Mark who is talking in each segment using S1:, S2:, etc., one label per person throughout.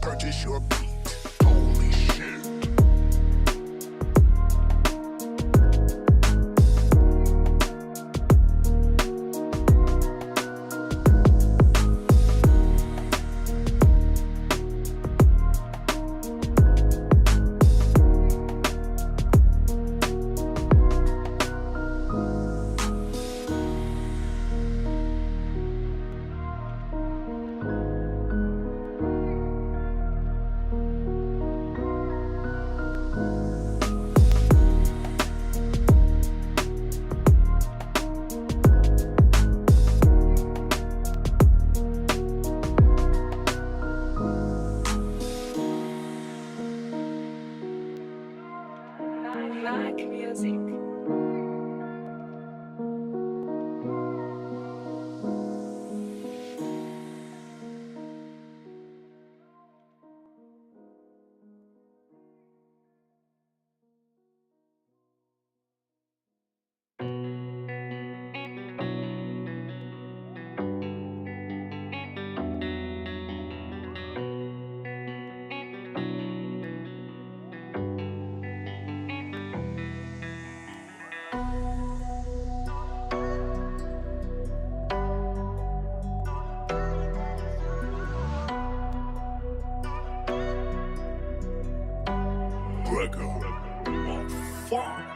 S1: Purchase your beat. Holy shit.
S2: Like music.
S1: Gregor on fire.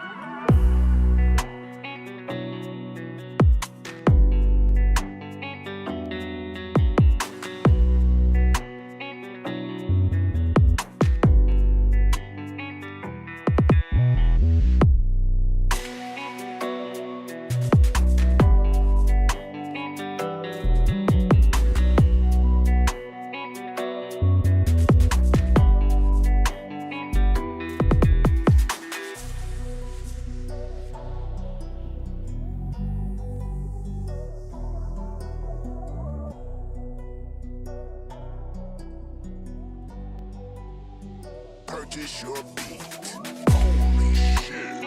S1: Purchase your beat. Holy shit.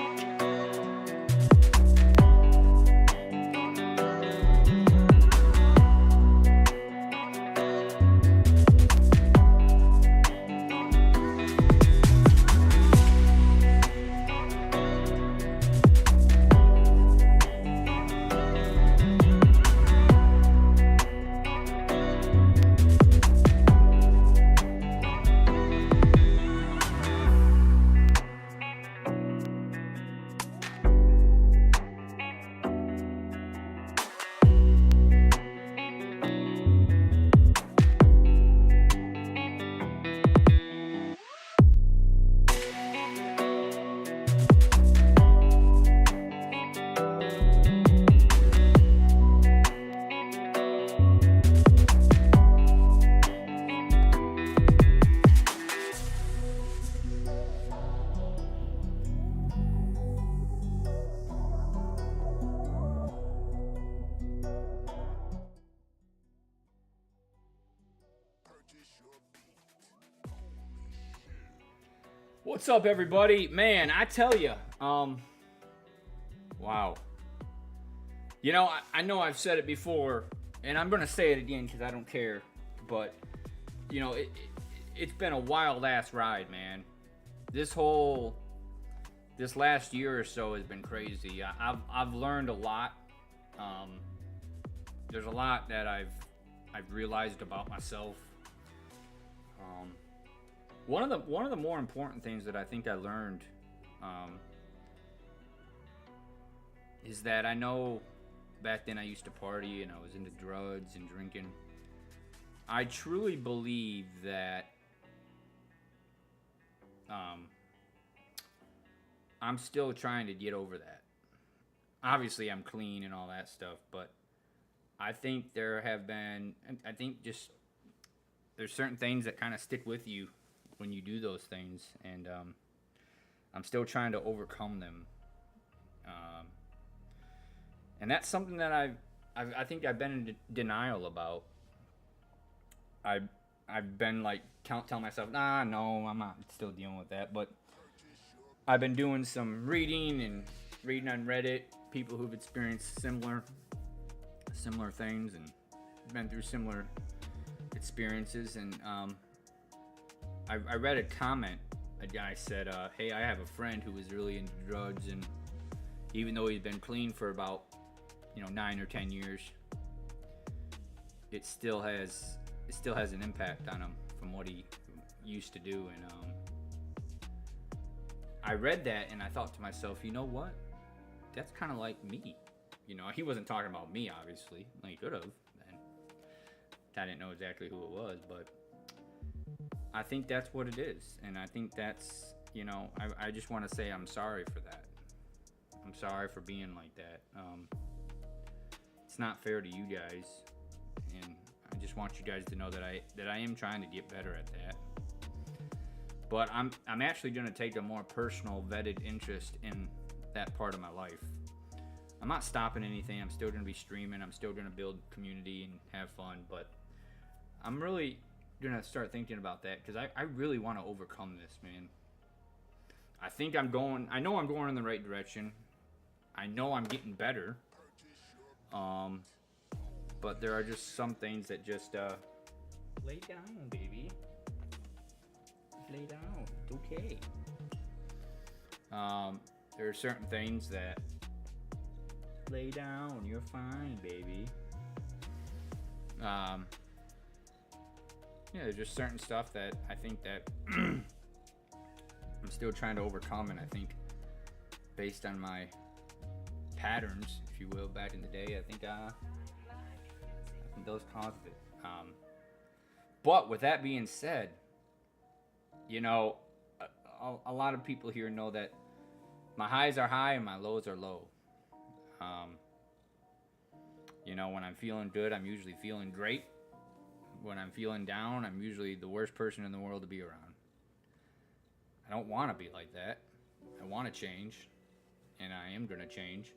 S3: What's up, everybody? Man, I tell you, wow. You know, I know I've said it before, and I'm gonna say it again because I don't care. But you know, it's been a wild ass ride, man. This last year or so has been crazy. I've learned a lot. There's a lot that I've realized about myself. One of the more important things that I think I learned is that I know back then I used to party and I was into drugs and drinking. I truly believe that I'm still trying to get over that. Obviously, I'm clean and all that stuff, but I think just there's certain things that kind of stick with you when you do those things, and I'm still trying to overcome them. And that's something that I think I've been in denial about. I've been like telling myself, no, I'm not still dealing with that. But I've been doing some reading on Reddit, people who've experienced similar things and been through similar experiences, and I read a comment. A guy said, "Hey, I have a friend who was really into drugs, and even though he's been clean for about 9 or 10 years, it still has an impact on him from what he used to do." And I read that and I thought to myself, you know what? That's kind of like me. He wasn't talking about me, obviously. Like, he could have. And I didn't know exactly who it was, but I think that's what it is. And I think that's, I just want to say I'm sorry for that. I'm sorry for being like that. It's not fair to you guys. And I just want you guys to know that I am trying to get better at that. But I'm actually going to take a more personal, vetted interest in that part of my life. I'm not stopping anything. I'm still going to be streaming. I'm still going to build community and have fun. But I'm really going to start thinking about that because I really want to overcome this, man. I know I'm going in the right direction. I know I'm getting better. But there are just some things that just, lay down, baby. Lay down. It's okay. There are certain things that lay down. You're fine, baby. There's just certain stuff that I think that I'm still trying to overcome, and I think based on my patterns, if you will, back in the day, I think those caused it. But with that being said, a lot of people here know that my highs are high and my lows are low. When I'm feeling good, I'm usually feeling great. When I'm feeling down, I'm usually the worst person in the world to be around. I don't want to be like that. I want to change, and I am going to change.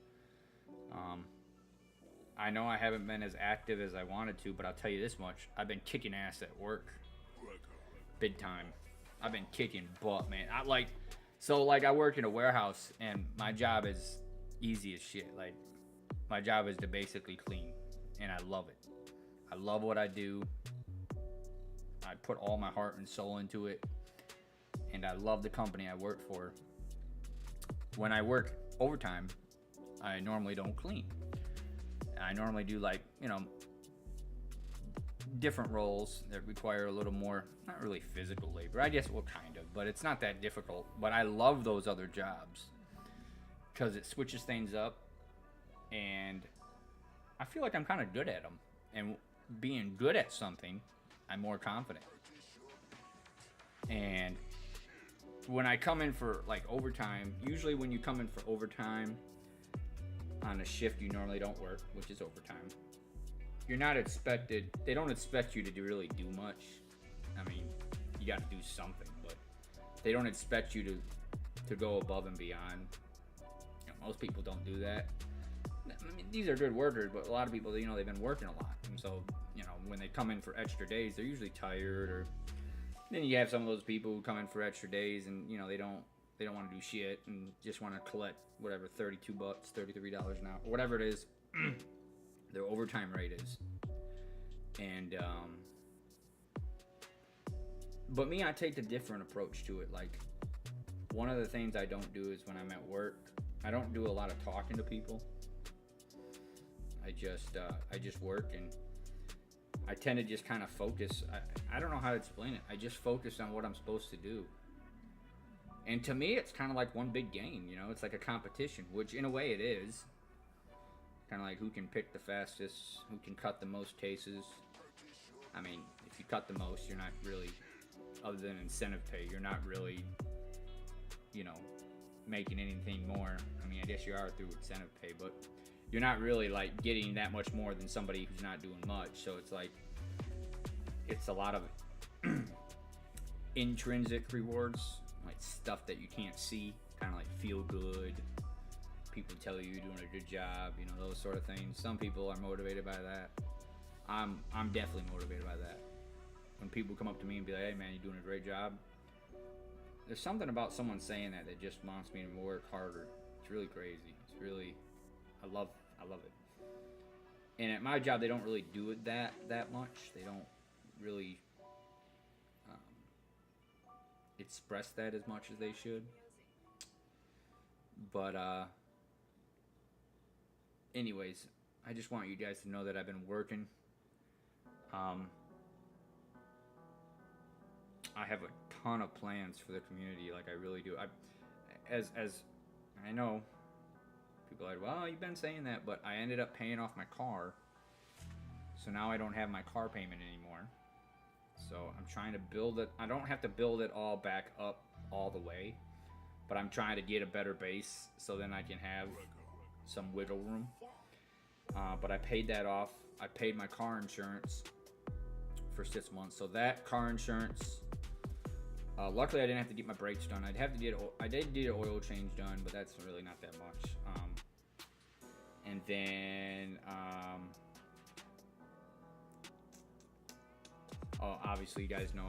S3: I know I haven't been as active as I wanted to, but I'll tell you this much. I've been kicking ass at work. Big time. I've been kicking butt, man. I work in a warehouse, and my job is easy as shit. Like, my job is to basically clean, and I love it. I love what I do. I put all my heart and soul into it, and I love the company I work for. When I work overtime, I normally don't clean. I normally do different roles that require a little more, not really physical labor, I guess, well, kind of, but it's not that difficult. But I love those other jobs because it switches things up, and I feel like I'm kind of good at them. And being good at something, I'm more confident. And when I come in for overtime, usually when you come in for overtime on a shift you normally don't work, which is overtime, you're not expected, they don't expect you to really do much. I mean, you got to do something, but they don't expect you to go above and beyond. Most people don't do that. I mean, these are good workers, but a lot of people, they've been working a lot. And so, when they come in for extra days, they're usually tired, or then you have some of those people who come in for extra days and, they don't want to do shit and just want to collect whatever, $32, $33 an hour, whatever it is, their overtime rate is. And, but me, I take a different approach to it. Like, one of the things I don't do is when I'm at work, I don't do a lot of talking to people. I just work, and I tend to just kind of focus. I don't know how to explain it. I just focus on what I'm supposed to do. And to me, it's kind of like one big game, It's like a competition, which in a way it is. Kind of like who can pick the fastest, who can cut the most cases. I mean, if you cut the most, you're not really, other than incentive pay, you're not really, making anything more. I mean, I guess you are through incentive pay, but you're not really getting that much more than somebody who's not doing much. So it's a lot of intrinsic rewards, like stuff that you can't see, kind of like feel good. People tell you you're doing a good job, those sort of things. Some people are motivated by that. I'm definitely motivated by that. When people come up to me and be like, "Hey man, you're doing a great job," there's something about someone saying that just wants me to work harder. It's really crazy. It's really, I love it. And at my job, they don't really do it that much. They don't really express that as much as they should. But anyways, I just want you guys to know that I've been working. I have a ton of plans for the community, like I really do. As I know, people are like, well, you've been saying that, but I ended up paying off my car, so now I don't have my car payment anymore. So I'm trying to build it. I don't have to build it all back up all the way, but I'm trying to get a better base so then I can have some wiggle room. But I paid that off. I paid my car insurance for 6 months. So that car insurance, luckily I didn't have to get my brakes done. I did get an oil change done, but that's really not that much. And then, obviously you guys know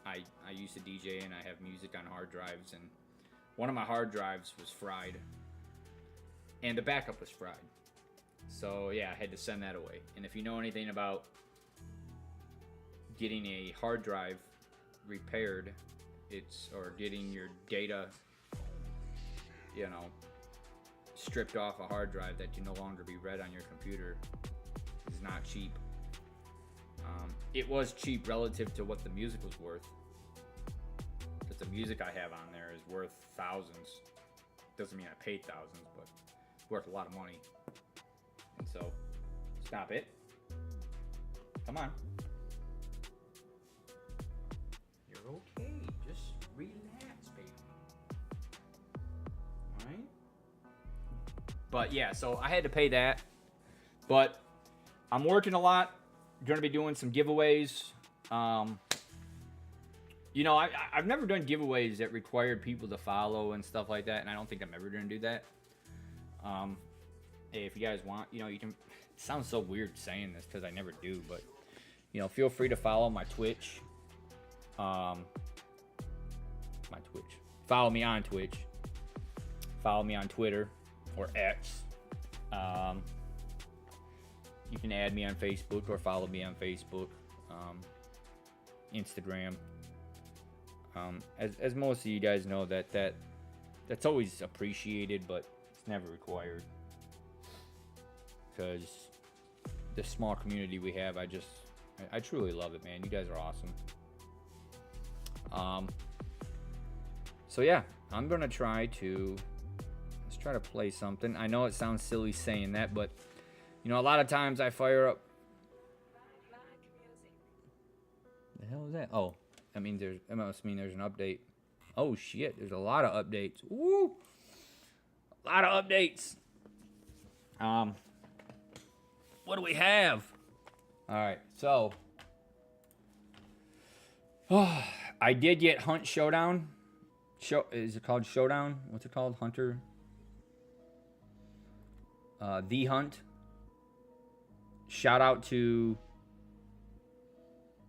S3: I used to DJ and I have music on hard drives, and one of my hard drives was fried, and the backup was fried. So yeah, I had to send that away. And if you know anything about getting a hard drive repaired, or getting your data, stripped off a hard drive that can no longer be read on your computer, is not cheap. It was cheap relative to what the music was worth, because the music I have on there is worth thousands. Doesn't mean I paid thousands, but it's worth a lot of money. And so, stop it. Come on. You're okay. Just relax, baby. Alright? But yeah, so I had to pay that. But I'm working a lot. Going to be doing some giveaways. I've never done giveaways that required people to follow and stuff like that, and I don't think I'm ever going to do that. Hey, if you guys want, you can. It sounds so weird saying this because I never do, but feel free to follow my Twitch. My Twitch. Follow me on Twitch. Follow me on Twitter or X. You can add me on Facebook or follow me on Facebook, Instagram. As most of you guys know, that's always appreciated, but it's never required. Because the small community we have, I truly love it, man. You guys are awesome. So yeah, I'm gonna let's try to play something. I know it sounds silly saying that, but a lot of times I fire up. The hell is that? Oh, that must mean there's an update. Oh shit, there's a lot of updates. Woo! A lot of updates. What do we have? All right, so I did get Hunt Showdown. Is it called Showdown? What's it called? Hunter. The Hunt. Shout out to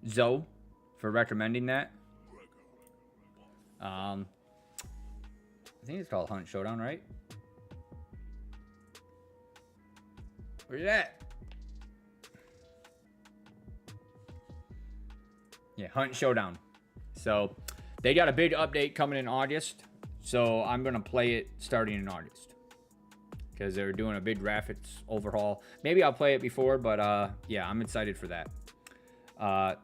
S3: Zoe for recommending that. I think it's called Hunt Showdown, right? Where's that? Yeah, Hunt Showdown. So they got a big update coming in August. So I'm gonna play it starting in August, because they're doing a big graphics overhaul. Maybe I'll play it before, but yeah, I'm excited for that.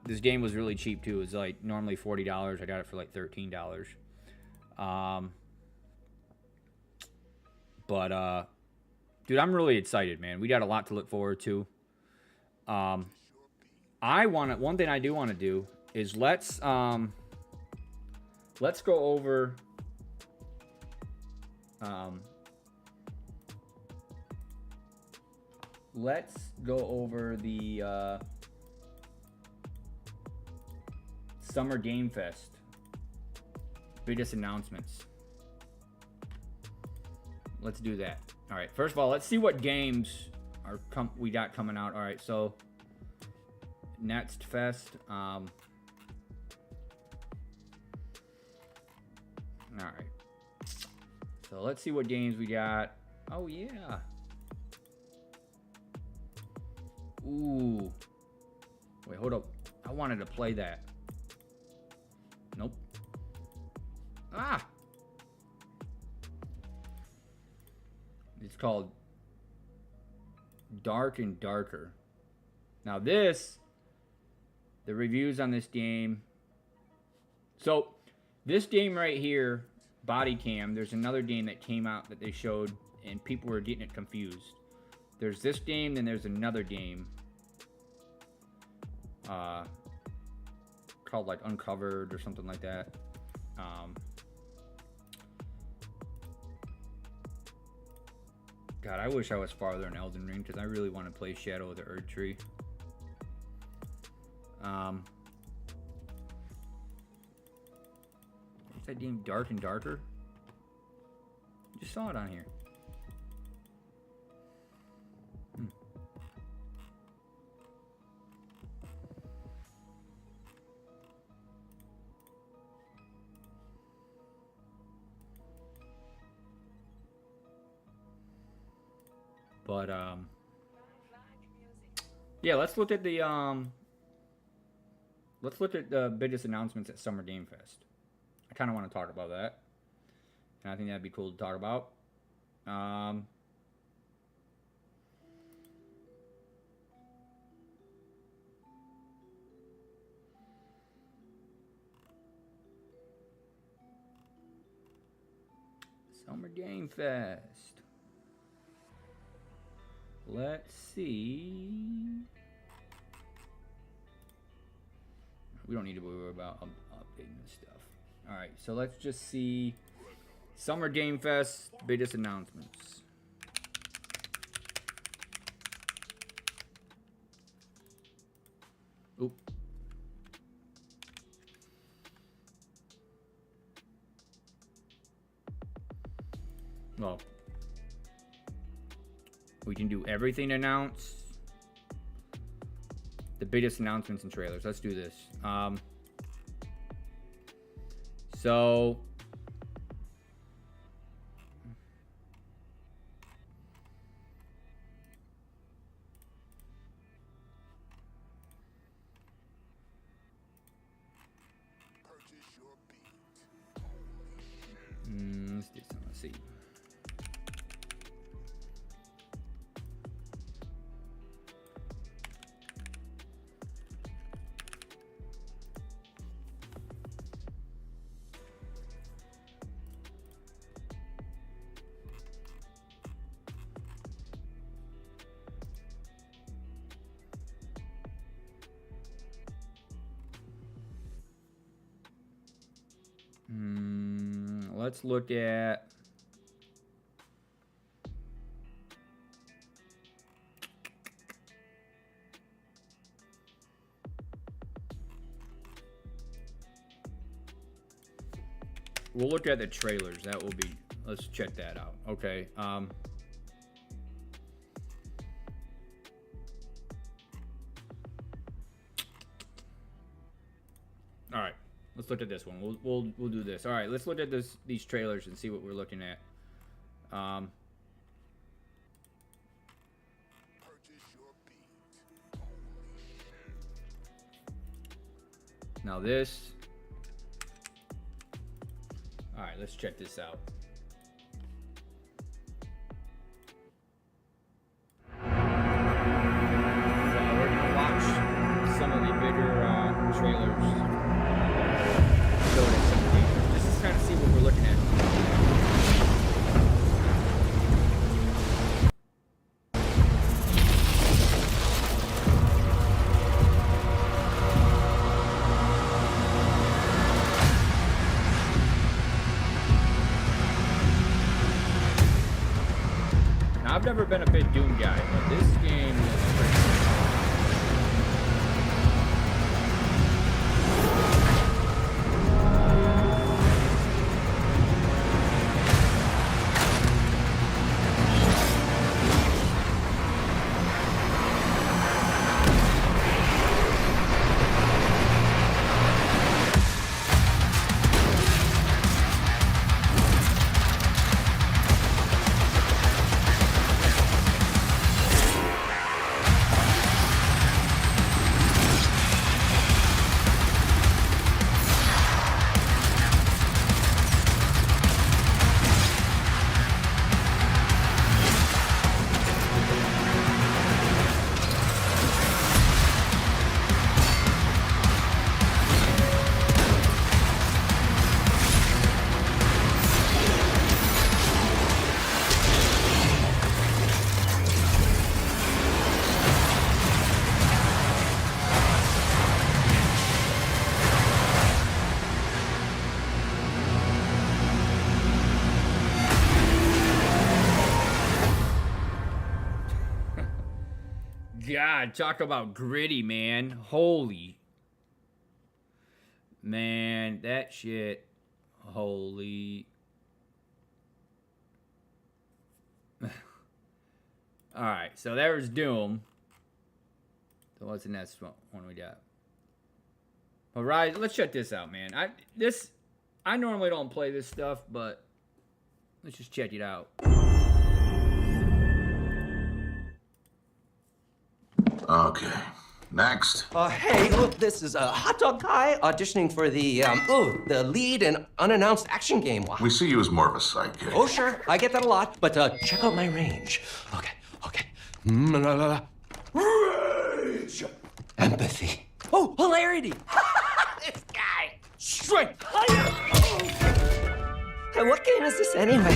S3: This game was really cheap too. It was like normally $40. I got it for like $13. But dude, I'm really excited, man. We got a lot to look forward to. One thing I do want to do is let's go over the Summer Game Fest biggest announcements. Let's do that. All right, first of all, let's see what games we got coming out. All right, so Next Fest. All right, so let's see what games we got. Oh yeah. Ooh. Wait, hold up. I wanted to play that. Nope. Ah! It's called Dark and Darker. Now this, the reviews on this game. So, this game right here, Body Cam, there's another game that came out that they showed, and people were getting it confused. There's this game, then there's another game. Called like Uncovered or something like that. God, I wish I was farther in Elden Ring because I really want to play Shadow of the Erdtree. What's that game? Dark and Darker? Just saw it on here. But yeah, let's look at the biggest announcements at Summer Game Fest. I kind of want to talk about that, and I think that'd be cool to talk about. Summer Game Fest. Let's see. We don't need to worry about updating this stuff. Alright, so let's just see Summer Game Fest biggest announcements. Oop. Well, we can do everything announced. The biggest announcements and trailers. Let's do this. So
S1: Purchase your beat.
S3: let's do some. Let's see. Let's look at we'll look at the trailers. That will be, let's check that out. Okay. All right. Let's look at this one. We'll do this. All right, let's look at these trailers and see what we're looking at.
S1: Purchase your beat.
S3: Now this. All right, let's check this out. So we're gonna watch some of the bigger trailers. Just to kind of see what we're looking at. Now, I've never been a big Doom guy, but this game is pretty. God, talk about gritty, man. Holy. Man, that shit. Holy. Alright, so there's Doom. So what's the next one we got? Horizon. Let's check this out, man. I normally don't play this stuff, but let's just check it out.
S4: Okay. Next.
S5: Hey, look, this is a hot dog guy auditioning for the lead in unannounced action game.
S4: We see you as more of a sidekick.
S5: Oh, sure, I get that a lot, but check out my range. Okay. Rage! Empathy. Oh, hilarity! This guy! Strength! Hey, what game is this anyway?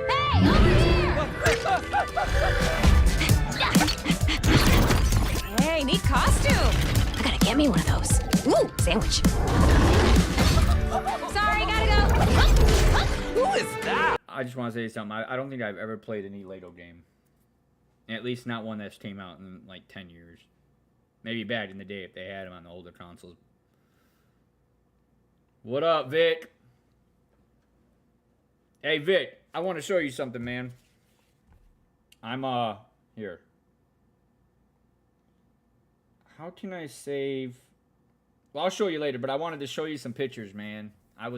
S6: Hey, over here! Hey, neat costume. I gotta get me one of those. Ooh, sandwich. Sorry, gotta go.
S5: Who is that?
S3: I just want to say something. I don't think I've ever played any Lego game. At least not one that's came out in like 10 years. Maybe back in the day if they had them on the older consoles. What up, Vic? Hey, Vic, I want to show you something, man. I'm, here. How can I save? Well, I'll show you later, but I wanted to show you some pictures, man. I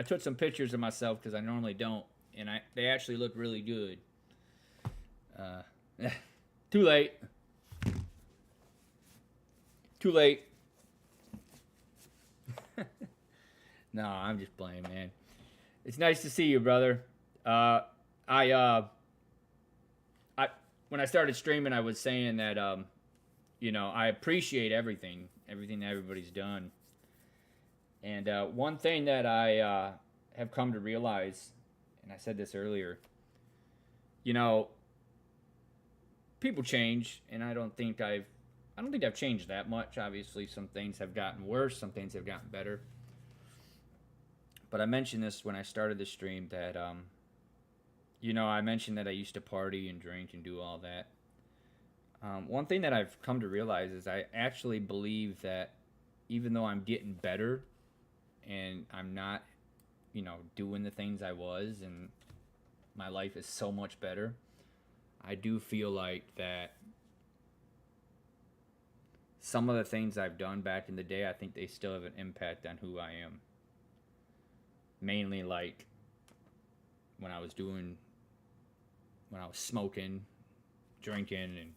S3: took some pictures of myself because I normally don't, and they actually look really good. Too late. Too late. No, I'm just playing, man. It's nice to see you, brother. When I started streaming, I was saying that, I appreciate everything that everybody's done. And one thing that I have come to realize, and I said this earlier, people change, and I don't think I've changed that much. Obviously, some things have gotten worse, some things have gotten better. But I mentioned this when I started the stream that, I mentioned that I used to party and drink and do all that. One thing that I've come to realize is I actually believe that even though I'm getting better and I'm not, doing the things I was and my life is so much better, I do feel like that some of the things I've done back in the day, I think they still have an impact on who I am. Mainly like when I was smoking, drinking, and,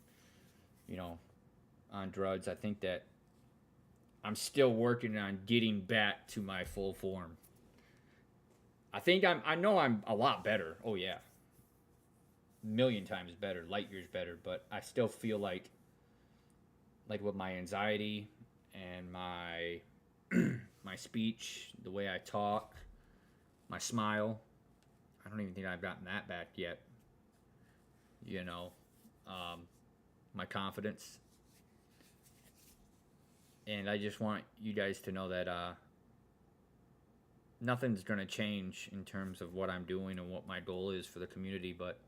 S3: on drugs. I think that I'm still working on getting back to my full form. I know I'm a lot better. Oh yeah. A million times better, light years better, but I still feel like with my anxiety and my my speech, the way I talk, my smile, I don't even think I've gotten that back yet. My confidence. And I just want you guys to know that nothing's going to change in terms of what I'm doing and what my goal is for the community. But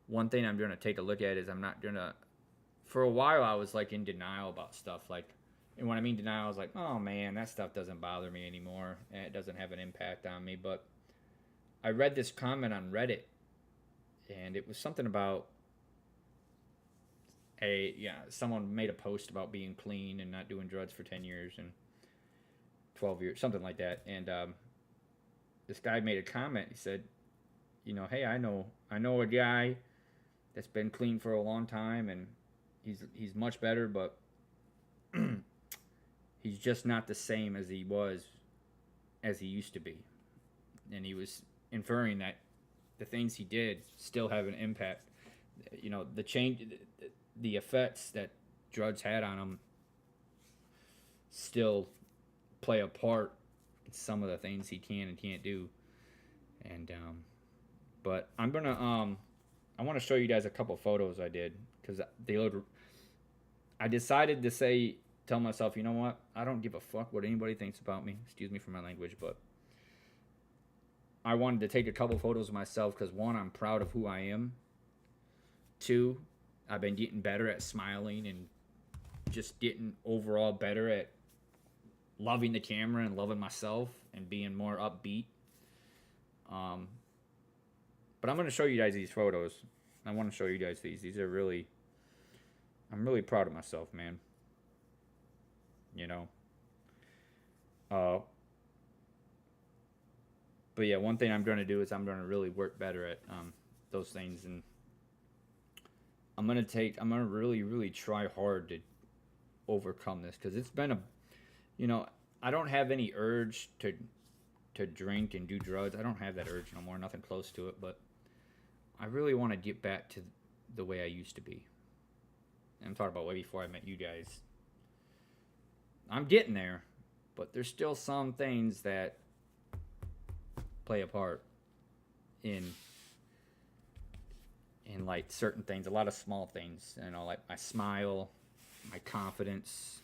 S3: one thing I'm going to take a look at is I'm not going to... For a while, I was like in denial about stuff. And when I mean denial, I was like, oh man, that stuff doesn't bother me anymore. And it doesn't have an impact on me. But I read this comment on Reddit. And it was something about... someone made a post about being clean and not doing drugs for 10 years and 12 years, something like that. And this guy made a comment. He said, hey, I know a guy that's been clean for a long time, and he's much better, but he's just not the same as he used to be. And he was inferring that the things he did still have an impact. The change, the effects that drugs had on him still play a part in some of the things he can and can't do. And but I'm gonna I want to show you guys a couple photos I did, because they look... I decided to tell myself, you know what, I don't give a fuck what anybody thinks about me, excuse me for my language, but I wanted to take a couple photos of myself because, one, I'm proud of who I am, too. I've been getting better at smiling and just getting overall better at loving the camera and loving myself and being more upbeat. But I'm going to show you guys these photos. I want to show you guys these. These are really, I'm really proud of myself, man. You know. But yeah, one thing I'm going to do is I'm going to really work better at those things, and I'm going to really try hard to overcome this, because it's been I don't have any urge to drink and do drugs. I don't have that urge no more, nothing close to it, but I really want to get back to the way I used to be. And I'm talking about way before I met you guys. I'm getting there, but there's still some things that play a part in like certain things, a lot of small things, like my smile, my confidence,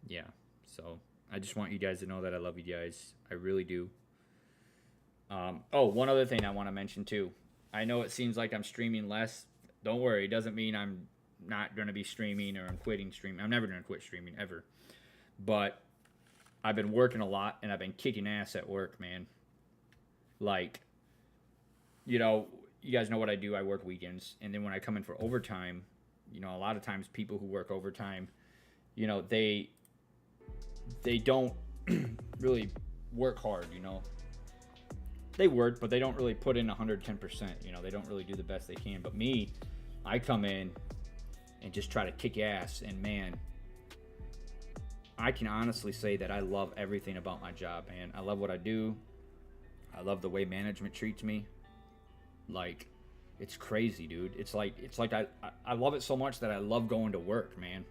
S3: yeah. So I just want you guys to know that I love you guys. I really do. One other thing I want to mention too. I know it seems like I'm streaming less. Don't worry, it doesn't mean I'm not going to be streaming or I'm quitting streaming. I'm never going to quit streaming, ever. But I've been working a lot, and I've been kicking ass at work, man. Like, you guys know what I do. I work weekends, and then when I come in for overtime, a lot of times people who work overtime, they don't really work hard, They work, but they don't really put in 110%, They don't really do the best they can. But me, I come in and just try to kick ass, and man, I can honestly say that I love everything about my job, man. I love what I do. I love the way management treats me. Like, it's crazy, dude. It's like I love it so much that I love going to work, man.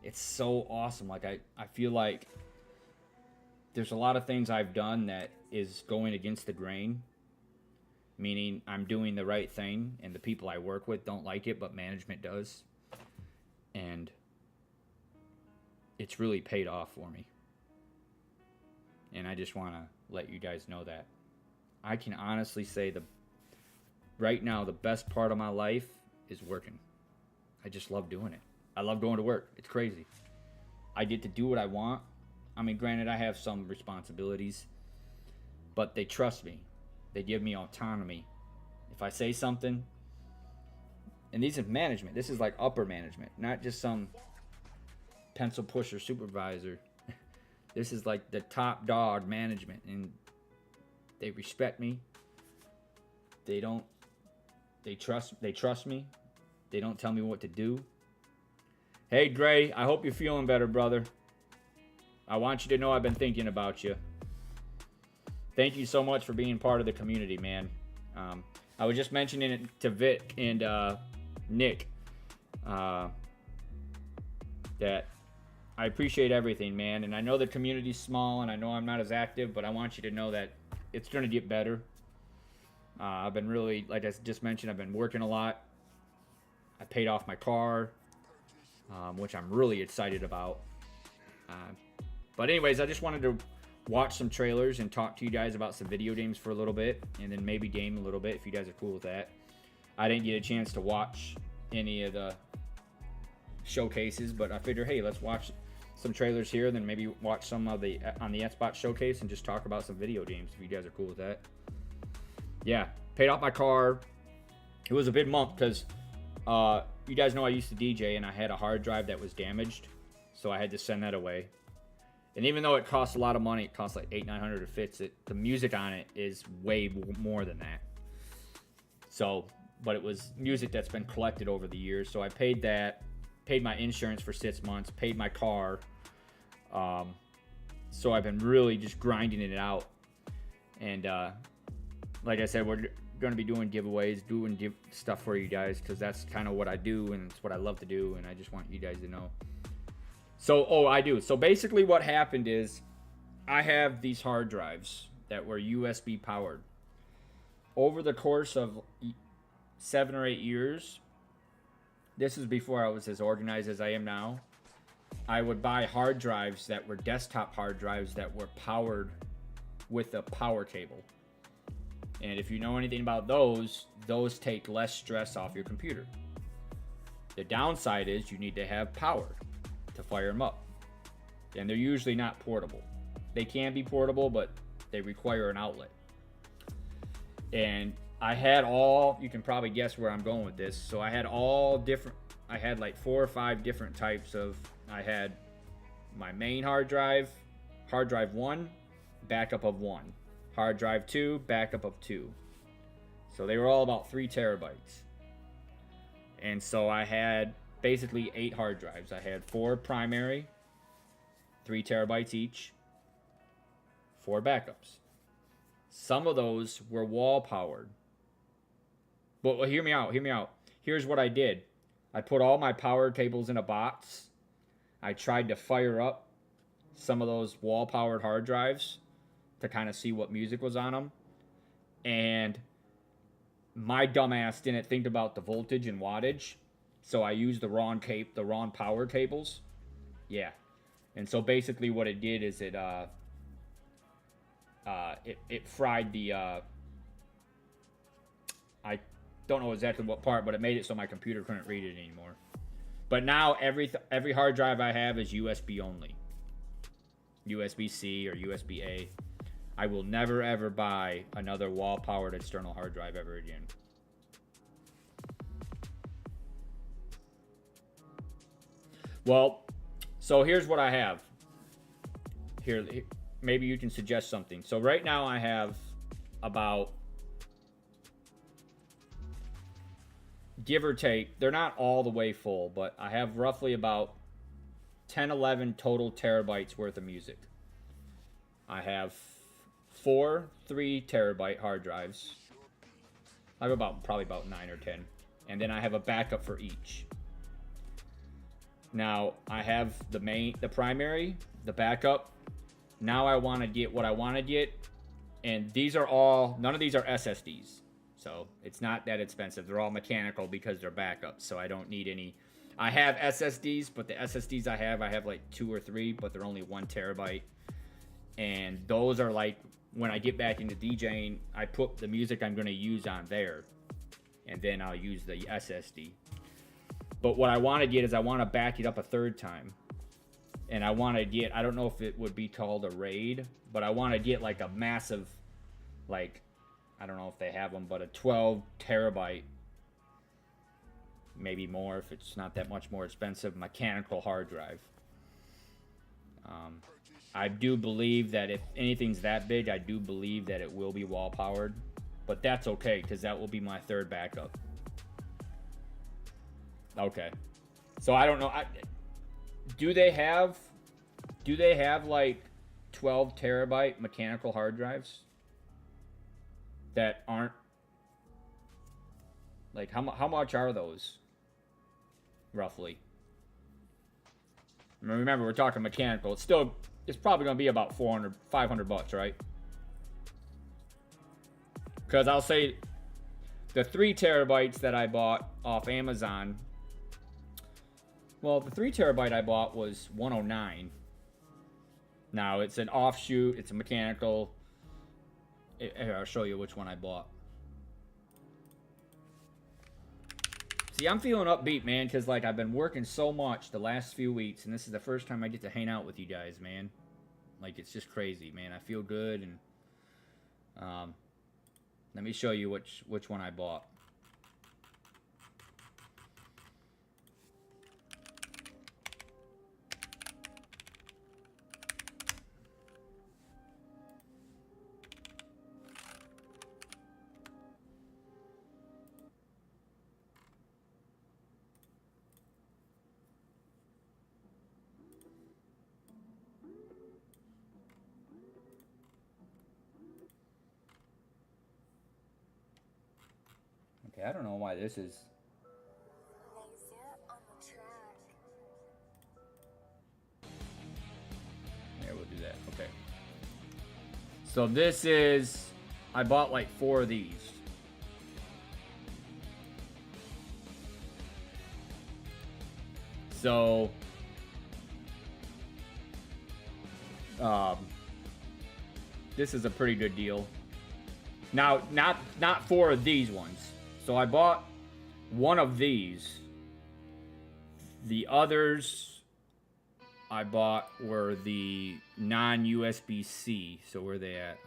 S3: It's so awesome. Like, I feel like there's a lot of things I've done that is going against the grain, meaning I'm doing the right thing and the people I work with don't like it, but management does. And it's really paid off for me. And I just want to let you guys know that. I can honestly say right now, the best part of my life is working. I just love doing it. I love going to work. It's crazy. I get to do what I want. I mean, granted, I have some responsibilities, but they trust me. They give me autonomy. If I say something, and these are management. This is like upper management, not just some pencil pusher supervisor. This is like the top dog management, and they respect me. They trust me. They don't tell me what to do. Hey, Gray, I hope you're feeling better, brother. I want you to know I've been thinking about you. Thank you so much for being part of the community, man. I was just mentioning it to Vic and Nick that I appreciate everything, man. And I know the community's small, and I know I'm not as active, but I want you to know that it's going to get better. I've been really, like I just mentioned, I've been working a lot. I paid off my car, which I'm really excited about. But anyways, I just wanted to watch some trailers and talk to you guys about some video games for a little bit, and then maybe game a little bit if you guys are cool with that. I didn't get a chance to watch any of the showcases, but I figured, hey, let's watch some trailers here, and then maybe watch some of the on the Xbox showcase and just talk about some video games if you guys are cool with that. Yeah, paid off my car. It was a big month because you guys know I used to DJ, and I had a hard drive that was damaged, so I had to send that away. And even though it costs a lot of money, it costs like $800-900 to fix it, the music on it is way more than that. So, but it was music that's been collected over the years, so I paid that, paid my insurance for 6 months, paid my car. So I've been really just grinding it out. And like I said, we're going to be doing giveaways, doing stuff for you guys, because that's kind of what I do, and it's what I love to do, and I just want you guys to know. So, I do. So basically what happened is I have these hard drives that were USB powered. Over the course of 7 or 8 years, this is before I was as organized as I am now, I would buy hard drives that were desktop hard drives that were powered with a power cable. And if you know anything about those take less stress off your computer. The downside is you need to have power to fire them up. And they're usually not portable. They can be portable, but they require an outlet. And I had you can probably guess where I'm going with this. So I had I had like 4 or 5 different types I had my main hard drive 1, backup of 1. Hard drive 2, backup of 2. So they were all about 3 terabytes. And so I had basically 8 hard drives. I had 4 primary, 3 terabytes each, 4 backups. Some of those were wall powered. But hear me out. Here's what I did. I put all my power cables in a box. I tried to fire up some of those wall powered hard drives to kind of see what music was on them. And my dumbass didn't think about the voltage and wattage. So I used the wrong power cables. Yeah. And so basically what it did is it fried the I don't know exactly what part, but it made it so my computer couldn't read it anymore. But now every hard drive I have is USB only. USB-C or USB-A. I will never ever buy another wall-powered external hard drive ever again. Well, so here's what I have. Here, maybe you can suggest something. So right now I have about, give or take, they're not all the way full, but I have roughly about 10, 11 total terabytes worth of music. I have 4 3 terabyte hard drives. I have probably about 9 or 10. And then I have a backup for each. Now, I have the primary, the backup. Now I want to get what I want to get. And none of these are SSDs. So it's not that expensive. They're all mechanical because they're backups. So I don't need any. I have SSDs, but the SSDs I have like 2 or 3, but they're only 1 terabyte. And those are like, when I get back into DJing, I put the music I'm going to use on there. And then I'll use the SSD. But what I want to get is I want to back it up a third time. And I want to get, I don't know if it would be called a RAID, but I want to get like a massive, like, I don't know if they have them, but a 12 terabyte, maybe more if it's not that much more expensive, mechanical hard drive. I do believe that if anything's that big, I do believe that it will be wall powered, but that's okay because that will be my third backup. Okay, so I don't know. Do they have like 12 terabyte mechanical hard drives that aren't like how much are those roughly? I mean, remember, we're talking mechanical. It's probably going to be about $500, right? Because I'll say the 3 terabytes that I bought off Amazon. Well, the 3 terabyte I bought was $109. Now it's an offshoot. It's a mechanical. Here, I'll show you which one I bought. See, I'm feeling upbeat, man, because like I've been working so much the last few weeks, and this is the first time I get to hang out with you guys, man. Like, it's just crazy, man. I feel good, and let me show you which one I bought. Okay, I don't know why this is. Yeah, we'll do that. Okay. So this is, I bought like 4 of these. So, this is a pretty good deal. Now, not 4 of these ones. So I bought one of these. The others I bought were the non-USB-C. So where are they at?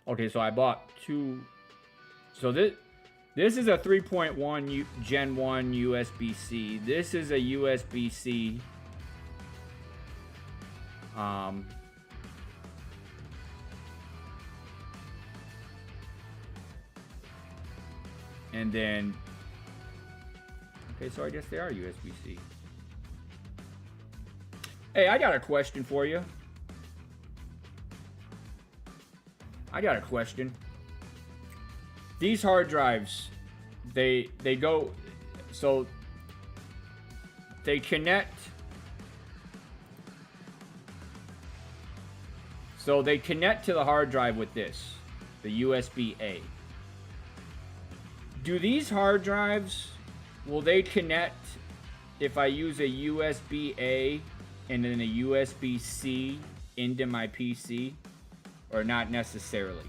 S3: Okay, so I bought 2. So this is a 3.1 Gen 1 USB-C. This is a USB-C. And then, okay, so I guess they are USB-C. Hey, I got a question for you. I got a question. These hard drives, they go, so they connect. So they connect to the hard drive with this, the USB-A. Do these hard drives, will they connect if I use a USB-A and then a USB-C into my PC? Or not necessarily?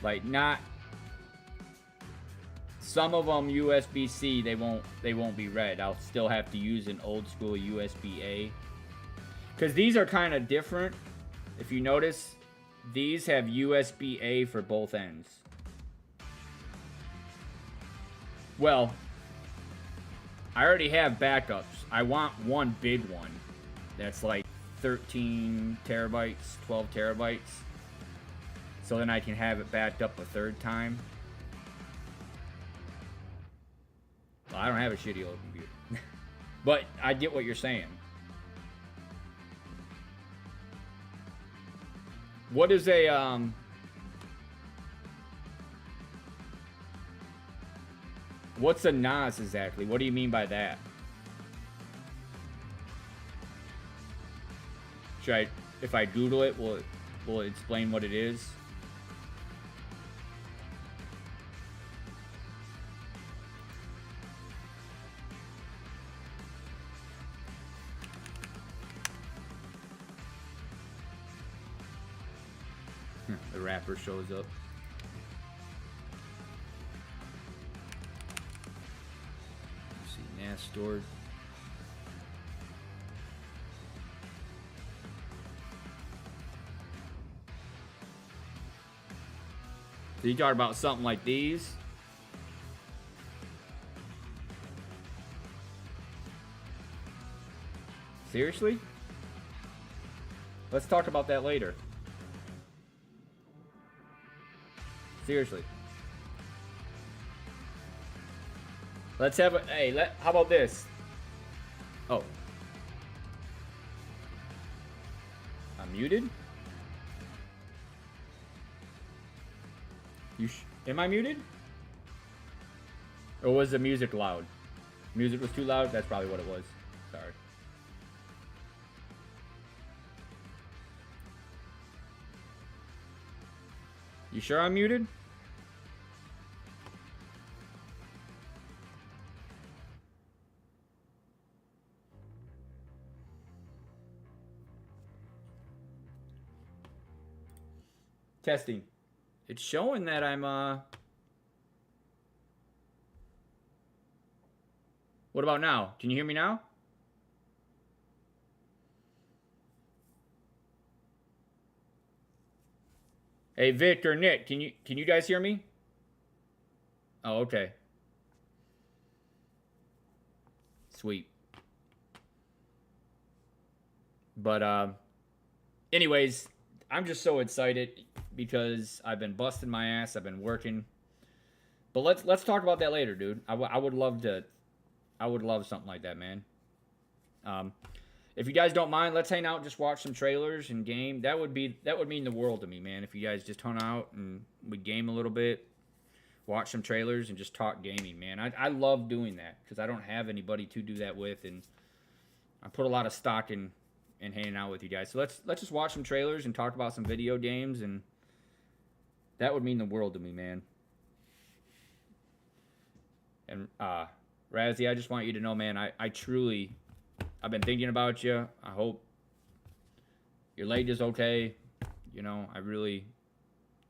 S3: Like, not... Some of them USB-C, they won't be read. I'll still have to use an old school USB-A. Because these are kind of different. If you notice, these have USB-A for both ends. Well, I already have backups. I want one big one that's like 13 terabytes, 12 terabytes. So then I can have it backed up a third time. Well, I don't have a shitty old computer. But I get what you're saying. What is a, what's a NAS exactly? What do you mean by that? Should I, if I Google it, will it explain what it is? The wrapper shows up. Let's see, NAS stored. So you talk about something like these. Seriously? Let's talk about that later. Seriously. Let's have a, hey, how about this? Oh. I'm muted? Am I muted? Or was the music loud? Music was too loud? That's probably what it was. Sorry. You sure I'm muted? Testing. It's showing that I'm, What about now? Can you hear me now? Hey, Vic or Nick, can you guys hear me? Oh, okay. Sweet. But, anyways, I'm just so excited because I've been busting my ass. I've been working. But let's talk about that later, dude. I would love something like that, man. If you guys don't mind, let's hang out and just watch some trailers and game. That would mean the world to me, man. If you guys just hung out and we game a little bit, watch some trailers and just talk gaming, man. I love doing that because I don't have anybody to do that with, and I put a lot of stock in hanging out with you guys. So let's just watch some trailers and talk about some video games, and that would mean the world to me, man. And Razzie, I just want you to know, man, I truly, I've been thinking about you. I hope your leg is okay. You know, I really,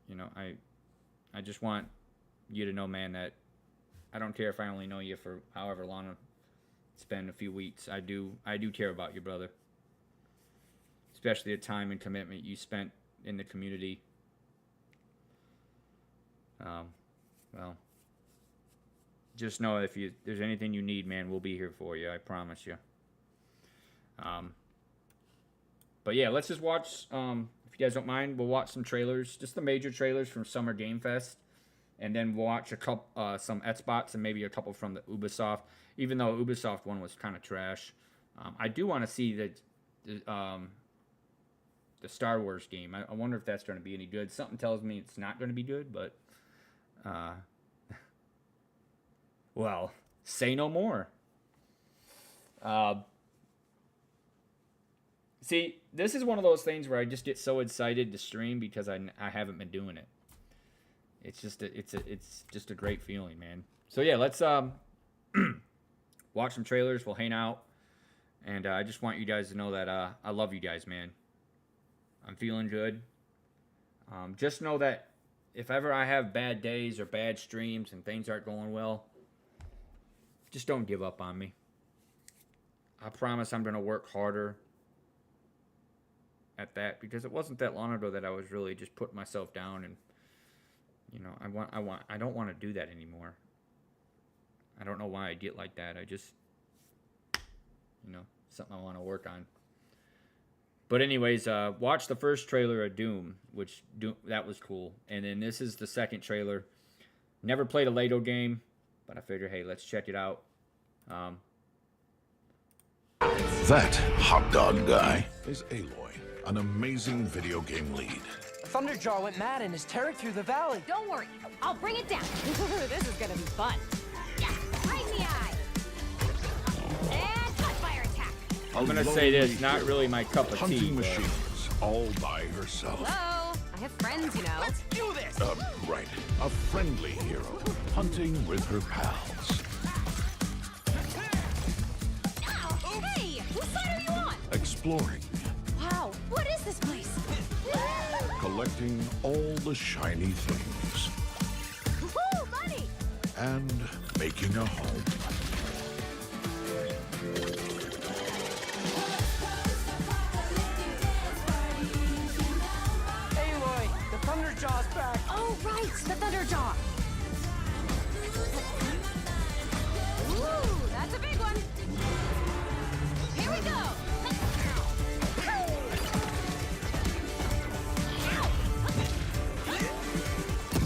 S3: you know, I just want you to know, man, that I don't care if I only know you for however long it's been, a few weeks. I do care about you, brother. Especially the time and commitment you spent in the community. Well, just know if there's anything you need, man, we'll be here for you. I promise you. But yeah, let's just watch. If you guys don't mind, we'll watch some trailers, just the major trailers from Summer Game Fest, and then we'll watch a couple, some Xbox and maybe a couple from the Ubisoft. Even though Ubisoft one was kind of trash, I do want to see the Star Wars game. I wonder if that's going to be any good. Something tells me it's not going to be good, but well, say no more. See, this is one of those things where I just get so excited to stream because I haven't been doing it. It's just a great feeling, man. So yeah, let's watch some trailers. We'll hang out, and I just want you guys to know that I love you guys, man. I'm feeling good. Just know that if ever I have bad days or bad streams and things aren't going well, just don't give up on me. I promise I'm gonna work harder at that, because it wasn't that long ago that I was really just putting myself down, and you know, I don't want to do that anymore. I don't know why I get like that. I just, you know, something I want to work on. But anyways, watch the first trailer of Doom, that was cool. And then this is the second trailer. Never played a Lego game, but I figured, hey, let's check it out.
S4: That hot dog guy is Aloy, an amazing video game lead.
S7: Thunderjaw went mad and is tearing through the valley.
S6: Don't worry, I'll bring it down. This is gonna be fun. Yeah, right in the eye. And cut fire attack.
S3: I'm gonna say this, not really my cup of tea.
S4: Hunting
S3: But
S4: machines all by herself.
S6: Hello, I have friends, you know.
S7: Let's do this!
S4: Right. A friendly hero hunting with her pals.
S6: Ow, hey, whose side are you on?
S4: Exploring,
S6: Wow, what is this place?
S4: collecting all the shiny things,
S6: Woo, money!
S4: and making a home.
S7: Aloy, the Thunderjaw's back.
S6: Oh, right, the Thunderjaw. Ooh, that's a big one. Here we go.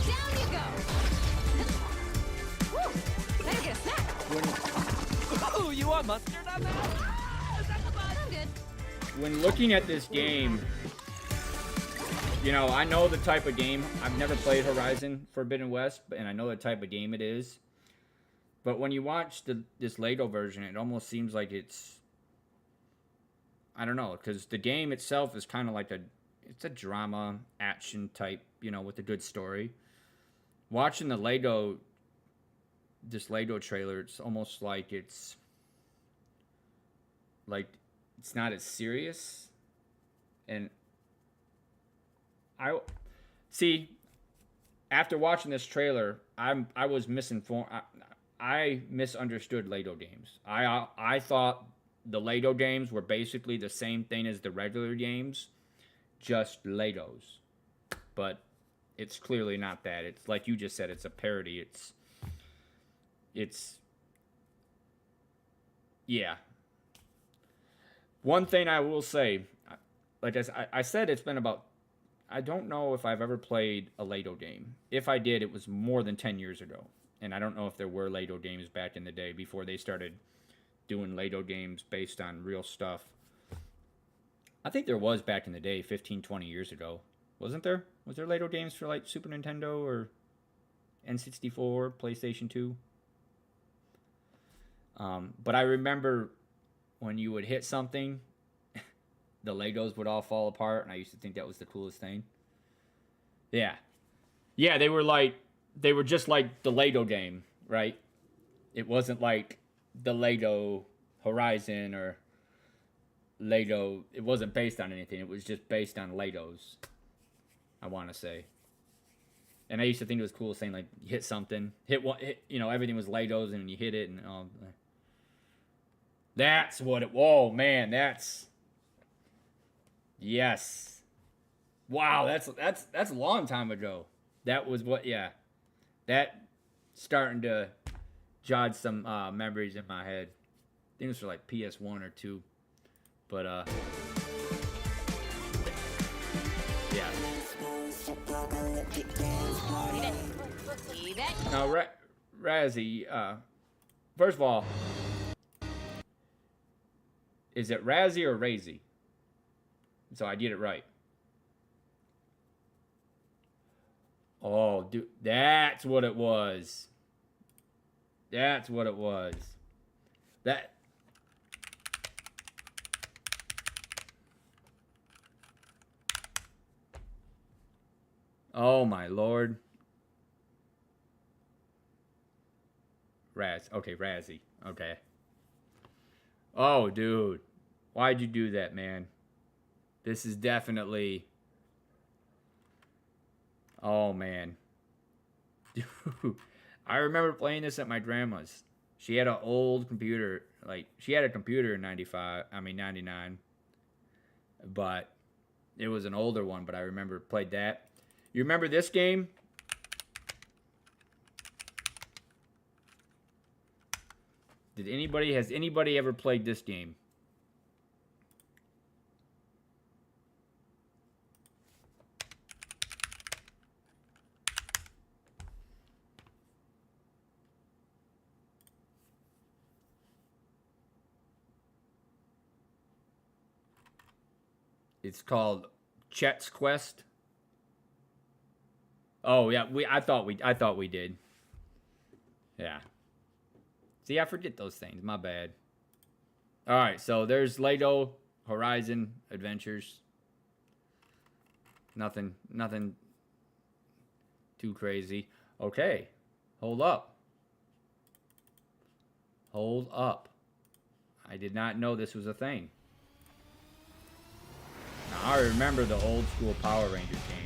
S6: Down you go. Woo, better get a snack.
S7: Oh, you want mustard on that?
S6: I'm good.
S3: when looking at this game, you know, I know the type of game. I've never played Horizon Forbidden West, and I know the type of game it is. But when you watch this Lego version, it almost seems like it's, I don't know, because the game itself is kind of like it's a drama action type, you know, with a good story. Watching this Lego trailer, it's almost like it's not as serious. And I see, after watching this trailer, I was misinformed. I misunderstood Lego games. I thought the Lego games were basically the same thing as the regular games, just Legos. But it's clearly not that. It's like you just said, it's a parody. It's yeah. One thing I will say, like I said, it's been about, I don't know if I've ever played a Lego game. If I did, it was more than 10 years ago. And I don't know if there were Lego games back in the day before they started doing Lego games based on real stuff. I think there was back in the day, 15, 20 years ago. Wasn't there? Was there Lego games for like Super Nintendo or N64, PlayStation 2? But I remember when you would hit something, the Legos would all fall apart, and I used to think that was the coolest thing. Yeah. Yeah, they were just like the Lego game, right? It wasn't like the Lego Horizon or Lego. It wasn't based on anything. It was just based on Legos, I want to say. And I used to think it was cool saying, like, you hit something. You know, everything was Legos, and you hit it, and all. That's what it... Whoa, man, that's... Yes. Wow, that's a long time ago. That was what... Yeah. That starting to jog some memories in my head. I think it was for, like, PS1 or 2. But, yeah. Now, Razzie, first of all, is it Razzie or Razy? So I get it right. Oh, dude, that's what it was. That's what it was. That... Oh, my Lord. Okay, Razzie. Okay. Oh, dude. Why'd you do that, man? This is definitely... Oh, man. Dude. I remember playing this at my grandma's. She had an old computer. Like, she had a computer in 99. But it was an older one, but I remember played that. You remember this game? Has anybody ever played this game? It's called Chet's Quest. Oh yeah, I thought we did. Yeah. See, I forget those things. My bad. All right, so there's Lego Horizon Adventures. Nothing too crazy. Okay. Hold up. Hold up. I did not know this was a thing. Now, I remember the old school Power Rangers game.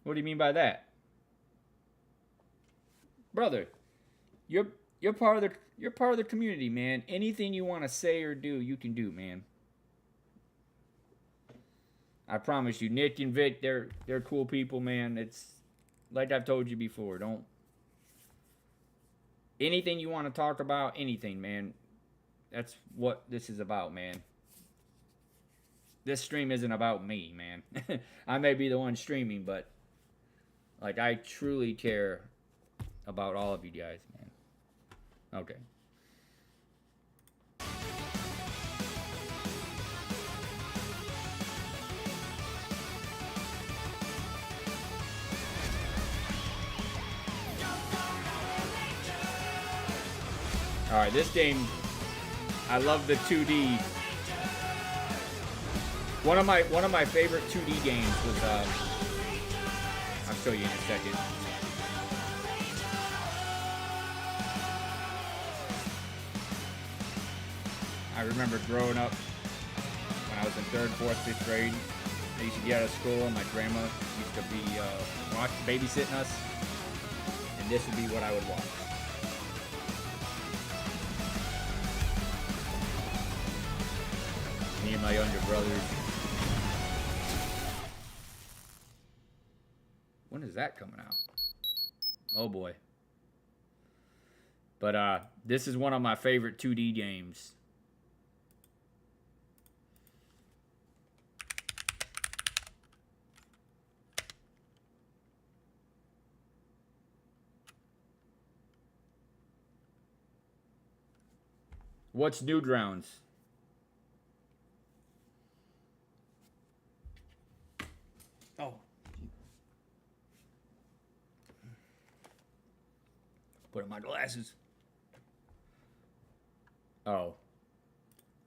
S3: What do you mean by that? Brother, you're part of the community, man. Anything you want to say or do, you can do, man. I promise you, Nick and Vic, they're cool people, man. It's like I've told you before, don't... Anything you want to talk about, anything, man. That's what this is about, man. This stream isn't about me, man. I may be the one streaming, but... Like, I truly care about all of you guys, man. Okay. Alright, this game, I love the 2D. One of my favorite 2D games was, I'll show you in a second. I remember growing up when I was in 3rd, 4th, 5th grade. I used to get out of school and my grandma used to be babysitting us. And this would be what I would watch. Me and my younger brothers. When is that coming out? Oh boy. But this is one of my favorite 2D games. What's Newgrounds? Oh. Put on my glasses. Oh.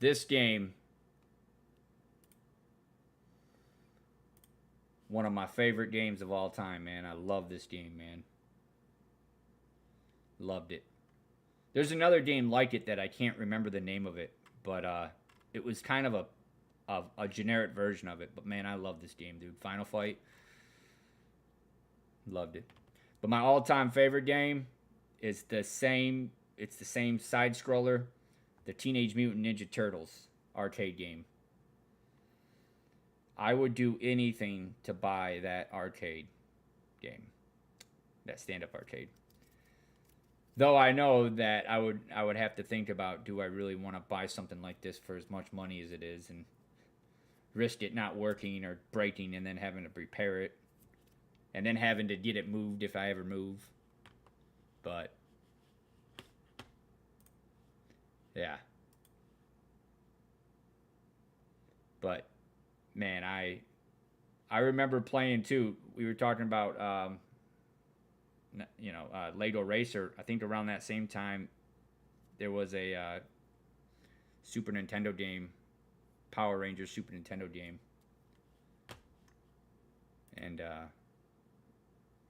S3: This game. One of my favorite games of all time, man. I love this game, man. Loved it. There's another game like it that I can't remember the name of it, but it was kind of a generic version of it. But man, I love this game, dude. Final Fight. Loved it. But my all-time favorite game is the same. It's the same side scroller, the Teenage Mutant Ninja Turtles arcade game. I would do anything to buy that arcade game, that stand-up arcade. Though I know that I would have to think about, do I really want to buy something like this for as much money as it is and risk it not working or breaking and then having to repair it and then having to get it moved if I ever move. But yeah. But man, I remember playing too. We were talking about Lego Racer. I think around that same time there was a Super Nintendo game, Power Rangers Super Nintendo game, and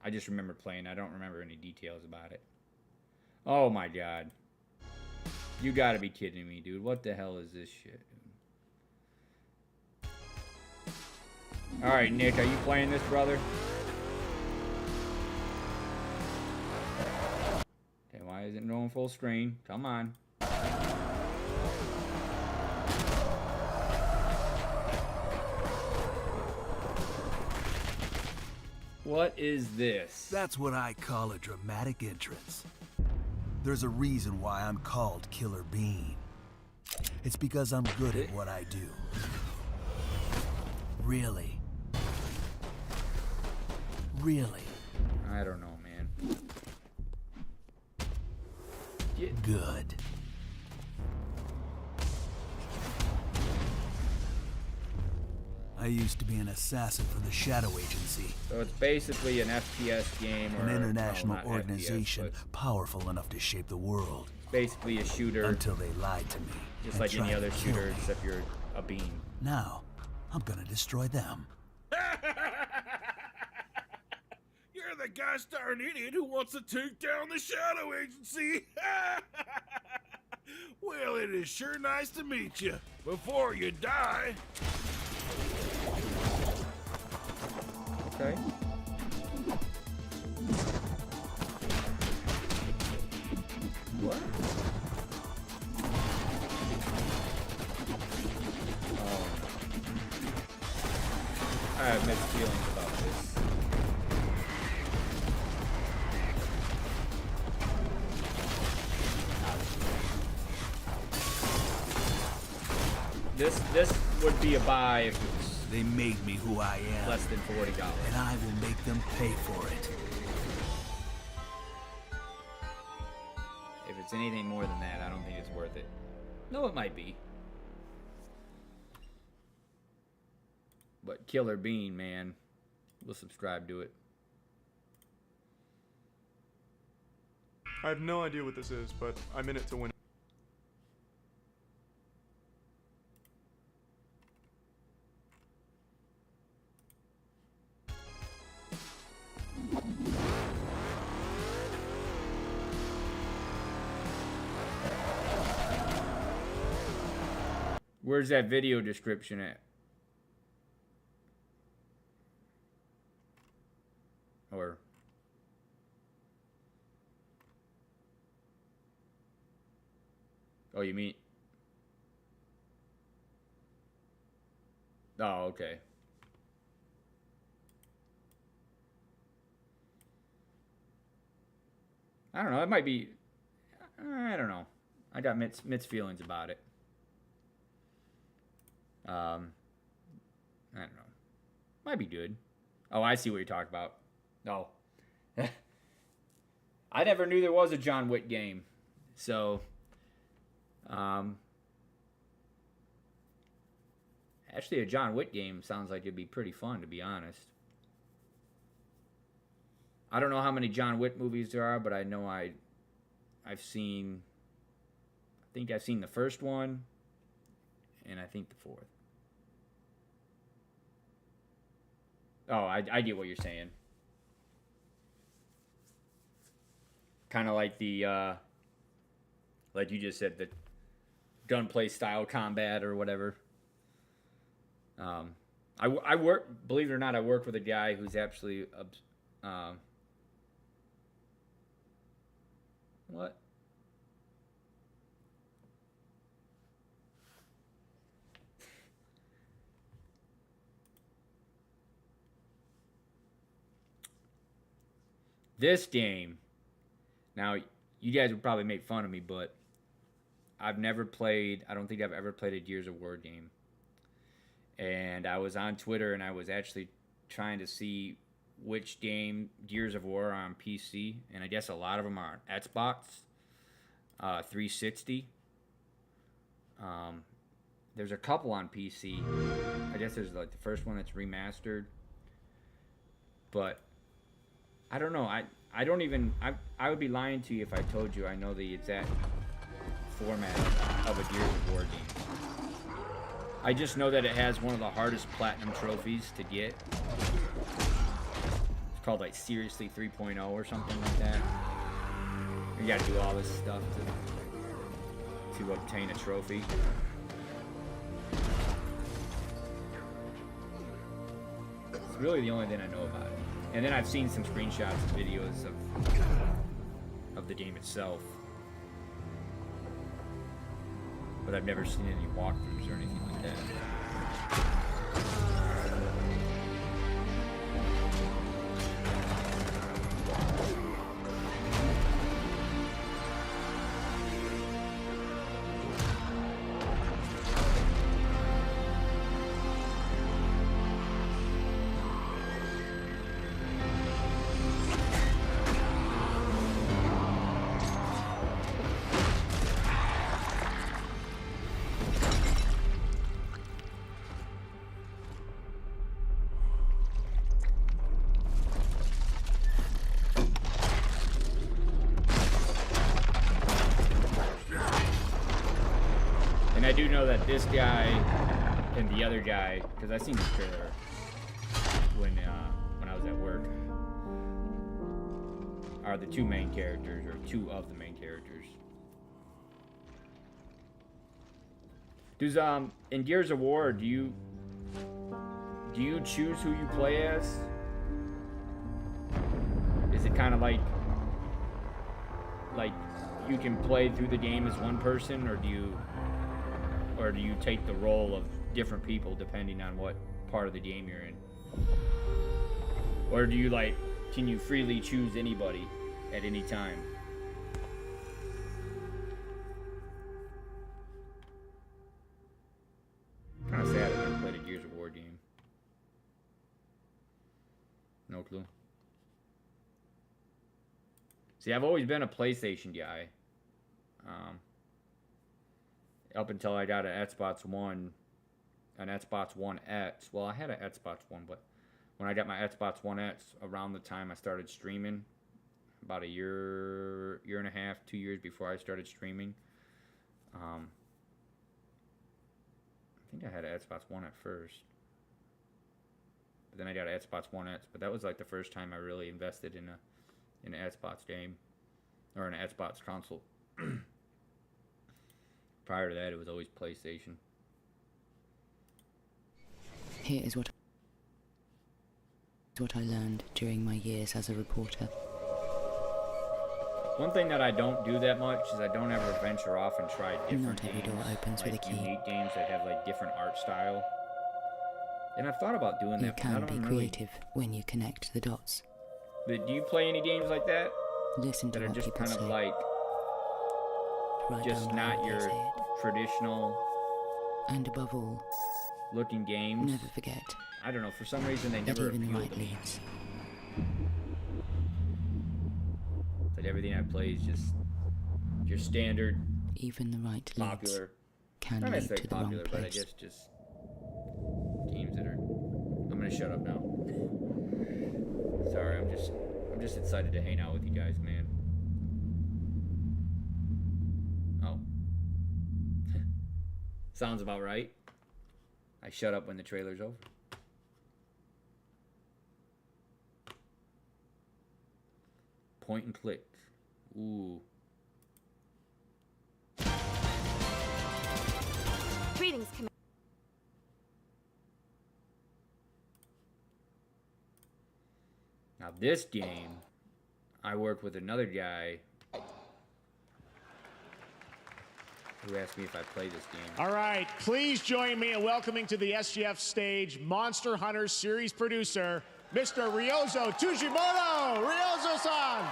S3: I just remember playing. I don't remember any details about it. Oh my god, you gotta be kidding me, dude. What the hell is this shit? All right, Nick, are you playing this, brother? Okay, why isn't it going full screen? Come on. What is this?
S8: That's what I call a dramatic entrance. There's a reason why I'm called Killer Bean. It's because I'm good at what I do. Really? Really?
S3: I don't know, man.
S8: Good. I used to be an assassin for the Shadow Agency.
S3: So it's basically an FPS game, or
S8: an international
S3: not
S8: organization
S3: FPS,
S8: powerful enough to shape the world.
S3: basically a shooter,
S8: Until they lied to me.
S3: just
S8: and
S3: like any
S8: tried
S3: other
S8: to kill
S3: shooter,
S8: me.
S3: except you're a bean.
S8: Now, I'm gonna destroy them.
S1: You're the gosh darn idiot who wants to take down the Shadow Agency. Well, it is sure nice to meet you. Before you die.
S3: Okay. What? Oh. I have mixed feelings about this. This would be a buy if it was
S8: They made me who I am,
S3: less than $40.
S8: and I will make them pay for it.
S3: If it's anything more than that, I don't think it's worth it. No, it might be. But Killer Bean, man, we'll subscribe to it.
S9: I have no idea what this is, but I'm in it to win.
S3: Where's that video description at? Or oh, you mean? Oh, okay. I don't know. It might be. I don't know. I got mixed feelings about it. I don't know. Might be good. Oh, I see what you're talking about. No. I never knew there was a John Wick game. So, actually a John Wick game sounds like it'd be pretty fun, to be honest. I don't know how many John Wick movies there are, but I know I think I've seen the first one, and I think the fourth. Oh, I get what you're saying. Kind of like the, like you just said, the gunplay style combat or whatever. I work, believe it or not, I work with a guy who's actually, what? This game, now you guys would probably make fun of me, but I've never played, I don't think I've ever played a Gears of War game. And I was on Twitter and I was actually trying to see which game Gears of War are on PC. And I guess a lot of them are on Xbox 360. There's a couple on PC. I guess there's like the first one that's remastered. But I don't know. I don't even... I would be lying to you if I told you I know the exact format of a Gears of War game. I just know that it has one of the hardest platinum trophies to get. It's called like Seriously 3.0 or something like that. You gotta do all this stuff to obtain a trophy. It's really the only thing I know about it. And then I've seen some screenshots and videos of the game itself. But I've never seen any walkthroughs or anything like that. And I do know that this guy and the other guy, because I seen this trailer when I was at work, are the two main characters, or two of the main characters. Does in Gears of War, do you choose who you play as? Is it kind of like you can play through the game as one person, or do you take the role of different people depending on what part of the game you're in? Or do you can you freely choose anybody at any time? Kind of sad I've never played a Gears of War game. No clue. See, I've always been a PlayStation guy. Up until I got an Xbox One, an Xbox One X. Well, I had an Xbox One, but when I got my Xbox One X, around the time I started streaming, about a year and a half, 2 years before I started streaming, I think I had an Xbox One at first. But then I got an Xbox One X, but that was like the first time I really invested in an Xbox game, or an Xbox console. Prior to that, it was always PlayStation.
S10: Here is what I learned during my years as a reporter.
S3: One thing that I don't do that much is I don't ever venture off and try different
S10: Not every
S3: games,
S10: door opens with a key.
S3: unique games that have different art style. And I've thought about doing
S10: You
S3: that, but
S10: can
S3: none of
S10: be
S3: them really.
S10: creative when you connect the dots.
S3: But do you play any games like that?
S10: Listen to
S3: That are
S10: what
S3: just
S10: people
S3: kind of
S10: say. Write
S3: just
S10: down
S3: not
S10: how they
S3: your
S10: say it.
S3: traditional
S10: And above all,
S3: looking games.
S10: never forget
S3: I don't know, for some reason they
S10: that
S3: never
S10: even the
S3: appeal
S10: right
S3: to me.
S10: leads.
S3: That everything I play is just your standard
S10: Even the right leads
S3: popular,
S10: can
S3: not
S10: lead
S3: necessarily
S10: to the wrong
S3: popular, but I
S10: place.
S3: guess just games that are. I'm gonna shut up now. Sorry, I'm just excited to hang out with you guys, man. Oh, sounds about right. I shut up when the trailer's over. Point and click. Ooh.
S6: Greetings, Commander.
S3: Now this game, I worked with another guy who asked me if I play this game.
S11: All right, please join me in welcoming to the SGF stage Monster Hunter series producer, Mr. Ryozo Tujimoto! Ryozo-san!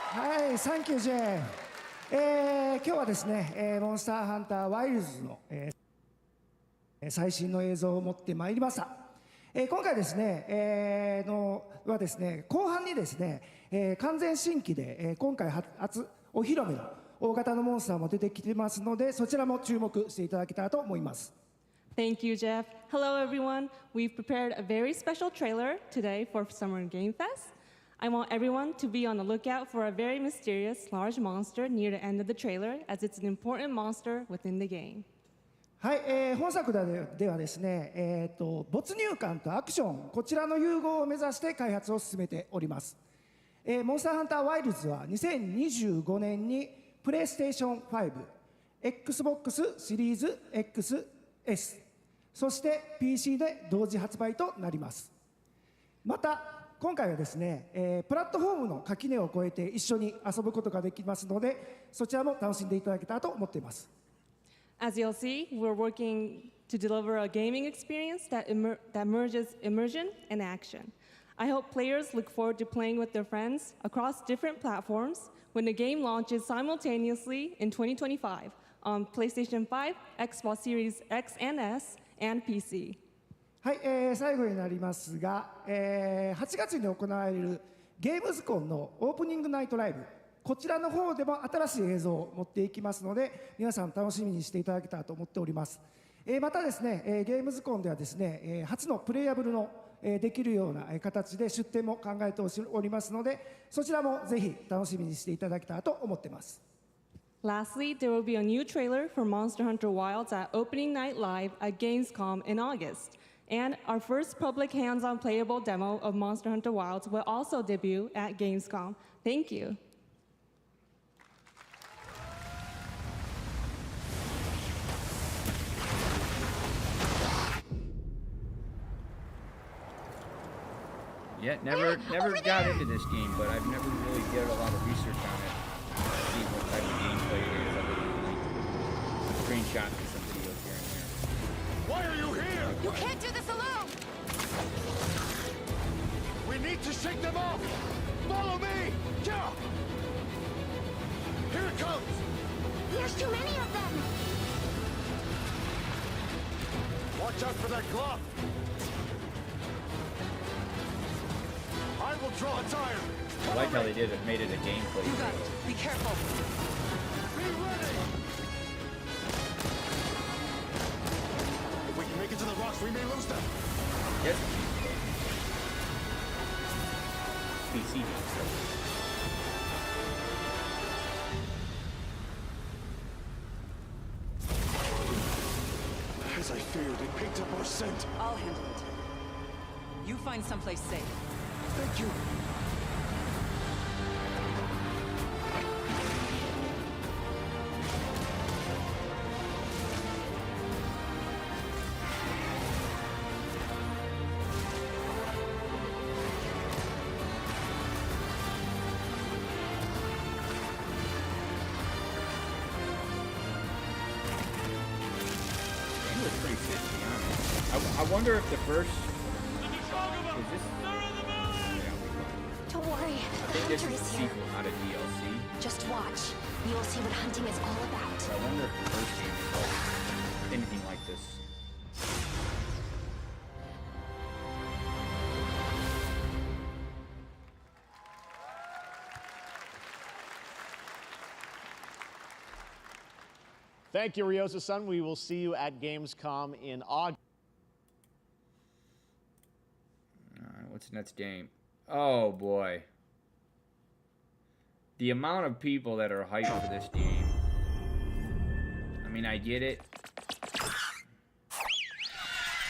S12: はい、サンキュージェーン。今日はですね、モンスターハンターワイルズの、最新の映像を持ってまいりました。今回ですね、はですね、後半にですね、完全新規で、今回初お披露目の大型のモンスターも出てきてますので、そちらも注目していただけたらと思います。
S13: Thank you, Jeff. Hello, everyone. We've prepared a very special trailer today for Summer Game Fest. I want everyone to be on the lookout for a very mysterious large monster near the end of the trailer, as it's an important monster within the game.
S12: はい、本作ではですね、没入感とアクション、こちらの融合を目指して開発を進めております。モンスターハンターワイルズは2025年にプレイステーション5、Xbox シリーズ XS、そして PC で同時発売となります。また今回はですね、プラットフォームの垣根を越えて一緒に遊ぶことができますので、そちらも楽しんでいただけたらと思っています。
S13: As you'll see, we're working to deliver a gaming experience that merges immersion and action. I hope players look forward to playing with their friends across different platforms when the game launches simultaneously in 2025 on PlayStation 5, Xbox Series X and S, and PC.
S12: はい、最後になりますが、8月に行われるゲームズコンのオープニングナイトライブ、こちらの方でも新しい映像を持っていきますので、皆さん楽しみにしていただけたらと思っております。またですね、ゲームズコンではですね、初のプレイアブルのできるような形で出展も考えておりますので、そちらもぜひ楽しみにしていただけたらと思っています。
S13: Lastly, there will be a new trailer for Monster Hunter Wilds at Opening Night Live at Gamescom in August. And our first public hands-on playable demo of Monster Hunter Wilds will also debut at Gamescom. Thank you.
S3: Yeah, never got into this game, but I've never really did a lot of research on it. See what type of gameplay it is. I've been screenshots and some videos here and there.
S1: Why are you here?
S6: You can't do this alone!
S1: We need to shake them off! Follow me! Yeah! Here it comes!
S6: There's too many of them!
S1: Watch out for that glove! I will draw its iron!
S3: I like how they made it a gameplay.
S7: You got it. Be careful.
S1: Be ready! If we can make it to the rocks, we may lose them!
S3: Yes. PC.
S1: As I feared, it picked up our scent.
S7: I'll handle it. You find someplace safe.
S1: Thank you.
S3: He looks pretty fit, to be honest. I wonder if the first... Is this...
S6: Don't worry,
S3: I
S6: the
S3: think this
S6: hunter
S3: is a
S6: is here.
S3: sequel, not a DLC.
S6: Just watch. You'll see what hunting is all about.
S3: I wonder if the first game is like anything like this.
S11: Thank you, Ryozo-san. We will see you at Gamescom in August.
S3: Alright, what's the next game? Oh boy. The amount of people that are hyped for this game. I mean, I get it.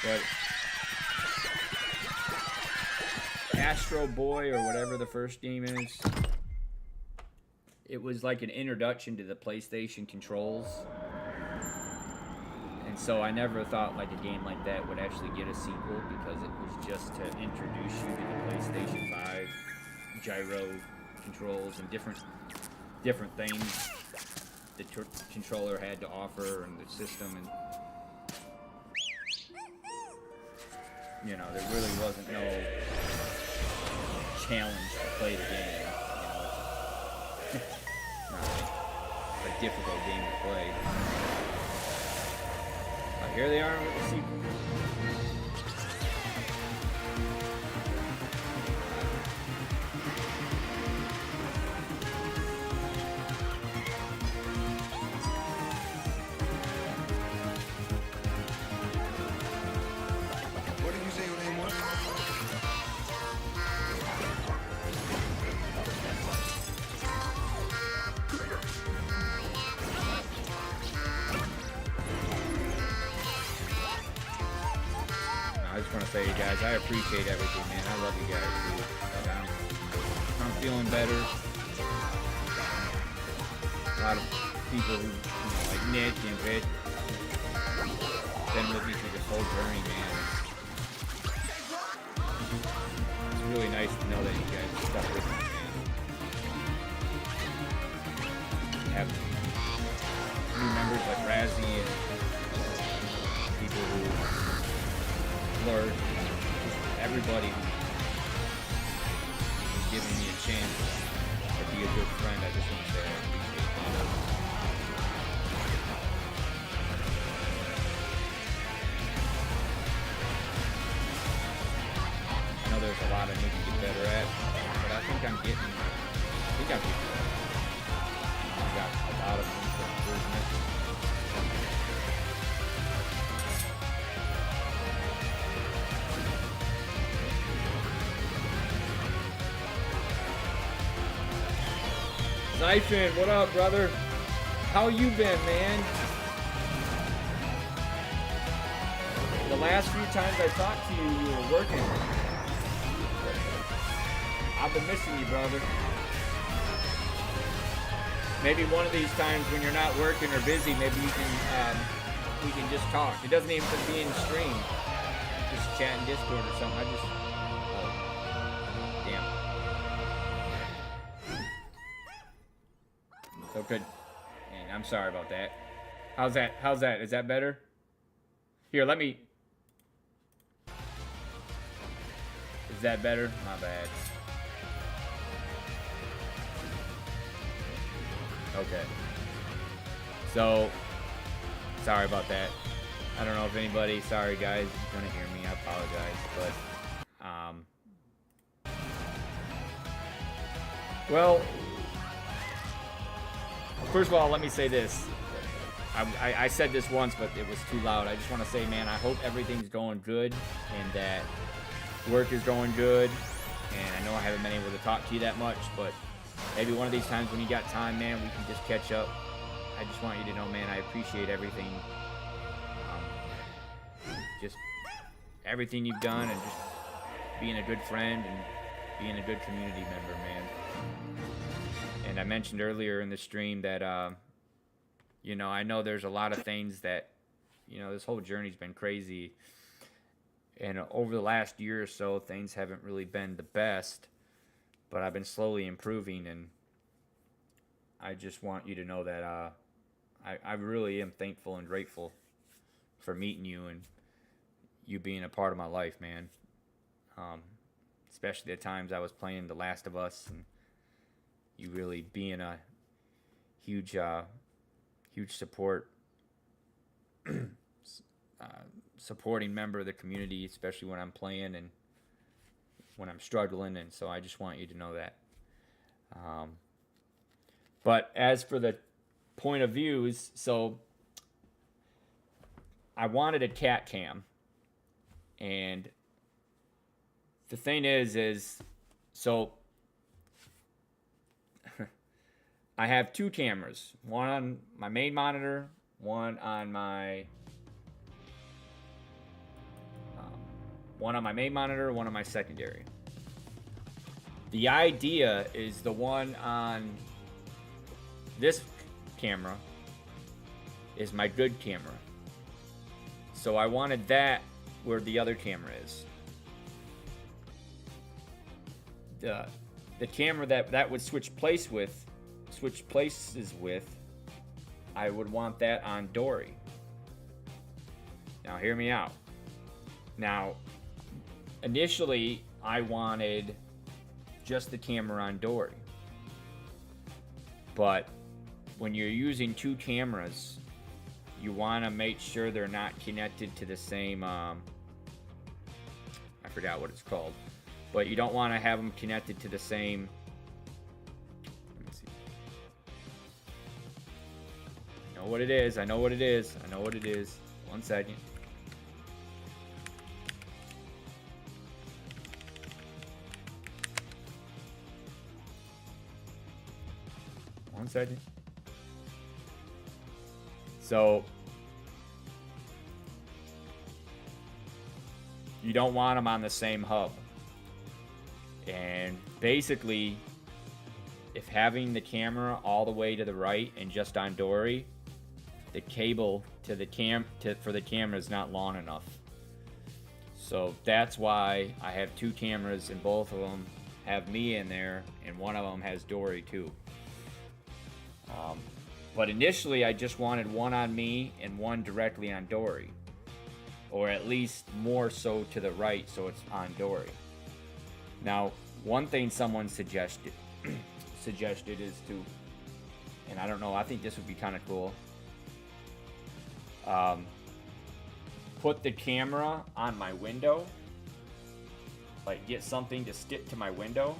S3: But Astro Boy or whatever the first game is, it was like an introduction to the PlayStation controls. And so I never thought like a game like that would actually get a sequel, because it was just to introduce you to the PlayStation 5 gyro controls and different things the controller had to offer and the system, and you know, there really wasn't no challenge to play the game. You know, not a difficult game to play. But here they are with the sequel.
S14: What did you say your name was?
S3: I just want to say, you guys, I appreciate everything, man. I love you guys, dude. I'm feeling better. A lot of people who, you know, like Nick and Rich, been with me through this whole journey, man. It's really nice to know that you guys stuck with me, man. Have new members like Razzie and people who Lord, everybody who's giving me a chance to be a good friend. I just want to say I appreciate that. I know there's a lot I need to get better at, but I think I'm getting better. I've got a lot of room for improvement. Zyphon, what up, brother? How you been, man? The last few times I talked to you, you were working. I've been missing you, brother. Maybe one of these times when you're not working or busy, maybe we can just talk. It doesn't even have to be in stream. Just chat in Discord or something. Damn. So good. And I'm sorry about that. How's that? How's that? Is that better? Here, let me. Is that better? My bad. Okay. So, sorry about that. I don't know if anybody, sorry guys, is gonna hear me. I apologize, but well, first of all, let me say this. I said this once, but it was too loud. I just want to say, man, I hope everything's going good and that work is going good. And I know I haven't been able to talk to you that much, but maybe one of these times when you got time, man, we can just catch up. I just want you to know, man, I appreciate everything. Just everything you've done and just being a good friend and being a good community member, man. And I mentioned earlier in the stream that, you know, I know there's a lot of things that, you know, this whole journey's been crazy. And over the last year or so, things haven't really been the best. But I've been slowly improving. And I just want you to know that I really am thankful and grateful for meeting you and you being a part of my life, man. Especially the times I was playing The Last of Us and you really being a huge support, supporting member of the community, especially when I'm playing and when I'm struggling. And so I just want you to know that. But as for the point of views, so I wanted a cat cam. And the thing is so I have two cameras, one on my main monitor, one on my main monitor, one on my secondary. The idea is the one on this camera is my good camera. So I wanted that where the other camera is. The camera that would switch places with, I would want that on Dory. Now hear me out. Now, initially I wanted just the camera on Dory. But when you're using two cameras, you want to make sure they're not connected to the same, I forgot what it's called. But you don't want to have them connected to the same, let me see. I know what it is, I know what it is, I know what it is. 1 second. One second. So you don't want them on the same hub. And basically, if having the camera all the way to the right and just on Dory, the cable to the for the camera is not long enough. So that's why I have two cameras, and both of them have me in there, and one of them has Dory too. But initially, I just wanted one on me and one directly on Dory, or at least more so to the right, so it's on Dory. Now, one thing someone suggested is to, and I don't know, I think this would be kind of cool. Put the camera on my window, like get something to stick to my window,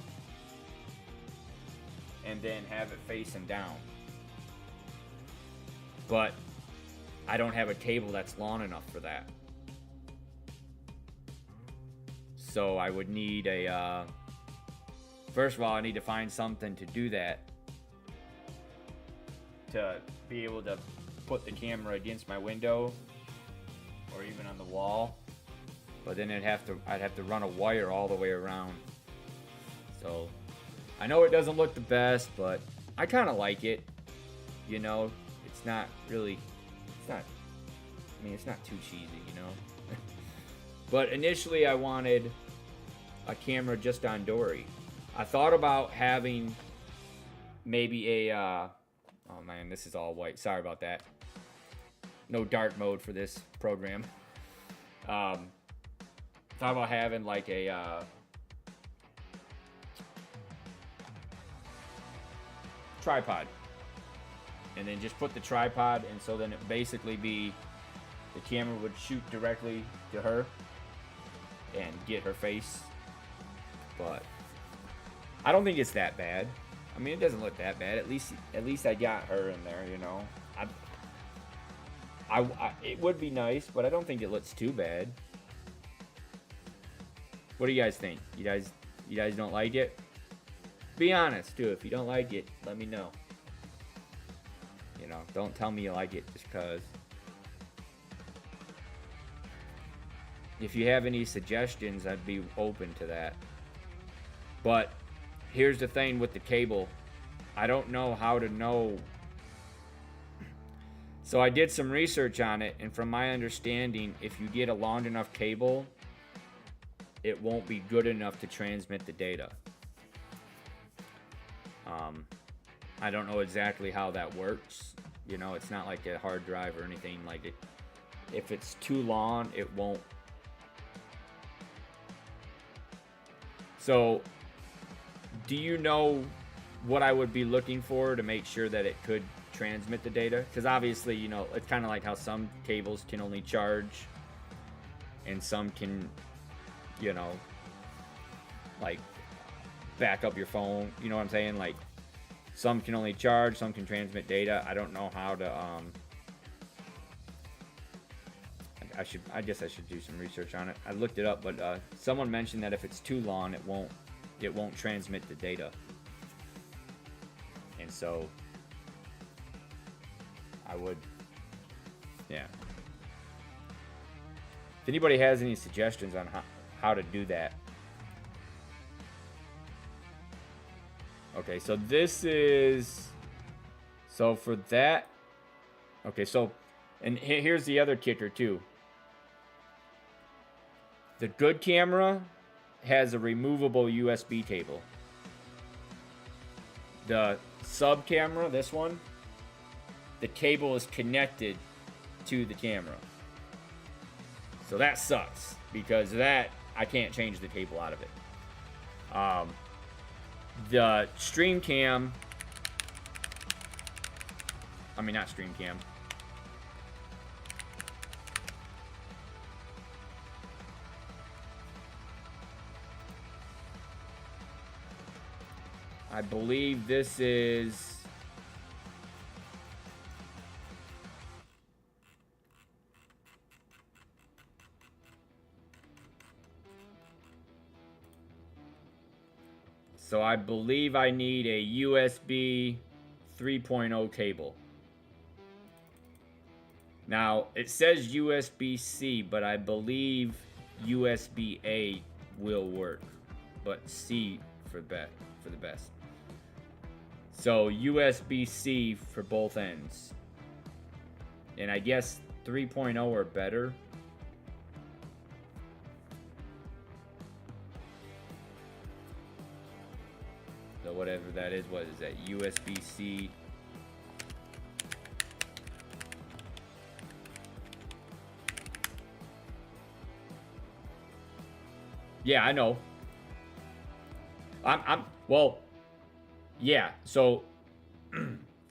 S3: and then have it facing down. But I don't have a table that's long enough for that. So I would need a, first of all, I need to find something to do that. To be able to put the camera against my window or even on the wall. But then I'd have to run a wire all the way around. So I know it doesn't look the best, but I kind of like it. You know, it's not really, it's not too cheesy, you know. But initially I wanted a camera just on Dory. I thought about having maybe a, oh man, this is all white. Sorry about that. No dark mode for this program. Thought about having like a, tripod. And then just put the tripod, and so then it basically be, the camera would shoot directly to her and get her face. But I don't think it's that bad. I mean, it doesn't look that bad. At least I got her in there, you know. It would be nice, but I don't think it looks too bad. What do you guys think? You guys don't like it? Be honest too. If you don't like it, let me know. You know, don't tell me you like it just cause. If you have any suggestions, I'd be open to that. But here's the thing with the cable. I don't know how to know. So I did some research on it, and from my understanding, if you get a long enough cable, it won't be good enough to transmit the data. I don't know exactly how that works. You know, it's not like a hard drive or anything like it. If it's too long, it won't. So, do you know what I would be looking for to make sure that it could transmit the data? Because obviously, you know, it's kind of like how some cables can only charge and some can, you know, like back up your phone. You know what I'm saying? Like, some can only charge, some can transmit data. I don't know how to, I guess I should do some research on it. I looked it up, but someone mentioned that if it's too long, it won't transmit the data. And so I would, yeah. If anybody has any suggestions on how to do that. Okay, so this is So for that, okay, so, and here's the other kicker too. The good camera has a removable USB cable. The sub camera, this one, the cable is connected to the camera. So that sucks, because that, I can't change the cable out of it. The stream cam, I mean, not stream cam. I believe this is... So I believe I need a USB 3.0 cable. Now, it says USB-C, but I believe USB-A will work. But C for the best. So USB-C for both ends. And I guess 3.0 or better. So whatever that is, what is that? USB-C. Yeah, I know. Well, yeah, so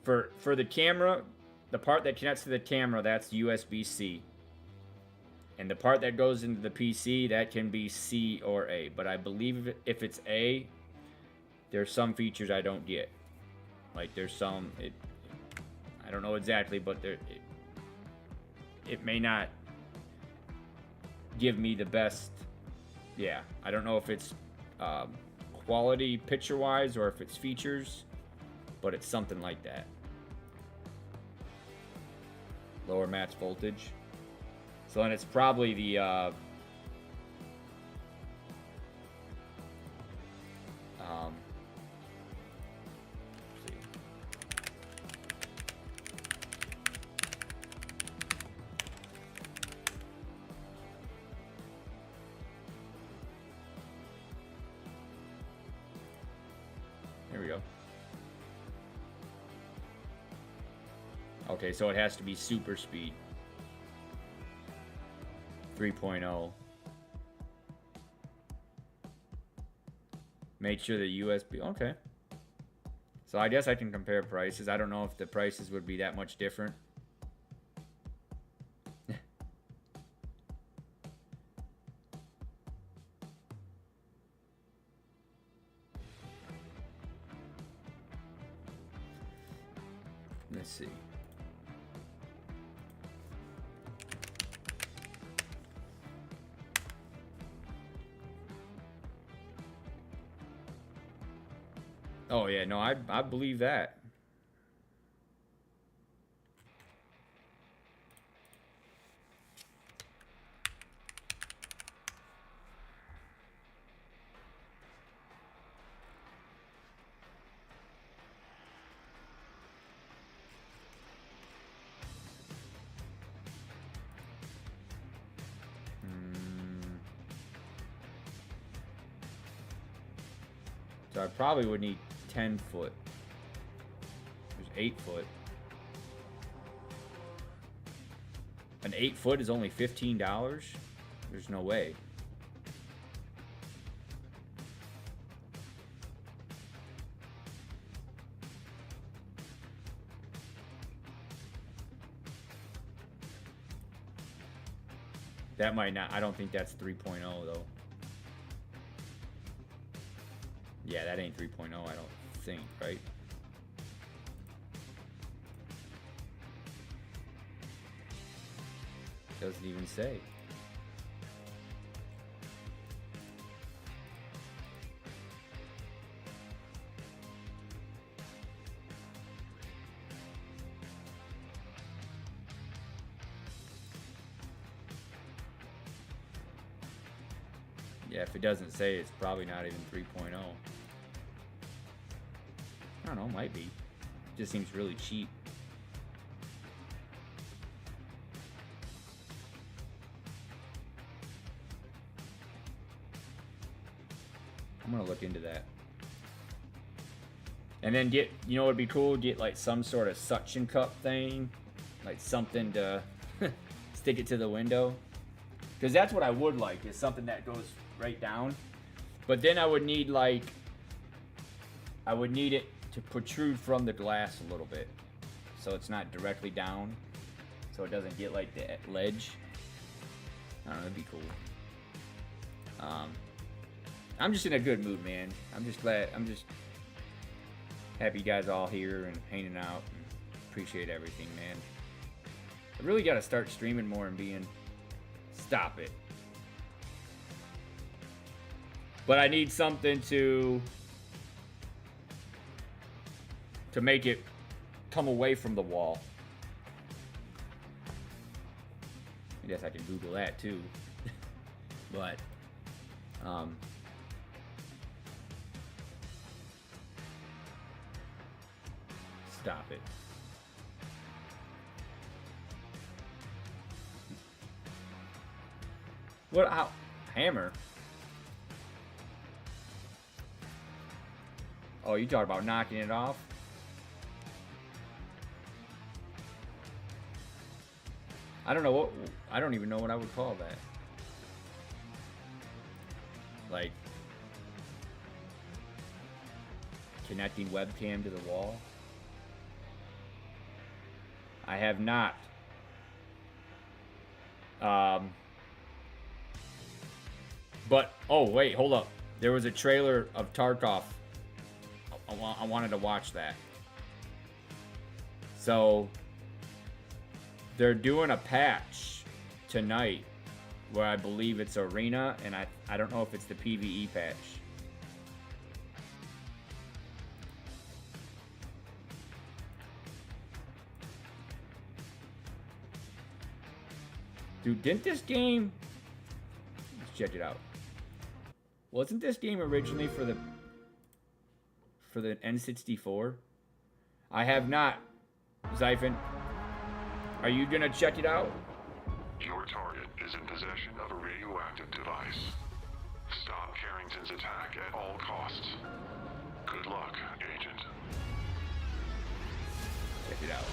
S3: for the camera, the part that connects to the camera, that's USB-C. And the part that goes into the PC, that can be C or A. But I believe if it's A, there's some features I don't get. Like there's some, I don't know exactly, but it may not give me the best. Yeah, I don't know if it's quality picture-wise or if it's features, but it's something like that. Lower match voltage. So then it's probably the let's see. Here we go. Okay, so it has to be super speed. 3.0. Make sure the USB. Okay. So I guess I can compare prices. I don't know if the prices would be that much different. Let's see. Oh yeah, no, I believe that. So I probably would need 10 foot. There's 8 foot. An 8 foot is only $15? There's no way. That might not, I don't think that's 3.0 though. Yeah, that ain't 3.0, I don't think, right? Doesn't even say. Yeah, if it doesn't say, it's probably not even 3.0. I don't know, might be. just seems really cheap. I'm gonna look into that. And then get, you know, it'd be cool, get like some sort of suction cup thing, like something to stick it to the window. Because that's what I would like, is something that goes right down. But then I would need like, I would need it to protrude from the glass a little bit, so it's not directly down, so it doesn't get like the ledge. I don't know, that'd be cool. I'm just in a good mood, man. I'm just happy you guys all here and hanging out, and appreciate everything, man. I really got to start streaming more and being, stop it. But I need something to make it come away from the wall. I guess I can Google that too. But stop it. What? How? Hammer? Oh, you talk about knocking it off? I don't know what, I don't even know what I would call that. Like connecting webcam to the wall? I have not. But, oh wait, hold up. There was a trailer of Tarkov. I wanted to watch that. So they're doing a patch tonight where I believe it's Arena, and I don't know if it's the PvE patch. Dude, didn't this game... Let's check it out. Wasn't this game originally for the N64? I have not. Zyphon, are you gonna check it out?
S14: Your target is in possession of a radioactive device. Stop Carrington's attack at all costs. Good luck, Agent.
S3: Check it out.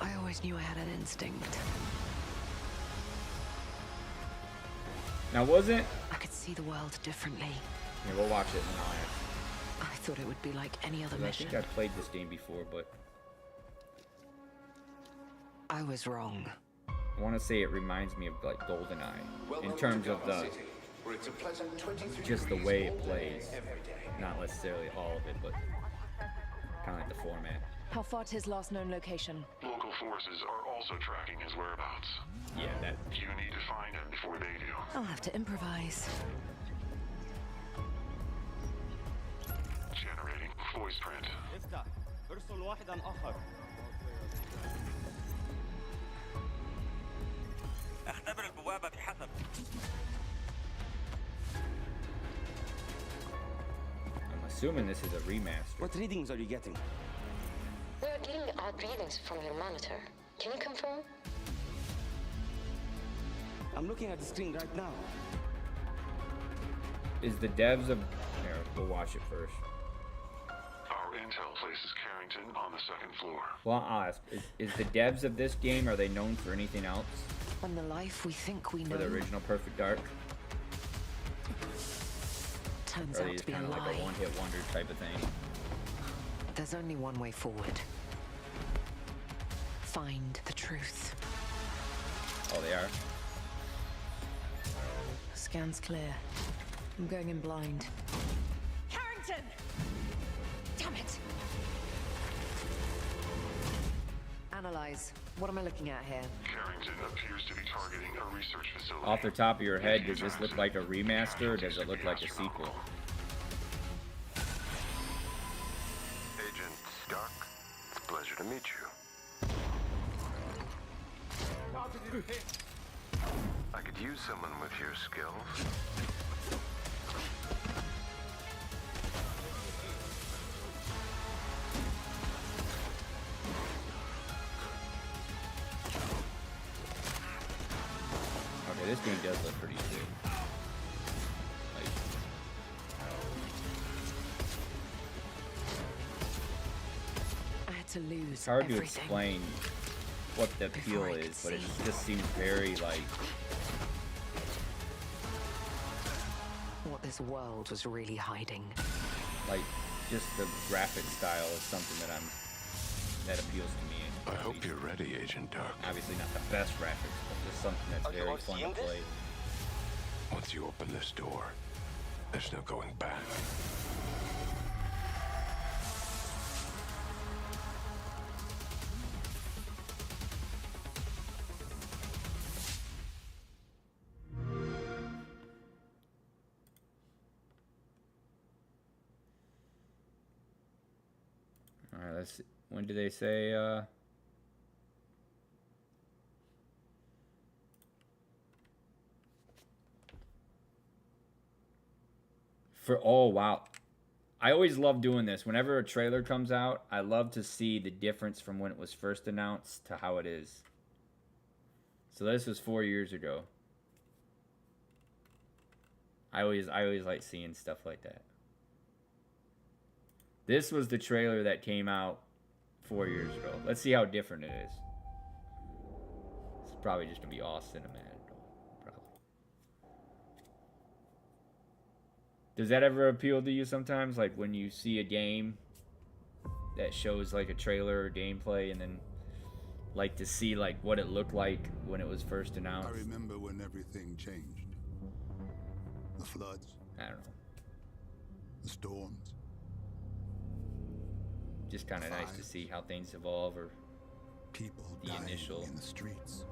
S7: I always knew I had an instinct.
S3: Now wasn't...
S7: I could see the world differently.
S3: Yeah, we'll watch it and I'll ask.
S7: I thought it would be like any other mission.
S3: I think I've played this game before, but...
S7: I was wrong.
S3: I want to say it reminds me of like GoldenEye in terms of the just the way it plays, not necessarily all of it, but kind of like the format.
S6: How far to his last known location?
S14: Local forces are also tracking his whereabouts.
S3: Yeah, that.
S14: You need to find him before they do.
S7: I'll have to improvise.
S14: Generating voice print.
S15: ارسل واحدا آخر. اختبر البوابة بحسب.
S3: I'm assuming this is a remaster.
S15: What readings are you getting?
S16: We are getting odd readings from your monitor. Can you confirm?
S15: I'm looking at the screen right now.
S3: Is the devs of... Here, we'll watch it first.
S14: Our intel places Carrington on the second floor.
S3: Well, I'll ask, is the devs of this game, are they known for anything else?
S7: And the life we think we know.
S3: For the original Perfect Dark?
S7: Turns
S3: or are they
S7: out
S3: just
S7: to be a
S3: kind of like
S7: lie.
S3: a one-hit wonder type of thing?
S7: There's only one way forward. Find the truth.
S3: Oh, they are?
S7: Scan's clear. I'm going in blind.
S6: Carrington! Damn it!
S7: Analyze. What am I looking at here?
S14: Carrington appears to be targeting a research facility.
S3: Off the top of your head, does this look like a remaster or does it look like a sequel?
S14: Agent Stark, it's a pleasure to meet you. I could use someone with your skills.
S3: this game does look pretty sick.
S7: I had to lose
S3: It's hard to
S7: everything.
S3: explain what the appeal is, but it just seems very like
S7: What this world was really hiding.
S3: just the graphic style is something that appeals to me.
S4: I hope you're ready, Agent Dark.
S3: Obviously not the best graphics, but just something that's very fun to play.
S4: Once you open this door, there's no going back.
S3: All right, let's see. When do they say oh wow. I always love doing this. Whenever a trailer comes out, I love to see the difference from when it was first announced to how it is. So this was 4 years ago. I always like seeing stuff like that. This was the trailer that came out 4 years ago. Let's see how different it is. It's probably just gonna be all cinematic. Does that ever appeal to you sometimes? Like when you see a game that shows like a trailer or gameplay and then like to see like what it looked like when it was first announced?
S17: I remember when everything changed. The floods.
S3: I don't know.
S17: The storms.
S3: Just kind of nice to see how things evolve or
S17: people
S3: the initial
S17: in the streets.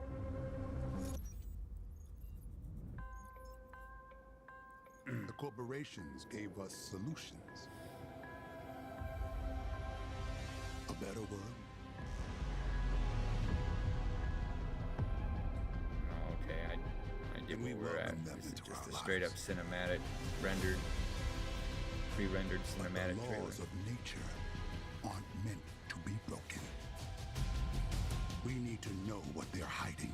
S17: The corporations gave us solutions. A better world.
S3: Okay, I get where we're at. This is just a straight up cinematic, rendered, pre-rendered cinematic
S17: the
S3: trailer.
S17: laws of nature aren't meant to be broken. We need to know what they're hiding.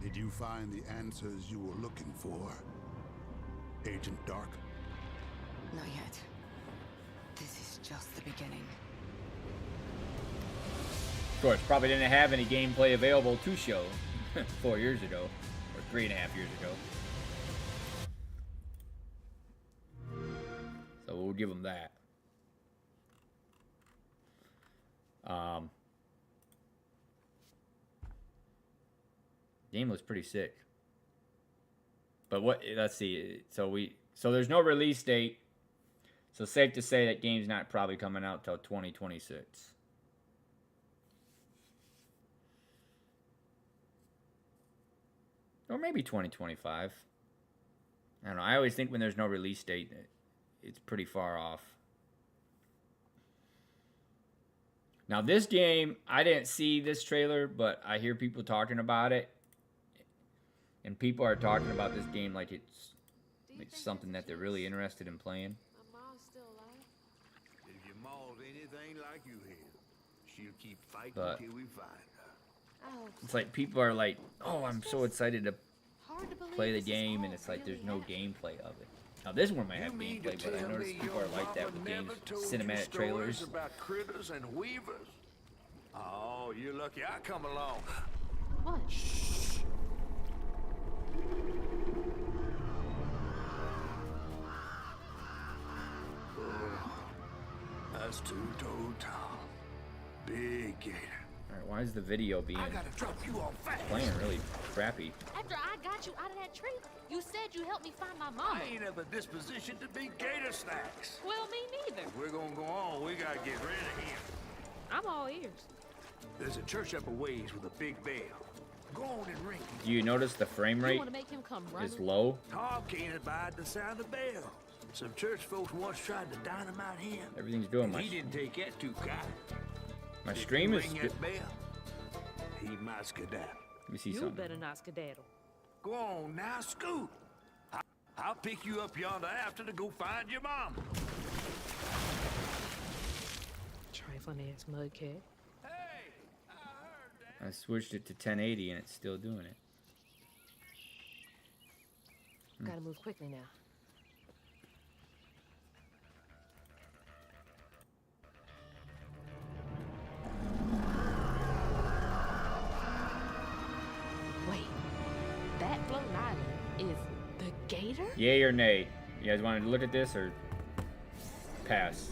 S17: Did you find the answers you were looking for, Agent Dark?
S7: Not yet. This is just the beginning.
S3: Of course, probably didn't have any gameplay available to show 4 years ago, or 3.5 years ago. So we'll give them that. Game looks pretty sick. But what? Let's see. So there's no release date. So safe to say that game's not probably coming out till 2026. Or maybe 2025. I don't know. I always think when there's no release date, it's pretty far off. Now this game, I didn't see this trailer, but I hear people talking about it. And people are talking about this game like it's something that they're really interested in playing.
S18: If your ma's anything like you have, she'll keep fighting
S3: But
S18: till we find her.
S3: it's like people are like, oh, I'm so excited to play the game, and it's like there's no gameplay of it. Now this one might have gameplay, but I noticed people are like that with games, cinematic trailers.
S18: About critters and weavers. Oh, you're lucky I come along.
S6: What?
S18: Shh. That's two-toed Tom. Big gator.
S3: Alright, why is the video being
S18: I gotta drop you off fast.
S3: playing really crappy.
S6: After I got you out of that tree, you said you helped me find my mama.
S18: I ain't have a disposition to be gator snacks.
S6: Well, me neither.
S18: If we're gonna go on, we gotta get rid of him.
S6: I'm all ears.
S18: There's a church up a ways with a big bell. Go on and ring it.
S3: Do you notice the frame
S6: You
S3: rate
S6: want to make him come running?
S3: is low?
S18: Tom can't abide the sound of the bell. Some church folks once tried to dynamite him.
S3: Everything's good.
S18: He didn't take that too kind.
S3: My
S18: If
S3: stream
S18: you
S3: is
S18: ring
S3: good.
S18: that bell, he might skedaddle.
S3: Let me see
S6: You
S3: something.
S6: better not skedaddle.
S18: Go on now, scoot. I'll pick you up yonder after to go find your mom.
S6: Trifling ass mudcat.
S3: I switched it to 1080 and it's still doing it.
S6: Gotta move quickly now. Wait, that floating island is the gator?
S3: Yay or nay? You guys want to look at this or pass?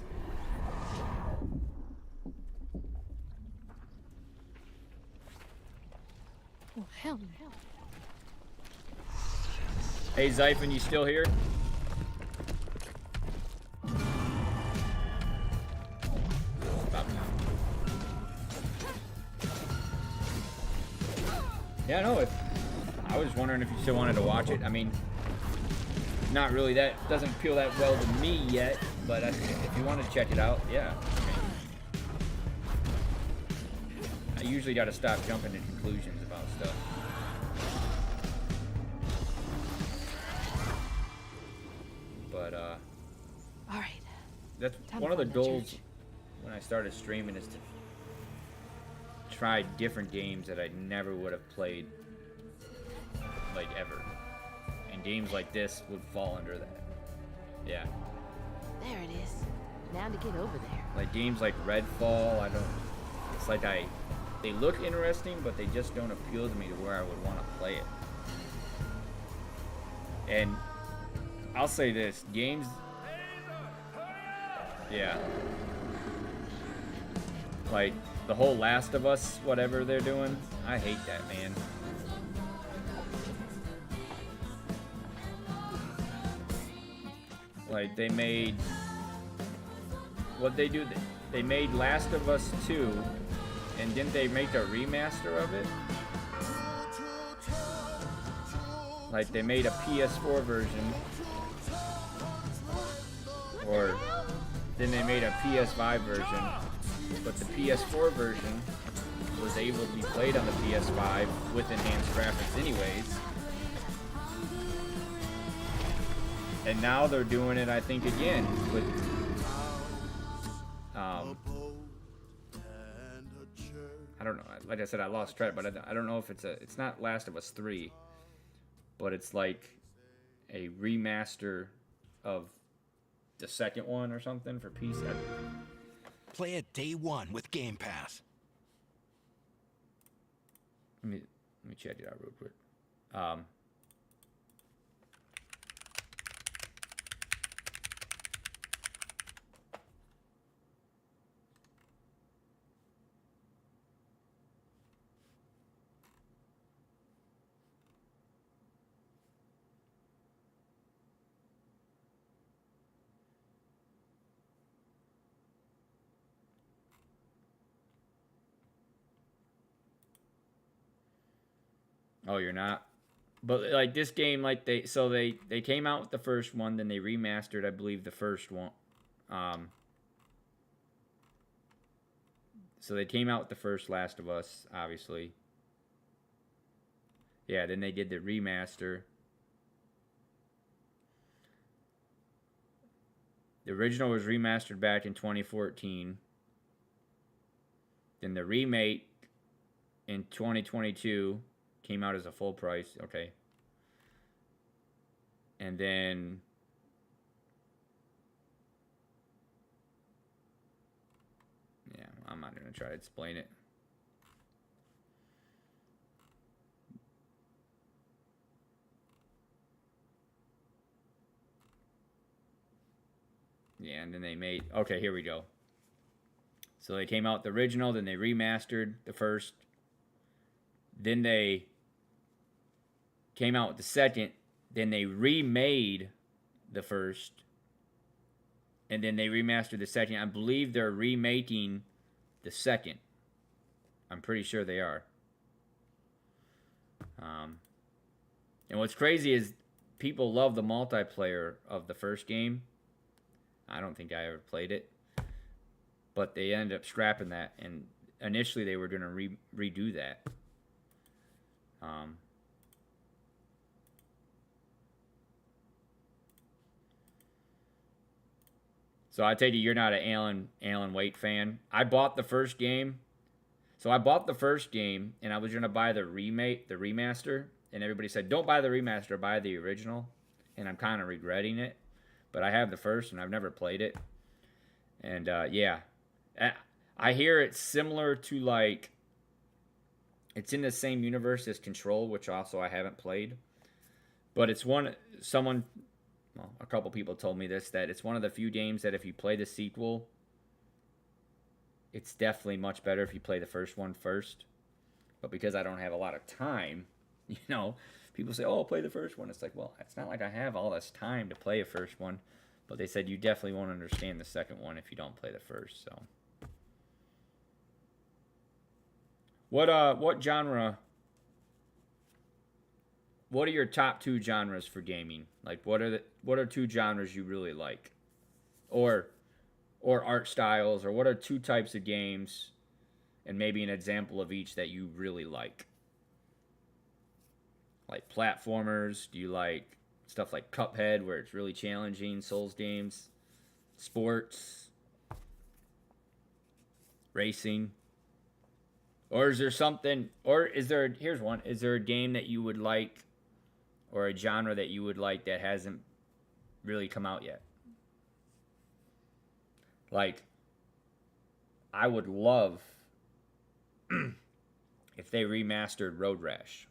S6: Oh, hell no.
S3: Hey, Zyphon, you still here? Stop now. Yeah, no, I was wondering if you still wanted to watch it. I mean, not really, that doesn't feel that well to me yet, but if you want to check it out, yeah. I usually got to stop jumping to conclusions about stuff. But,
S6: All right.
S3: that's
S6: Time
S3: one
S6: to
S3: of the
S6: find that
S3: goals
S6: church.
S3: when I started streaming is to try different games that I never would have played, like, ever. And games like this would fall under that. Yeah.
S6: There it is. Now to get over there.
S3: Like games like Redfall, it's like they look interesting, but they just don't appeal to me to where I would want to play it. And I'll say this, games, yeah, like the whole Last of Us, whatever they're doing, I hate that, man. Like they made, what they do, they made Last of Us 2, and didn't they make a remaster of it? Like they made a PS4 version, or then they made a PS5 version, but the PS4 version was able to be played on the PS5 with enhanced graphics anyways. And now they're doing it, I think, again with I don't know. Like I said, I lost track, but I don't know if it's not Last of Us 3, but it's like a remaster of the second one or something for PC.
S19: Play it day one with Game Pass.
S3: Let me check it out real quick. Oh, you're not? But like this game, like they came out with the first one, then they remastered, I believe, the first one. So they came out with the first Last of Us, obviously. Yeah, then they did the remaster. The original was remastered back in 2014. Then the remake in 2022 came out as a full price. Okay. And then yeah, I'm not going to try to explain it. Yeah, and then they made, okay, here we go. So they came out with the original, then they remastered the first. Then they came out with the second, then they remade the first, and then they remastered the second. I believe they're remaking the second. I'm pretty sure they are. And what's crazy is people love the multiplayer of the first game. I don't think I ever played it. But they ended up scrapping that, and initially they were going to redo that. So I take it you're not an Alan Wake fan. I bought the first game. So I bought the first game, and I was going to buy the remaster, and everybody said, don't buy the remaster, buy the original. And I'm kind of regretting it. But I have the first, and I've never played it. And, yeah. I hear it's similar to, like, it's in the same universe as Control, which also I haven't played. But it's a couple people told me this, that it's one of the few games that if you play the sequel, it's definitely much better if you play the first one first. But because I don't have a lot of time, you know, people say, oh, play the first one. It's like, well, it's not like I have all this time to play a first one. But they said you definitely won't understand the second one if you don't play the first. So, what genre? What are your top 2 genres for gaming? Like, what are 2 genres you really like, or art styles, or what are 2 types of games, and maybe an example of each that you really like? Like platformers? Do you like stuff like Cuphead, where it's really challenging, Souls games, sports, racing? Or is there something, or is there, here's one, is there a game that you would like, or a genre that you would like that hasn't really come out yet? Like, I would love if they remastered Road Rash.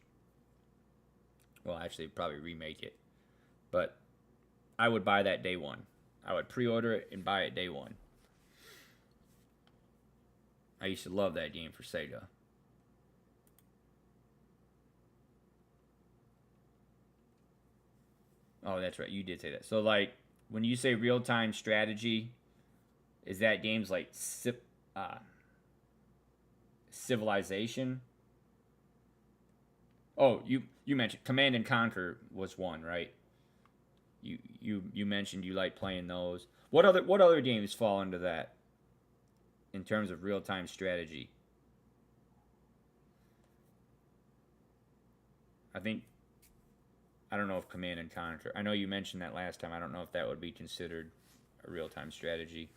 S3: Well, actually, probably remake it. But I would buy that day one. I would pre-order it and buy it day one. I used to love that game for Sega. Oh, that's right. You did say that. So, like, when you say real-time strategy, is that games like Civilization? Oh, you mentioned Command and Conquer was one, right? You mentioned you like playing those. What other games fall into that in terms of real-time strategy? I don't know if Command and Conquer. I know you mentioned that last time. I don't know if that would be considered a real-time strategy.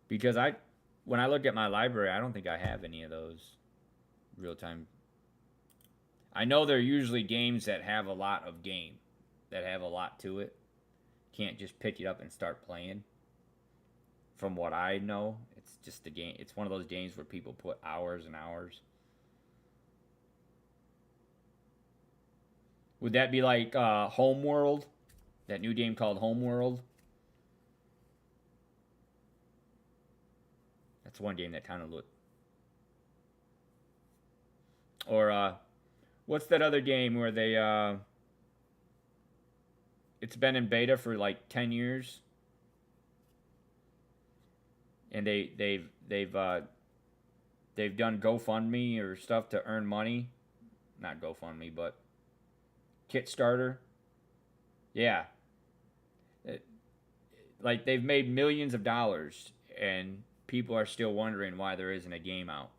S3: Because when I look at my library, I don't think I have any of those real-time. I know they're usually games that have a lot of game, that have a lot to it. Can't just pick it up and start playing. From what I know, it's just a game. It's one of those games where people put hours and hours. Would that be like Homeworld? That new game called Homeworld? That's one game that kind of looked. Or what's that other game where they it's been in beta for like 10 years, and they've done GoFundMe or stuff to earn money. Not GoFundMe, but Kickstarter. Yeah. Like, they've made millions of dollars, and people are still wondering why there isn't a game out.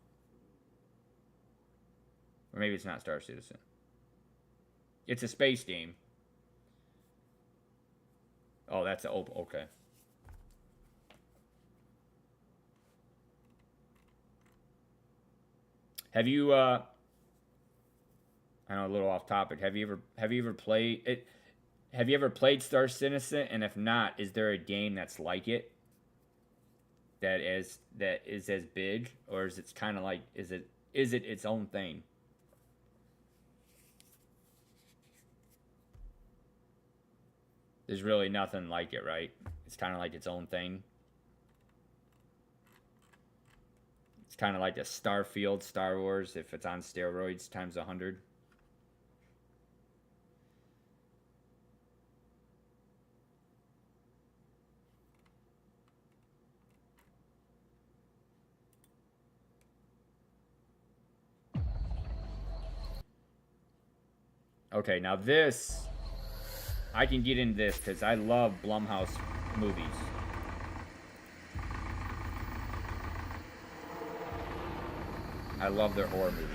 S3: Or maybe it's not Star Citizen. It's a space game. Oh, that's a open. Okay. Have you I know, a little off topic. Have you ever played it? Have you ever played Star Citizen? And if not, is there a game that's like it? That is as big, or is it kind of like is it its own thing? There's really nothing like it, right? It's kind of like its own thing. It's kind of like a Starfield, Star Wars, if it's on steroids times 100. Okay, now this, I can get into this because I love Blumhouse movies. I love their horror movies.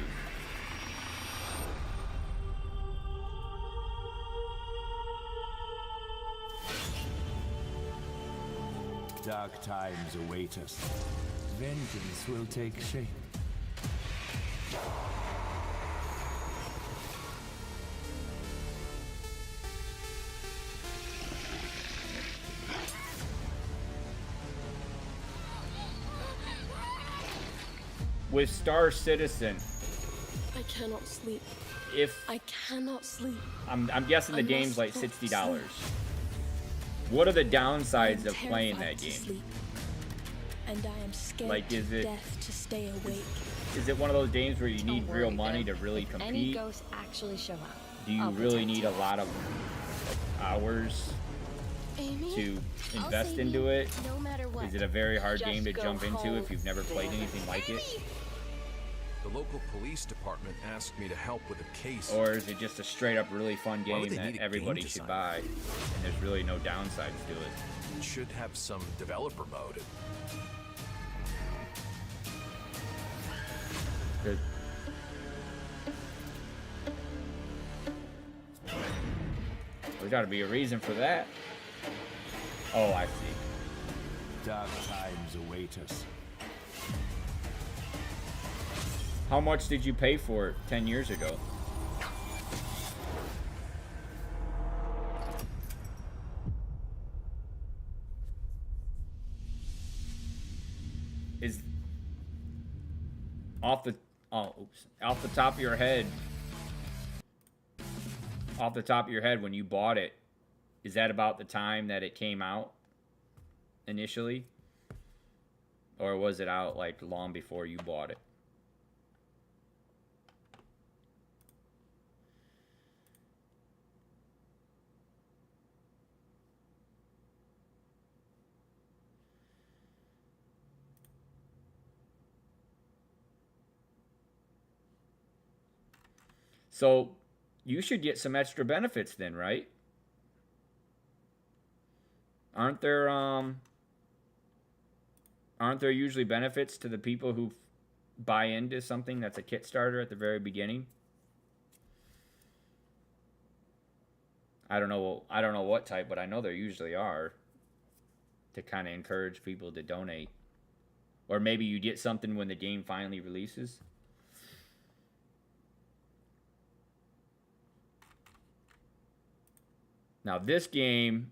S18: Dark times await us. Vengeance will take shape.
S3: With Star Citizen,
S20: I cannot sleep.
S3: I
S20: cannot sleep.
S3: I'm guessing the game's like $60. What are the downsides of playing that game?
S20: And I am scared
S3: Like, is
S20: to
S3: it-
S20: death to stay awake.
S3: Is it one of those games where you need real
S6: worry,
S3: money
S6: Ed.
S3: to really
S6: If any
S3: compete?
S6: ghosts actually show up,
S3: Do you
S6: I'll
S3: really
S6: protect
S3: need
S6: you.
S3: a lot of hours
S20: Amy?
S3: to
S20: I'll
S3: invest
S20: save
S3: into
S20: you,
S3: it?
S20: no matter what.
S3: Is it a very hard
S20: Just
S3: game to
S20: go
S3: jump into
S20: home,
S3: if you've never played anything like it?
S19: The local police department asked me to help with a case.
S3: Or is it just a straight up really fun
S19: Why would
S3: game
S19: they
S3: that
S19: need a
S3: everybody
S19: game
S3: should
S19: designer?
S3: buy? And there's really no downsides to it.
S19: It should have some developer mode.
S3: Good. There's gotta be a reason for that. Oh, I see.
S18: Dark times await us.
S3: How much did you pay for it 10 years ago? Is off the off the top of your head, when you bought it, is that about the time that it came out initially, or was it out like long before you bought it? So you should get some extra benefits then, right? Aren't there usually benefits to the people who buy into something that's a Kickstarter at the very beginning? I don't know what type, but I know there usually are, to kind of encourage people to donate. Or maybe you get something when the game finally releases. Now this game,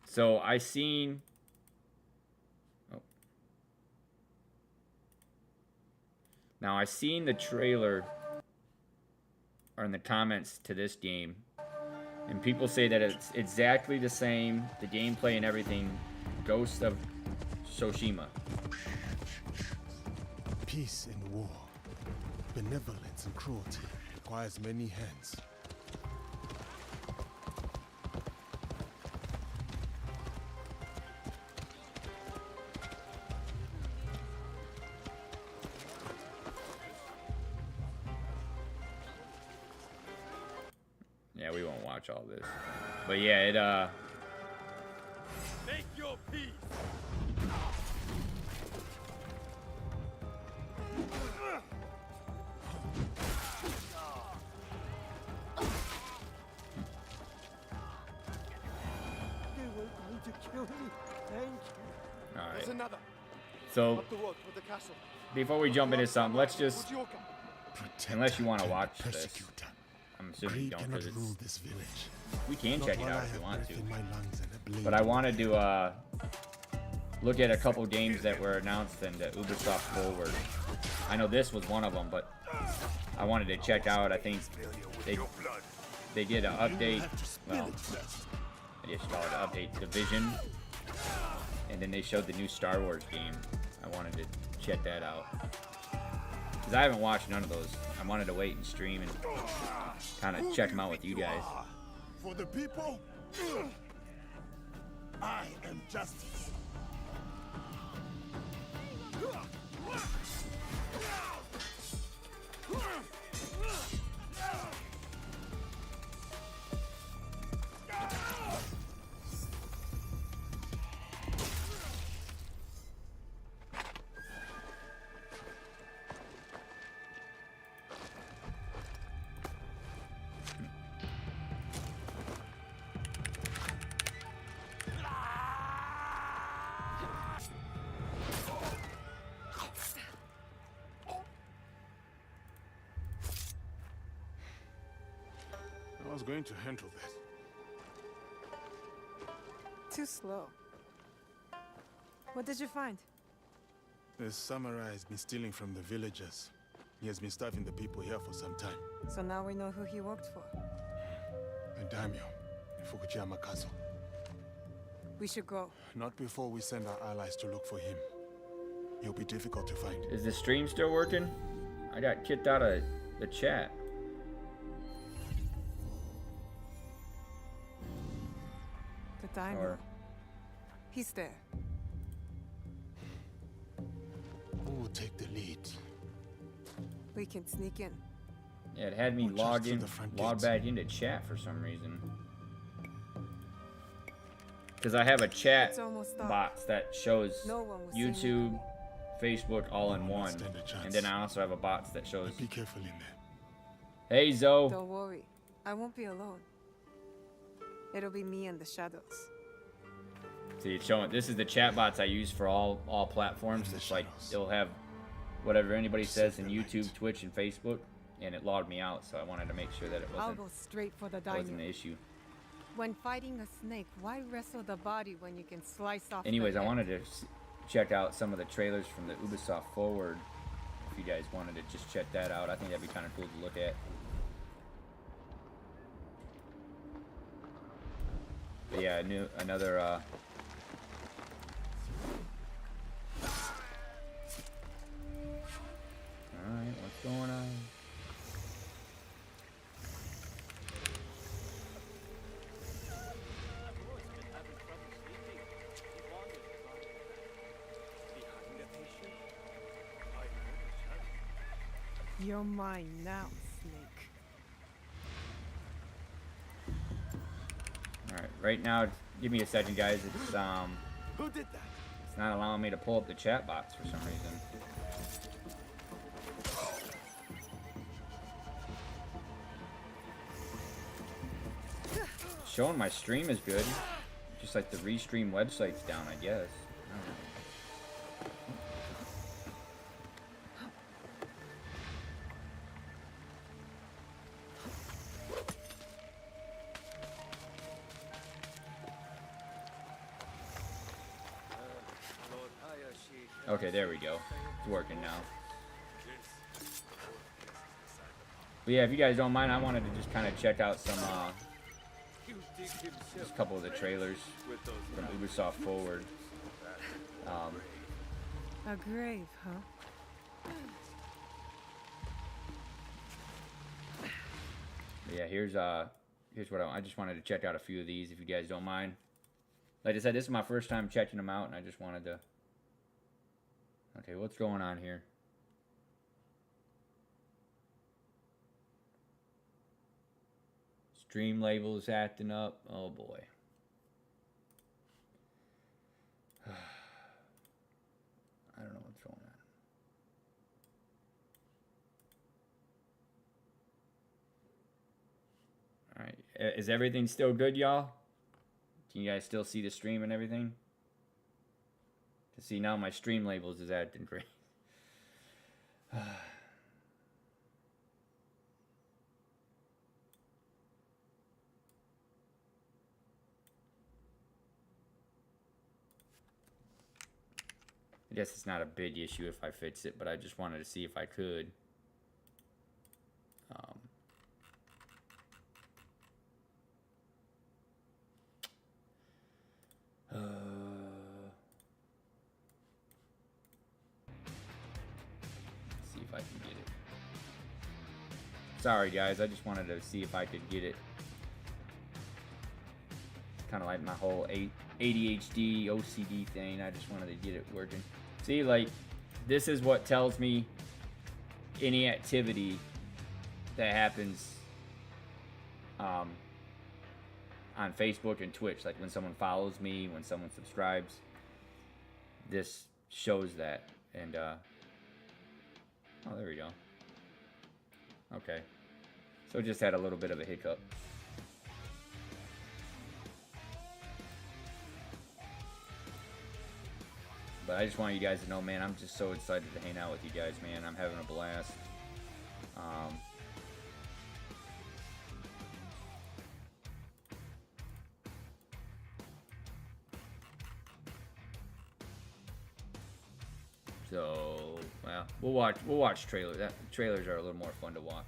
S3: so I seen, now I seen the trailer or in the comments to this game, and people say that it's exactly the same, the gameplay and everything, Ghost of Tsushima.
S21: Peace in war, benevolence and cruelty requires many hands.
S3: Yeah, we won't watch all this. But yeah, it
S1: Make your peace.
S21: They were going to kill me. Thank you.
S3: All right.
S21: There's another.
S3: So
S21: Up the road with the castle.
S3: before we jump into something, let's just, unless you want to watch this, I'm assuming you don't,
S21: cannot
S3: because
S21: rule this village.
S3: we can
S21: Not
S3: check it
S21: while
S3: out
S21: I
S3: if you
S21: have
S3: want
S21: breath
S3: to.
S21: in my lungs and a blade
S3: But I
S21: in
S3: wanted to look at a couple games that were announced in the Ubisoft Forward. I know this was one of them, but I wanted to check out. I think they did an update. Well, I just call it an update. Division, and then they showed the new Star Wars game. I wanted to check that out because I haven't watched none of those. I wanted to wait and stream and kind of check them out with you guys.
S17: For the people, I am justice.
S21: was going to handle that.
S7: Too slow. What did you find?
S21: The samurai has been stealing from the villagers. He has been starving the people here for some time.
S7: So now we know who he worked for.
S21: The daimyo in Fukuyama Castle.
S7: We should go.
S21: Not before we send our allies to look for him. He'll be difficult to find.
S3: Is the stream still working? I got kicked out of the chat.
S7: The daimyo.
S3: Or-
S7: He's there.
S21: Who will take the lead?
S7: We can sneak in.
S3: Yeah, it had me
S21: Or just
S3: log
S21: through
S3: in,
S21: the front
S3: log
S21: gates.
S3: back into chat for some reason. Because I have a chat
S7: It's almost dark.
S3: box that shows
S7: No one will see me
S3: YouTube, Facebook all in one,
S21: stand a chance.
S3: and then I also have a box that shows.
S21: Be careful in there.
S3: Hey Zoe.
S7: Don't worry. I won't be alone. It'll be me and the shadows.
S3: See, it's showing. This is the chat bots I use for all platforms. It's like it'll have whatever anybody says in YouTube, Twitch, and Facebook, and it logged me out. So I wanted to make sure that it
S7: I'll
S3: wasn't
S7: go straight for the
S3: wasn't an
S7: daimyo.
S3: issue.
S7: When fighting a snake, why wrestle the body when you can slice off the
S3: Anyways, I
S7: head?
S3: wanted to check out some of the trailers from the Ubisoft Forward. If you guys wanted to just check that out, I think that'd be kind of cool to look at. But yeah, another. All right, what's going on?
S7: You're mine now, snake.
S3: All right, right now, give me a second, guys. It's
S18: Who did that?
S3: It's not allowing me to pull up the chat box for some reason. Showing my stream is good. Just like the restream website's down, I guess. I don't know. Okay, there we go. It's working now. But yeah, if you guys don't mind, I wanted to just kind of check out some, just a couple of the trailers from Ubisoft Forward.
S7: A grave, huh?
S3: But yeah, here's what I just wanted to check out a few of these, if you guys don't mind. Like I said, this is my first time checking them out, and I just wanted to. Okay, what's going on here? Stream labels acting up. Oh boy. I don't know what's going on. Alright, is everything still good, y'all? Can you guys still see the stream and everything? To see now my stream labels is acting great. I guess it's not a big issue if I fix it, but I just wanted to see if I could. See if I can get it. Sorry guys, I just wanted to see if I could get it. Kind of like my whole ADHD, OCD thing. I just wanted to get it working. See, like, this is what tells me any activity that happens on Facebook and Twitch. Like when someone follows me, when someone subscribes, this shows that. And, oh, there we go. Okay. So it just had a little bit of a hiccup. But I just want you guys to know, man, I'm just so excited to hang out with you guys, man. I'm having a blast. So, well, we'll watch trailers. Trailers are a little more fun to watch.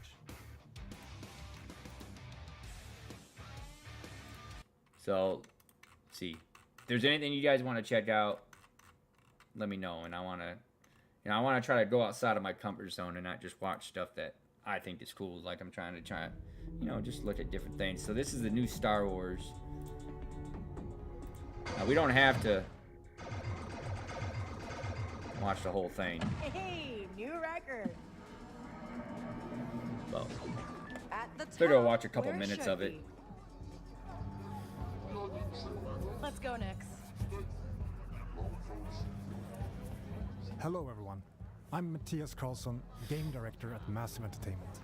S3: So, let's see. If there's anything you guys want to check out, let me know. And I want to try to go outside of my comfort zone and not just watch stuff that I think is cool. Like I'm trying to just look at different things. So this is the new Star Wars. Now, we don't have to watch the whole thing.
S6: Hey, new record.
S3: Well,
S6: At the
S3: figure I'll
S6: top,
S3: watch a couple
S6: where
S3: minutes
S6: should
S3: of it.
S6: be. Let's go, Nix.
S2: Hello everyone, I'm Matthias Karlsson, Game Director at Massive Entertainment.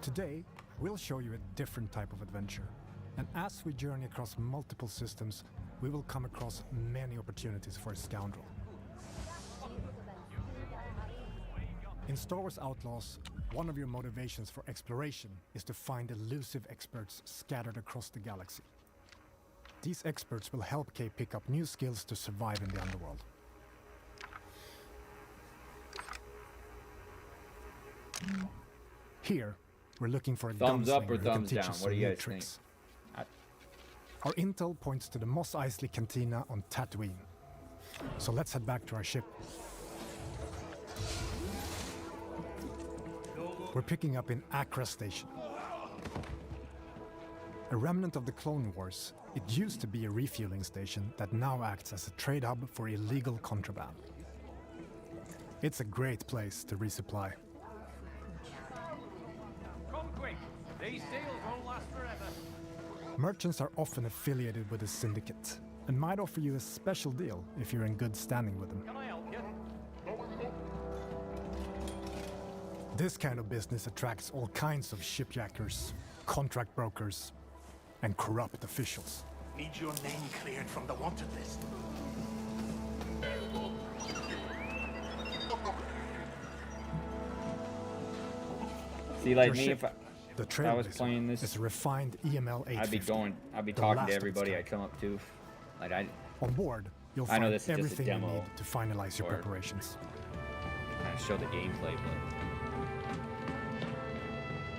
S2: Today, we'll show you a different type of adventure. And as we journey across multiple systems, we will come across many opportunities for a scoundrel. In Star Wars Outlaws, one of your motivations for exploration is to find elusive experts scattered across the galaxy. These experts will help Kay pick up new skills to survive in the underworld. Here, we're looking for a
S3: Thumbs up or
S2: gunslinger who can
S3: thumbs
S2: teach
S3: down?
S2: us
S3: What do
S2: some
S3: you
S2: new
S3: guys
S2: tricks.
S3: think?
S2: Our intel points to the Mos Eisley Cantina on Tatooine. So let's head back to our ship. We're picking up in Accra Station. A remnant of the Clone Wars, it used to be a refueling station that now acts as a trade hub for illegal contraband. It's a great place to resupply.
S18: Come quick. These deals won't last forever.
S2: Merchants are often affiliated with a syndicate and might offer you a special deal if you're in good standing with them.
S18: Can I help you?
S2: This kind of business attracts all kinds of shipjackers, contract brokers, and corrupt officials.
S17: Need your name cleared from the wanted list.
S3: See, like
S2: Your
S3: me,
S2: ship,
S3: if
S2: the
S3: I was
S2: Trailblazer,
S3: playing this,
S2: is a refined EML 850.
S3: I'd be
S2: the
S3: talking
S2: last
S3: to
S2: of its
S3: everybody I
S2: kind.
S3: come up to. Like
S2: On board, you'll
S3: I
S2: find
S3: know this is just a
S2: everything you
S3: demo
S2: need to finalize your
S3: or-
S2: preparations.
S3: kind of show the gameplay,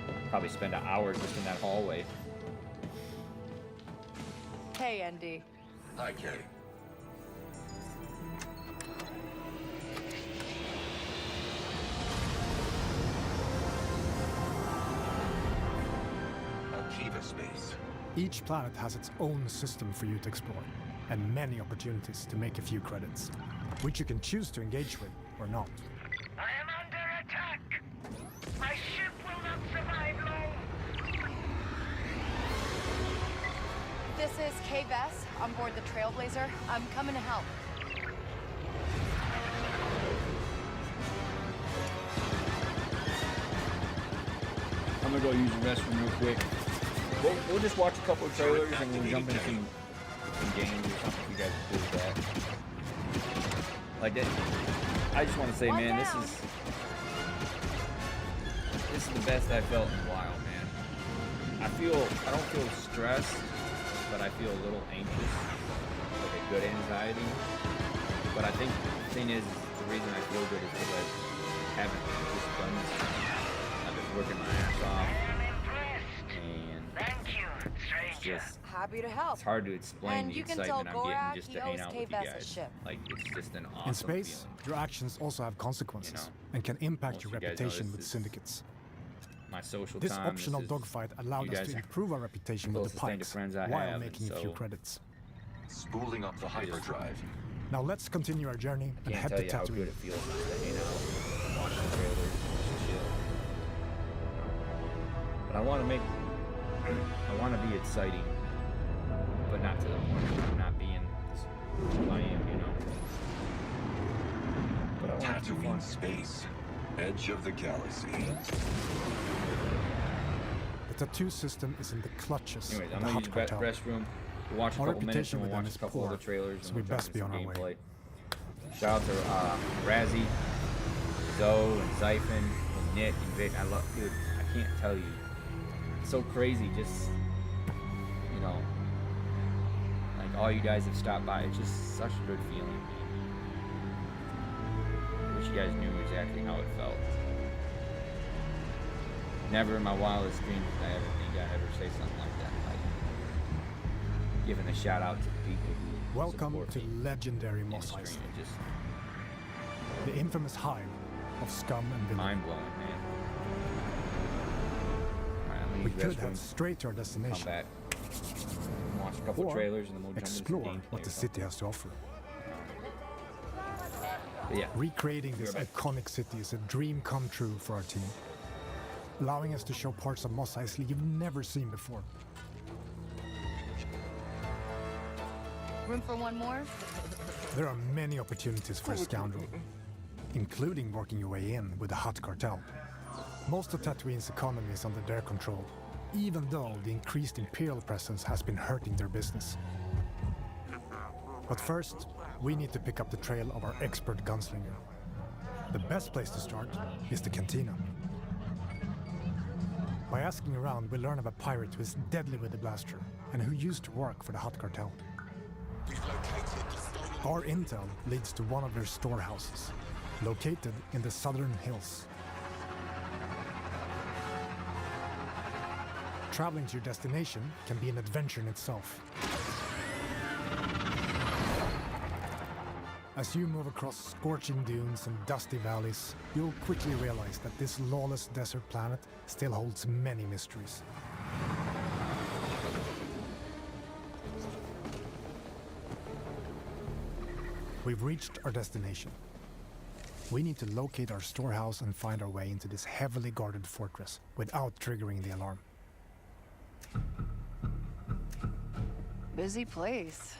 S3: but probably spend an hour just in that hallway.
S6: Hey, Andy.
S17: Hi, Kay.
S4: Akiva space.
S2: Each planet has its own system for you to explore, and many opportunities to make a few credits, which you can choose to engage with or not.
S22: I am under attack! My ship will not survive long!
S6: This is Kay Vess on board the Trailblazer. I'm coming to help.
S3: I'm gonna go use the restroom real quick. We'll just watch a couple of trailers and we'll jump into some games or something if you guys are cool with that. Like that. I just want to say, man, this is the best I've felt in a while, man. I don't feel stressed, but I feel a little anxious, like a good anxiety. But I think the thing is, the reason I feel good is because I haven't just done this. I've been working my ass off, and it's just
S6: Happy to help.
S3: it's hard to explain
S6: And
S3: the
S6: you can tell
S3: excitement I'm getting
S6: Gorak
S3: just
S6: he
S3: to hang
S6: owes
S3: out
S6: Kay
S3: with you
S6: Vess a
S3: guys.
S6: ship.
S3: Like it's just an awesome
S2: In space,
S3: feeling.
S2: your actions also have consequences
S3: You know,
S2: and can impact
S3: most
S2: your
S3: of you guys know
S2: reputation
S3: this
S2: with
S3: is
S2: syndicates.
S3: My social
S2: This
S3: time.
S2: optional
S3: this is,
S2: dogfight
S3: you
S2: allowed us
S3: guys
S2: to
S3: are
S2: improve our reputation with the
S3: closest thing to
S2: Pikes
S3: friends I
S2: while
S3: have,
S2: making
S3: and
S2: a few
S3: so-
S2: credits.
S4: Spooling up the hyperdrive.
S2: Now let's continue our journey and
S3: Can't
S2: head
S3: tell
S2: to
S3: you how good
S2: Tatooine.
S3: it feels just to hang out, watch the trailers, just chill. But I want to be exciting, but not to the point of not being who I am, you know. But I want it to be fun.
S4: Tatooine space. Edge of the galaxy.
S2: The tattoo system is in the clutches
S3: Anyways,
S2: of
S3: I'm
S2: the
S3: gonna
S2: Hutt
S3: use the
S2: cartel.
S3: restroom. We'll watch a
S2: Our
S3: couple minutes
S2: reputation
S3: and
S2: with
S3: we'll
S2: them
S3: watch
S2: is
S3: a couple
S2: poor,
S3: of the trailers
S2: so
S3: and
S2: we
S3: we'll jump
S2: best be
S3: into
S2: on
S3: some
S2: our way.
S3: gameplay. Shout out to Razzie, Zoe, and Zyphon, and Nick, and Vic. Dude, I can't tell you. It's so crazy, just, you know, like all you guys have stopped by. It's just such a good feeling. wish you guys knew exactly how it felt. Never in my wildest dreams did I ever think I'd ever say something like that. Like giving a shout out to the people who
S2: Welcome
S3: support
S2: to
S3: me
S2: legendary
S3: in the
S2: Mos
S3: stream.
S2: Eisley,
S3: It just
S2: the infamous hive of scum and villainy.
S3: mind blowing, man. Alright, I'm gonna
S2: We
S3: use
S2: could
S3: restroom,
S2: head straight to our
S3: come
S2: destination,
S3: back, watch a couple
S2: or
S3: trailers, and then we'll jump into some
S2: explore
S3: gameplay
S2: what the
S3: or something.
S2: city has to offer.
S3: But yeah,
S2: Recreating
S3: We're
S2: this
S3: back.
S2: iconic city is a dream come true for our team, allowing us to show parts of Mos Eisley you've never seen before.
S7: Room for one more?
S2: There are many opportunities for a scoundrel, including working your way in with the Hutt cartel. Most of Tatooine's economy is under their control, even though the increased Imperial presence has been hurting their business. But first, we need to pick up the trail of our expert gunslinger. The best place to start is the cantina. By asking around, we learn of a pirate who is deadly with the blaster and who used to work for the Hutt cartel. Our intel leads to one of their storehouses, located in the southern hills. Traveling to your destination can be an adventure in itself. As you move across scorching dunes and dusty valleys, you'll quickly realize that this lawless desert planet still holds many mysteries. We've reached our destination. We need to locate our storehouse and find our way into this heavily guarded fortress without triggering the alarm.
S7: Busy place.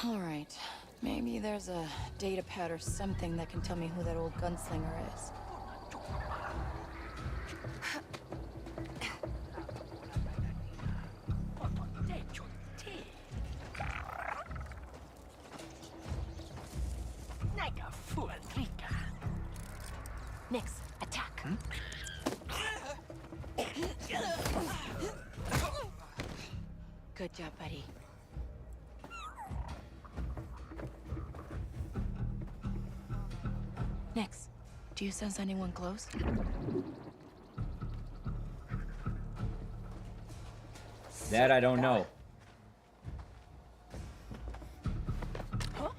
S7: All right. Maybe there's a data pad or something that can tell me who that old gunslinger is.
S6: Nix, attack.
S7: Good job, buddy. Nix, do you sense anyone close?
S3: that I don't know.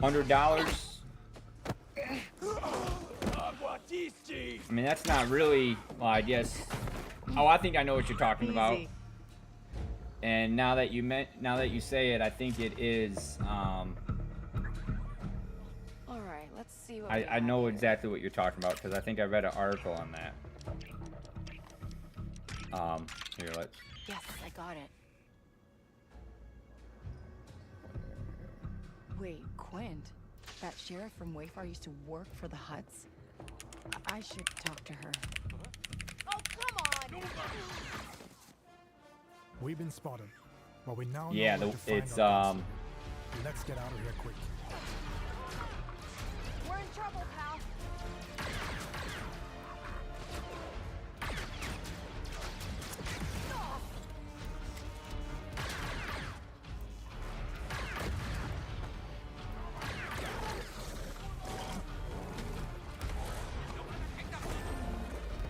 S3: $100. I mean, that's not really. Well, I guess. Oh, I think I know what you're talking about. And now that you say it, I think it is.
S7: All right, let's see what
S3: I know exactly what you're talking about because I think I read an article on that. Here, let's.
S7: Yes, I got it. Wait, Quint, that sheriff from Wayfar used to work for the Hutts? I should talk to her.
S6: Oh, come on!
S2: We've been spotted, but we now know
S3: Yeah,
S2: where to find
S3: it's
S2: our gunslinger. Let's get out of here quick.
S6: We're in trouble, pal.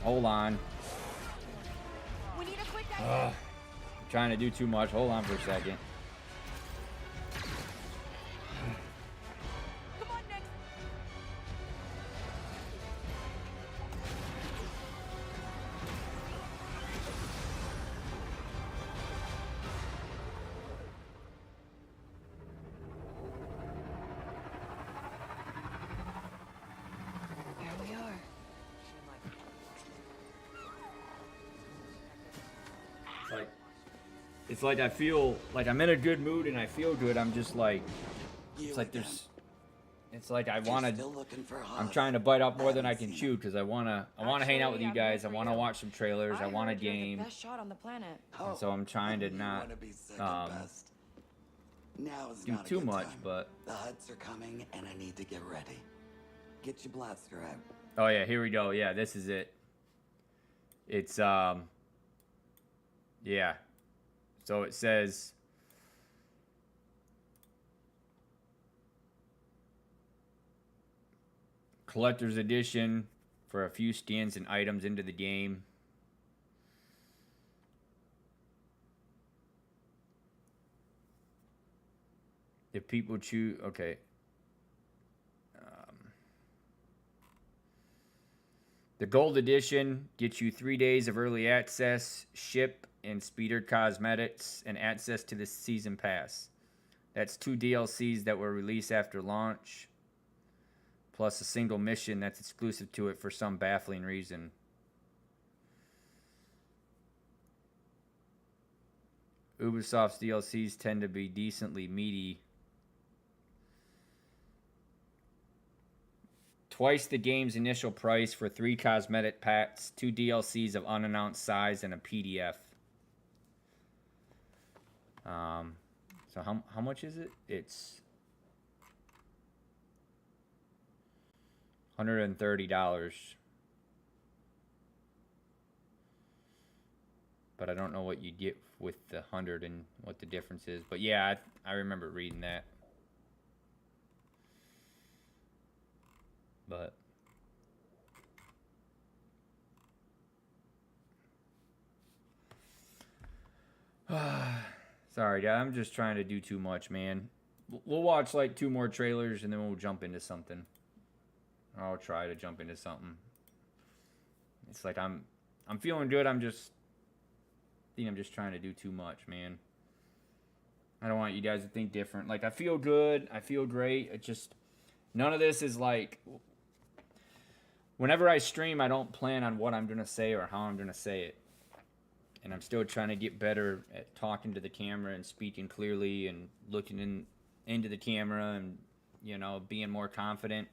S3: Hold on.
S6: We need a quick
S3: I'm trying to do too much. Hold on for a second.
S6: Come on, Nix.
S7: Here we are.
S3: It's like I feel like I'm in a good mood and I feel good. I'm just like, it's like there's, It's like I
S5: If you're
S3: want
S5: still
S3: to.
S5: looking for
S3: I'm
S5: Hoth,
S3: trying to bite off more than I
S5: haven't
S3: can
S5: seen
S3: chew because I wanna hang out with you guys. I wanna watch some trailers. I want a
S7: heard you're the
S3: game.
S7: best shot on the planet.
S3: And so I'm trying to
S5: you
S3: not
S5: wanna be second best. Now is
S3: do
S5: not a
S3: too
S5: good
S3: much,
S5: time.
S3: but
S5: The Huts are coming, and I need to get ready. Get your blaster out.
S3: oh yeah, here we go. Yeah, this is it. It's yeah. So it says collector's edition for a few skins and items into the game. If people choose, okay. The gold edition gets you 3 days of early access, ship, and speeder cosmetics, and access to the season pass. That's 2 DLCs that were released after launch, plus a single mission that's exclusive to it for some baffling reason. Ubisoft's DLCs tend to be decently meaty. Twice the game's initial price for 3 cosmetic packs, 2 DLCs of unannounced size, and a PDF. So how much is it? It's $130. But I don't know what you get with the 100 and what the difference is. But yeah, I remember reading that. But sorry, guys. I'm just trying to do too much, man. We'll watch like 2 more trailers and then we'll jump into something. I'll try to jump into something. It's like I'm feeling good. I'm just trying to do too much, man. I don't want you guys to think different. Like I feel good. I feel great. It just none of this is like. Whenever I stream, I don't plan on what I'm going to say or how I'm going to say it. And I'm still trying to get better at talking to the camera and speaking clearly and looking into the camera and, you know, being more confident.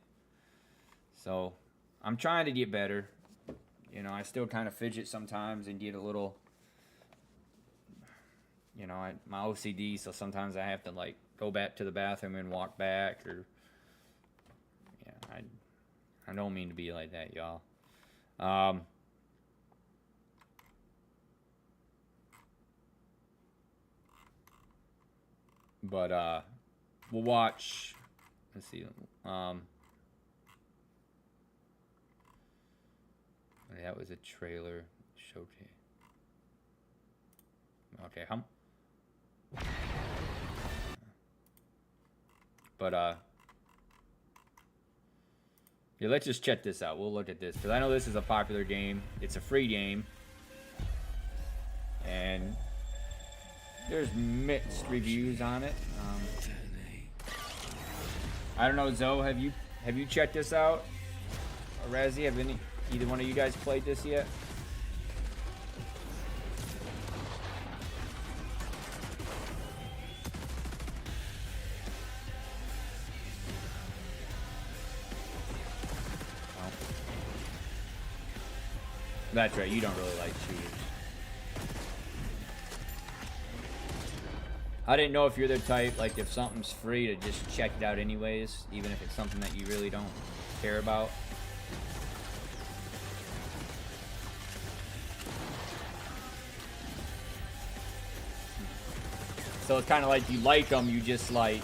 S3: So I'm trying to get better. You know, I still kind of fidget sometimes and get a little, you know, my OCD. So sometimes I have to, like, go back to the bathroom and walk back or, yeah, I don't mean to be like that, y'all. But we'll watch. Let's see. That was a trailer showcase. Okay, But yeah, let's just check this out. We'll look at this because I know this is a popular game. It's a free game, and there's mixed reviews on it. I don't know, Zoe. Have you checked this out? Or Razzie, have either one of you guys played this yet? That's right, you don't really like shooters. I didn't know if you're the type, like if something's free to just check it out anyways, even if it's something that you really don't care about. So it's kind of like you like them, you just like,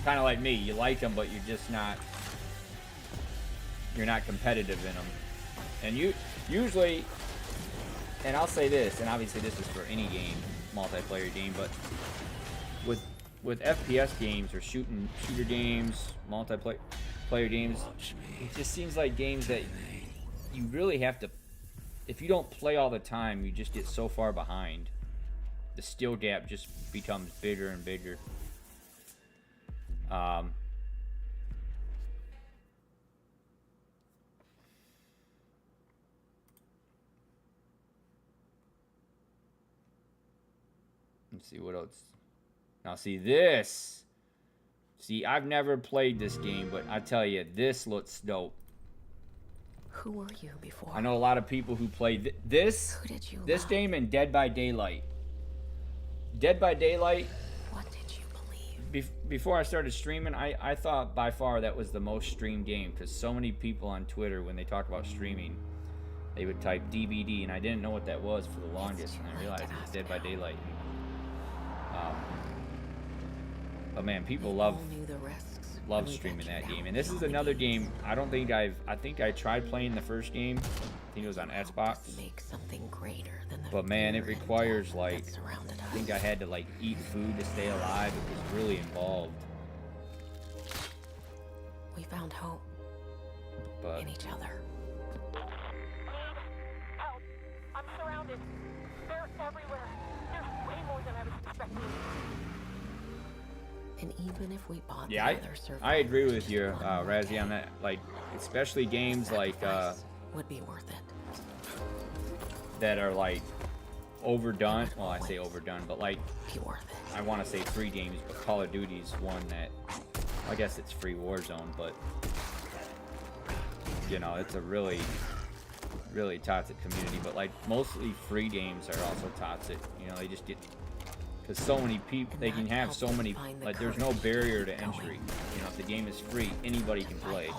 S3: kind of like me, you like them, but you're just not, you're not competitive in them. And you usually, and I'll say this, and obviously this is for any game, multiplayer game, but with FPS games or shooter games, multiplayer games, it just seems like games that you really have to, if you don't play all the time, you just get so far behind. The skill gap just becomes bigger and bigger. Let's see what else. Now see this. See, I've never played this game, but I tell you, this looks dope.
S8: Who were you before?
S3: I know a lot of people who play this game and Dead by Daylight. Dead by Daylight.
S8: What did you believe?
S3: Before I started streaming, I thought by far that was the most streamed game, because so many people on Twitter, when they talk about streaming, they would type DVD, and I didn't know what that was for the longest, and I realized it was Dead by Daylight. But man, people love streaming that game, and this is another game. I think I tried playing the first game. I think it was on Xbox. But man, it requires like, I think I had to like eat food to stay alive. It was really involved.
S8: We found hope in each other.
S22: Help! I'm surrounded. They're everywhere. There's way more than I was expecting.
S8: And even if we bought
S3: Yeah, I agree with you, Razzie, on that. Like, especially games like
S8: would be worth it.
S3: That are like overdone. Well, I say overdone, but like I want to say free games, but Call of Duty's one that, I guess it's free Warzone, but you know, it's a really toxic community. But like mostly free games are also toxic. You know, they just get, because so many people, they can have so many, like there's no barrier to entry. You know, if the game is free, anybody can play.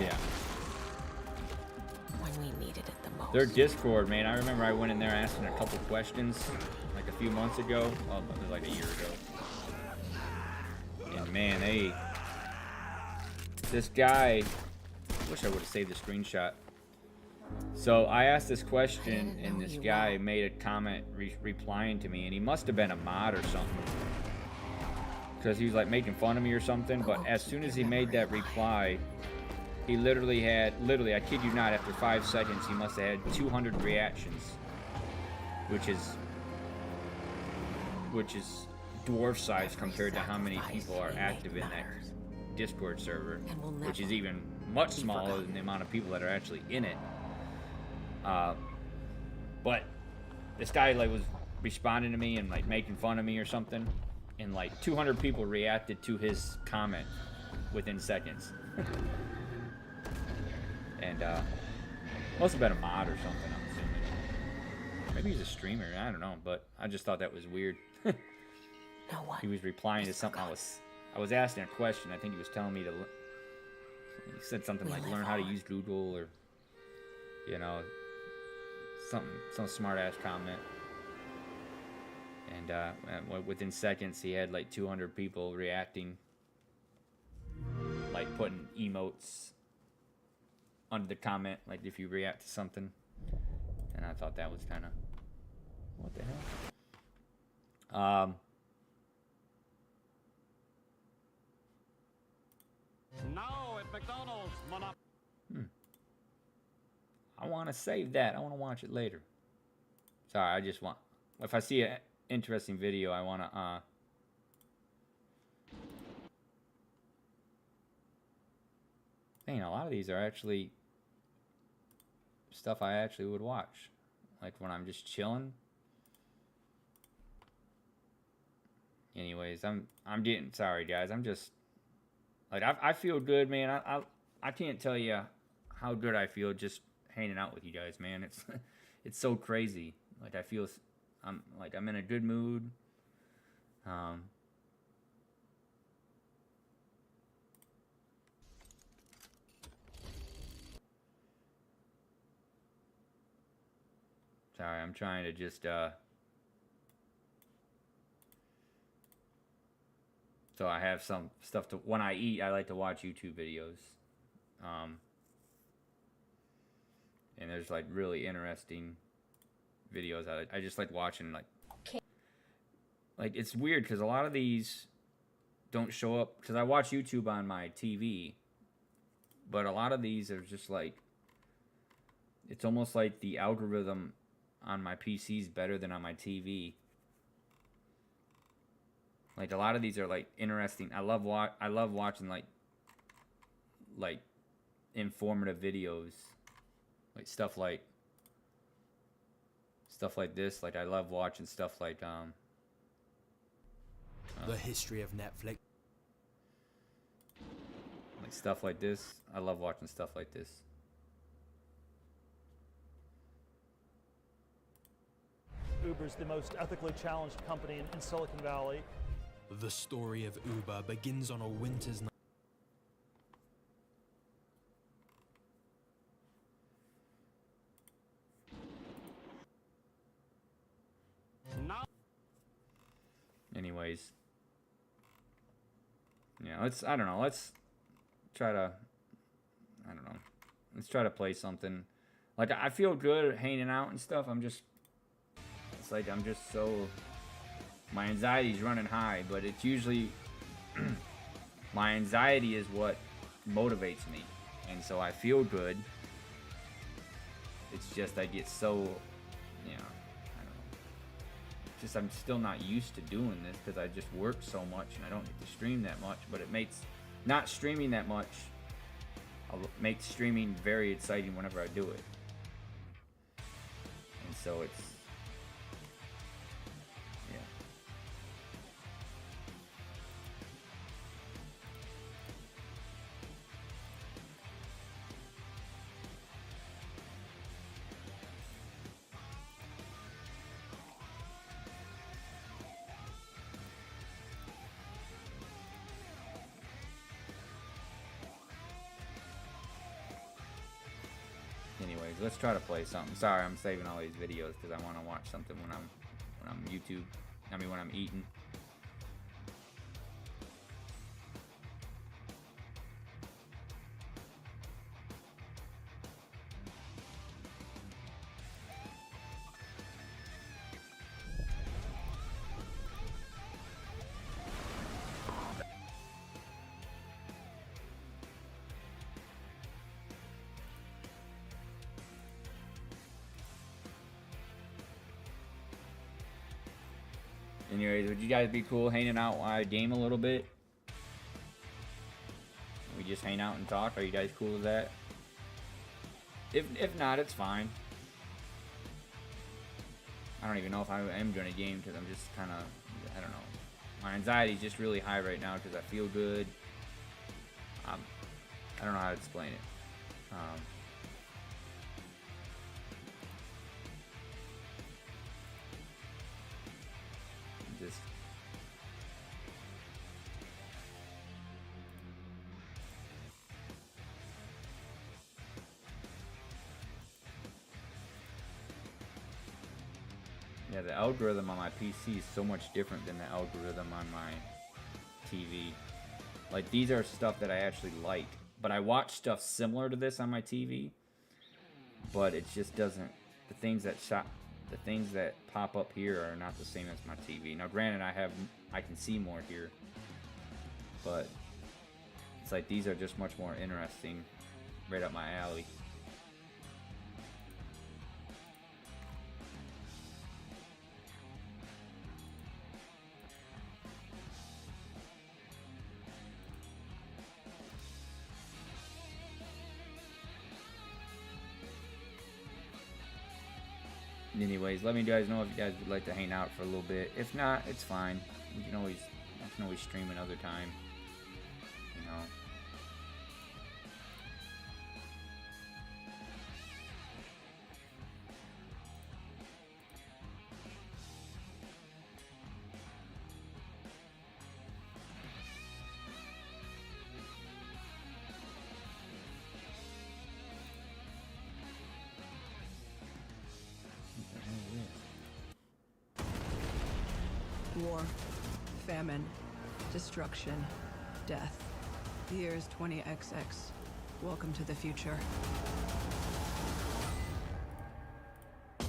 S3: Yeah.
S8: When we needed it the most.
S3: Their Discord, man, I remember I went in there asking a couple questions like a few months ago. Well, it was like a year ago. And man, this guy, I wish I would have saved the screenshot. So I asked this question, and this guy made a comment replying to me, and he must have been a mod or something, because he was like making fun of me or something. But as soon as he made that reply, he literally had, I kid you not, after 5 seconds, he must have had 200 reactions, which is dwarf size compared to how many people are active in that Discord server, which is even much smaller than the amount of people that are actually in it. But this guy like was responding to me and like making fun of me or something, and like 200 people reacted to his comment within seconds. And must have been a mod or something, I'm assuming. Maybe he's a streamer, I don't know, but I just thought that was weird. He was replying to something I was asking a question. I think he was telling me to, he said something like learn how to use Google, or you know, some smart ass comment. And within seconds he had like 200 people reacting, like putting emotes under the comment, like if you react to something. And I thought that was kind of, what the hell?
S9: Now at McDonald's,
S3: I want to save that. I want to watch it later. Sorry, I just want, if I see an interesting video, I want to dang, a lot of these are actually stuff I actually would watch, like when I'm just chilling. Anyways, I'm getting, sorry guys, I'm just like, I feel good, man. I can't tell you how good I feel just hanging out with you guys, man. It's so crazy. Like I feel, I'm in a good mood. Sorry, I'm trying to just so I have some stuff to, when I eat, I like to watch YouTube videos. And there's like really interesting videos. I just like watching, like it's weird because a lot of these don't show up, because I watch YouTube on my TV, but a lot of these are just like, it's almost like the algorithm on my PC is better than on my TV. Like a lot of these are like interesting. I love watching like informative videos, like stuff stuff like this. Like I love watching stuff like
S10: the history of Netflix.
S3: Like stuff like this. I love watching stuff like this.
S12: Uber's the most ethically challenged company in Silicon Valley.
S10: The story of Uber begins on a winter's night.
S3: Anyways, yeah, I don't know, let's try to, I don't know, let's try to play something. Like, I feel good hanging out and stuff. It's like I'm just so, my anxiety's running high, but it's usually, my anxiety is what motivates me, and so I feel good. It's just I get so, you know, just I'm still not used to doing this because I just work so much and I don't get to stream that much. But it makes not streaming that much makes streaming very exciting whenever I do it. And so it's, yeah. Anyways, let's try to play something. Sorry, I'm saving all these videos because I want to watch something when I'm eating. Anyways, would you guys be cool hanging out while I game a little bit? We just hang out and talk. Are you guys cool with that? If not, it's fine. I don't even know if I am doing a game because I'm just kind of, I don't know. My anxiety is just really high right now because I feel good. I don't know how to explain it. Just yeah, the algorithm on my PC is so much different than the algorithm on my TV. Like, these are stuff that I actually like, but I watch stuff similar to this on my TV, but it just doesn't, the things that pop up here are not the same as my TV. Now, granted, I can see more here, but it's like these are just much more interesting, right up my alley. Anyways, let me guys know if you guys would like to hang out for a little bit. If not, it's fine. I can always stream another time. You know.
S7: War, famine, destruction, death. The year is 20XX. Welcome to the future. The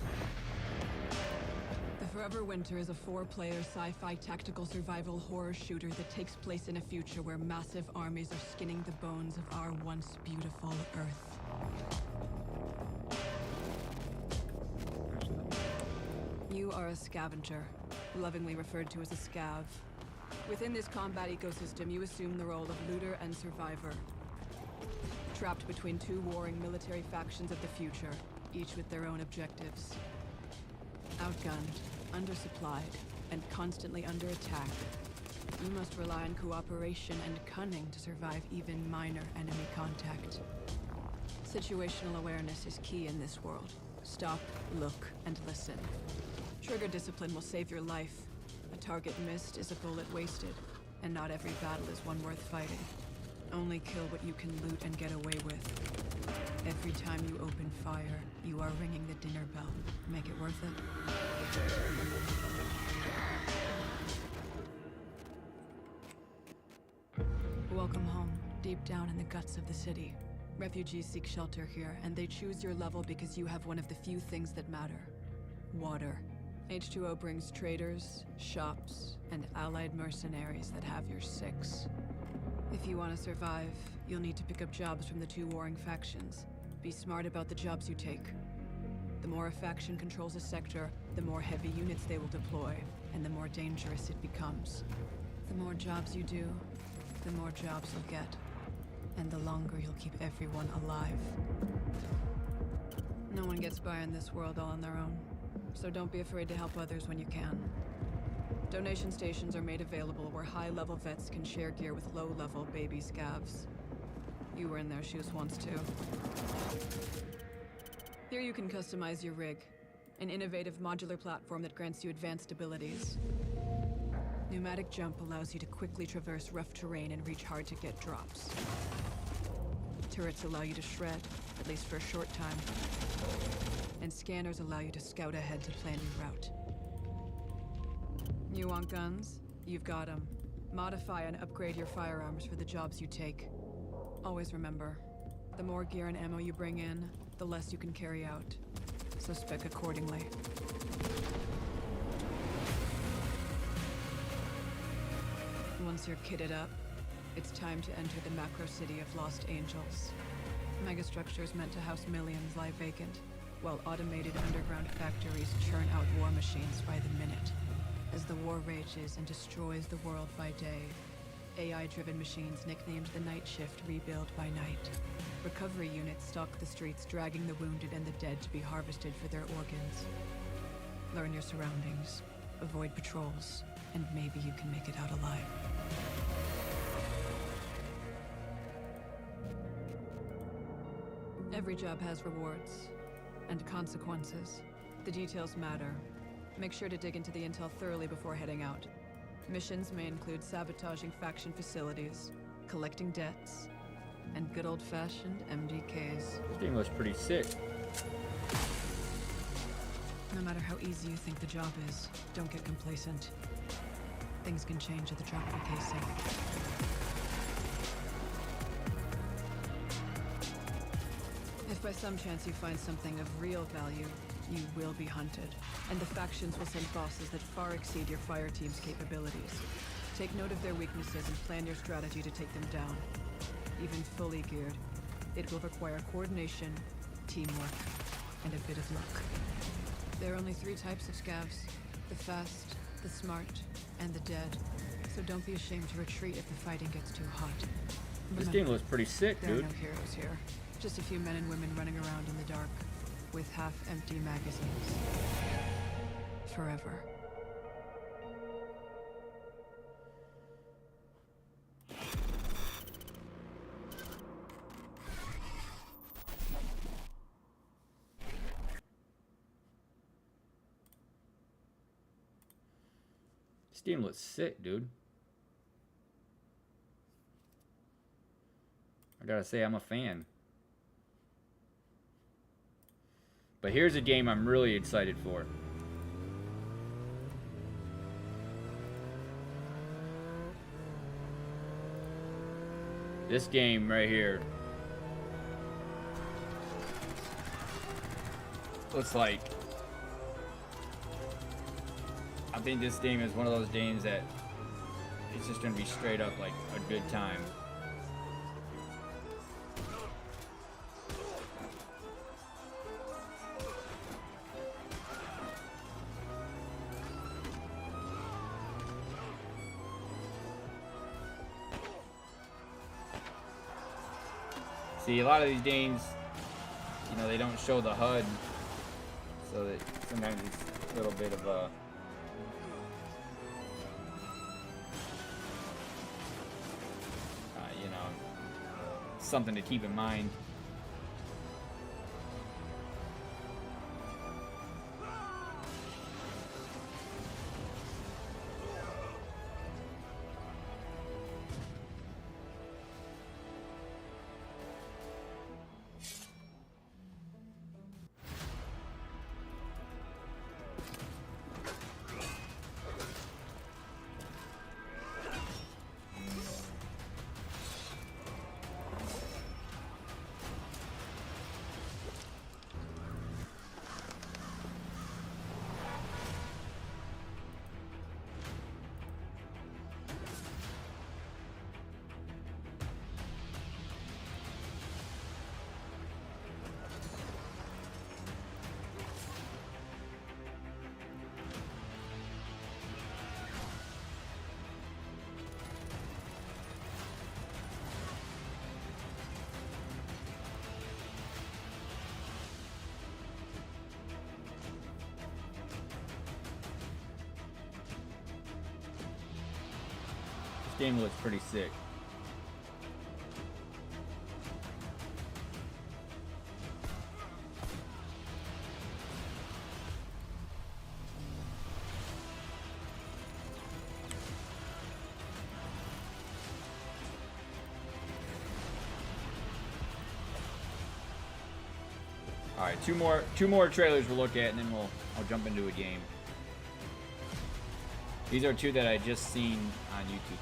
S7: Forever Winter is a 4-player sci-fi tactical survival horror shooter that takes place in a future where massive armies are skinning the bones of our once beautiful Earth. You are a scavenger, lovingly referred to as a scav. Within this combat ecosystem, you assume the role of looter and survivor. Trapped between two warring military factions of the future, each with their own objectives. Outgunned, undersupplied, and constantly under attack, you must rely on cooperation and cunning to survive even minor enemy contact. Situational awareness is key in this world. Stop, look, and listen. Trigger discipline will save your life. A target missed is a bullet wasted, and not every battle is one worth fighting. Only kill what you can loot and get away with. Every time you open fire, you are ringing the dinner bell. Make it worth it. Welcome home, deep down in the guts of the city. Refugees seek shelter here, and they choose your level because you have one of the few things that matter. Water. H2O brings traders, shops, and allied mercenaries that have your six. If you want to survive, you'll need to pick up jobs from the two warring factions. Be smart about the jobs you take. The more a faction controls a sector, the more heavy units they will deploy, and the more dangerous it becomes. The more jobs you do, the more jobs you'll get. And the longer you'll keep everyone alive. No one gets by in this world all on their own, so don't be afraid to help others when you can. Donation stations are made available where high-level vets can share gear with low-level baby scavs. You were in their shoes once too. Here you can customize your rig, an innovative modular platform that grants you advanced abilities. Pneumatic jump allows you to quickly traverse rough terrain and reach hard-to-get drops. Turrets allow you to shred, at least for a short time. And scanners allow you to scout ahead to plan your route. You want guns? You've got them. Modify and upgrade your firearms for the jobs you take. Always remember, the more gear and ammo you bring in, the less you can carry out. So spec accordingly. Once you're kitted up, it's time to enter the macro city of Lost Angels. Megastructures meant to house millions lie vacant, while automated underground factories churn out war machines by the minute. As the war rages and destroys the world by day, AI-driven machines nicknamed the Night Shift rebuild by night. Recovery units stalk the streets, dragging the wounded and the dead to be harvested for their organs. Learn your surroundings, avoid patrols, and maybe you can make it out alive. Every job has rewards and consequences. The details matter. Make sure to dig into the intel thoroughly before heading out. Missions may include sabotaging faction facilities, collecting debts, and good old-fashioned MDKs.
S3: This thing looks pretty sick.
S7: No matter how easy you think the job is, don't get complacent. Things can change at the drop of a casing. If by some chance you find something of real value, you will be hunted, and the factions will send bosses that far exceed your fire team's capabilities. Take note of their weaknesses and plan your strategy to take them down. Even fully geared, it will require coordination, teamwork, and a bit of luck. There are only 3 types of scavs: the fast, the smart, and the dead. So don't be ashamed to retreat if the fighting gets too hot.
S3: This game looks pretty sick,
S7: there
S3: dude.
S7: There are no heroes here. Just a few men and women running around in the dark, with half-empty magazines. Forever.
S3: This game looks sick, dude. I gotta say, I'm a fan. But here's a game I'm really excited for. This game right here looks like, I think this game is one of those games that it's just gonna be straight up like a good time. See, a lot of these games, you know, they don't show the HUD, so that sometimes it's little bit of a you know, something to keep in mind. This game looks pretty sick. All right, two more trailers we'll look at, and then I'll jump into a game. These are two that I just seen on YouTube.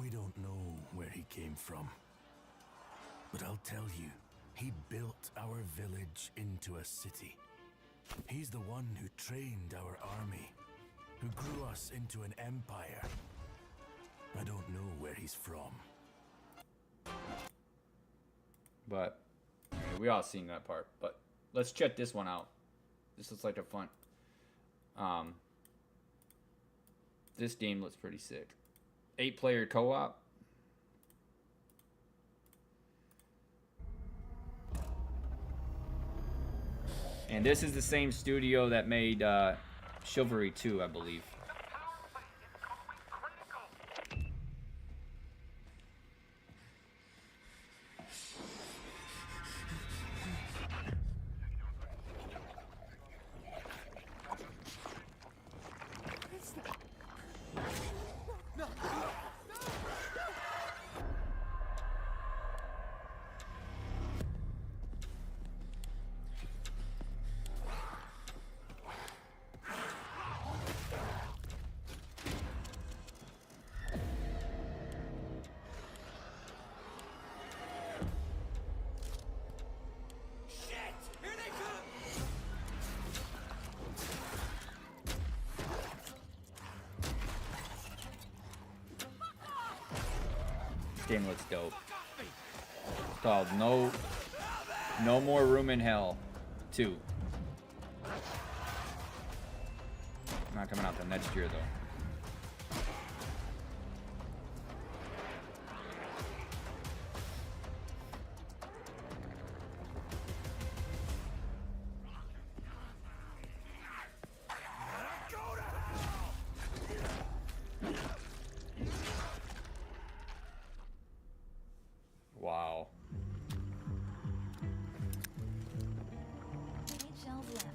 S18: We don't know where he came from, but I'll tell you, he built our village into a city. He's the one who trained our army, who grew us into an empire. I don't know where he's from.
S3: But we all seen that part. But let's check this one out. This looks like a fun. This game looks pretty sick. 8-player co-op. And this is the same studio that made Chivalry 2, I believe. Game looks dope. It's called No More Room in Hell 2. Not coming out till next year though. Wow.
S6: 8 shells left.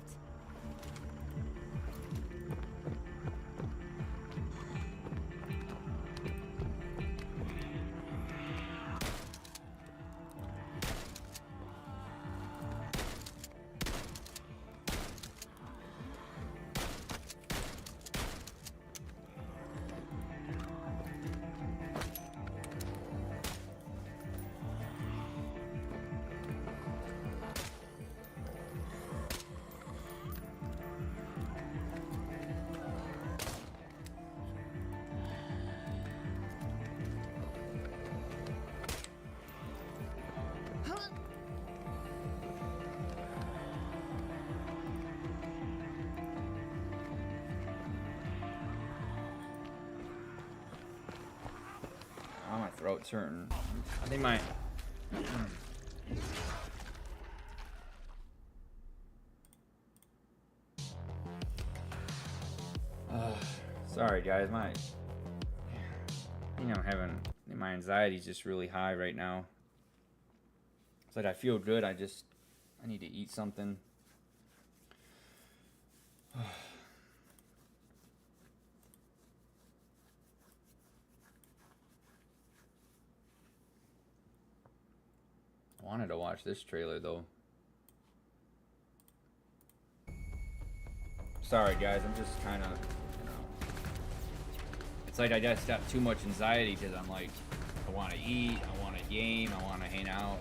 S3: throat's hurting. I think my... Sorry guys, my anxiety's just really high right now. It's like I feel good, I need to eat something. I wanted to watch this trailer though. Sorry guys, I'm just kind of, it's like I just got too much anxiety because I'm like, I want to eat, I want to game, I want to hang out.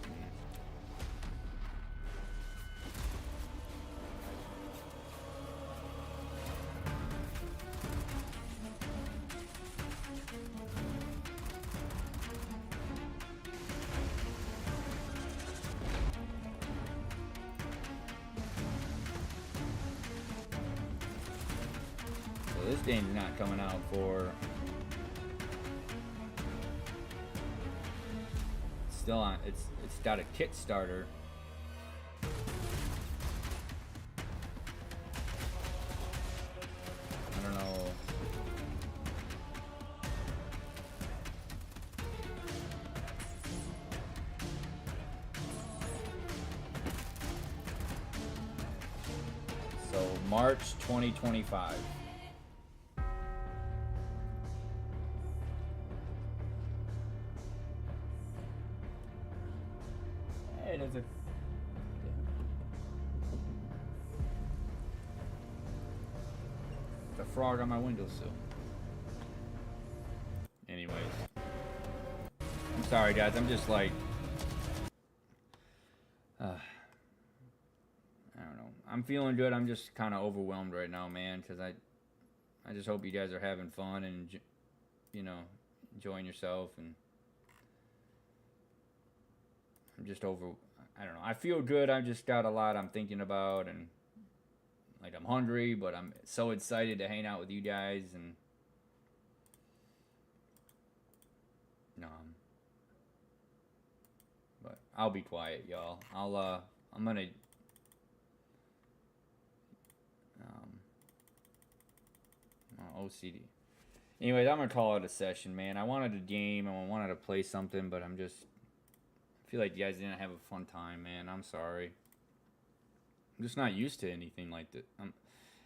S3: So this game's not coming out for... Still on, it's got a Kickstarter. I don't know. So March 2025. The frog on my windowsill. Anyways, I'm sorry guys, I'm just like I don't know, I'm feeling good. I'm just kind of overwhelmed right now, man, because I just hope you guys are having fun and, you know, enjoying yourself. And I'm just I don't know, I feel good. I've just got a lot I'm thinking about, and like I'm hungry, but I'm so excited to hang out with you guys. And but I'll be quiet, y'all. I'm gonna OCD. Anyways, I'm gonna call it a session, man. I wanted a game, I wanted to play something, but I feel like you guys didn't have a fun time, man. I'm sorry. I'm just not used to anything like that.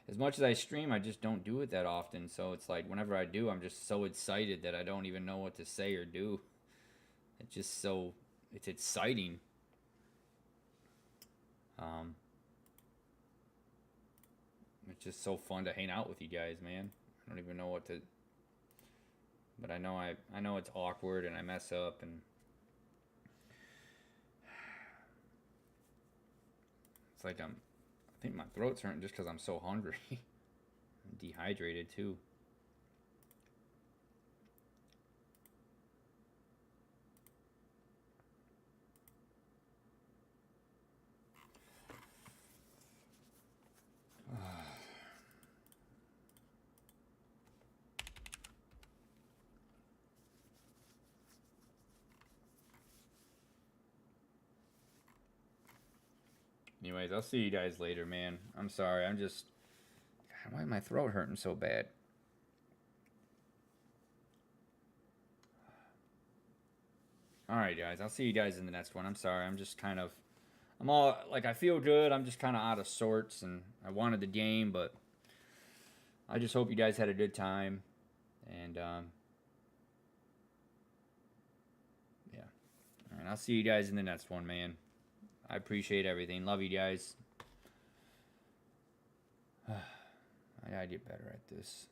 S3: As much as I stream, I just don't do it that often. So it's like whenever I do, I'm just so excited that I don't even know what to say or do. It's just it's exciting. It's just so fun to hang out with you guys, man. I don't even know what to, but I know it's awkward and I mess up, and it's like I think my throat's hurting just because I'm so hungry. I'm dehydrated too. Anyways, I'll see you guys later, man. I'm sorry. God, why is my throat hurting so bad? Alright, guys. I'll see you guys in the next one. I'm sorry. I feel good. I'm just kind of out of sorts, and I wanted the game, but I just hope you guys had a good time. And, yeah. Alright, I'll see you guys in the next one, man. I appreciate everything. Love you guys. I gotta get better at this.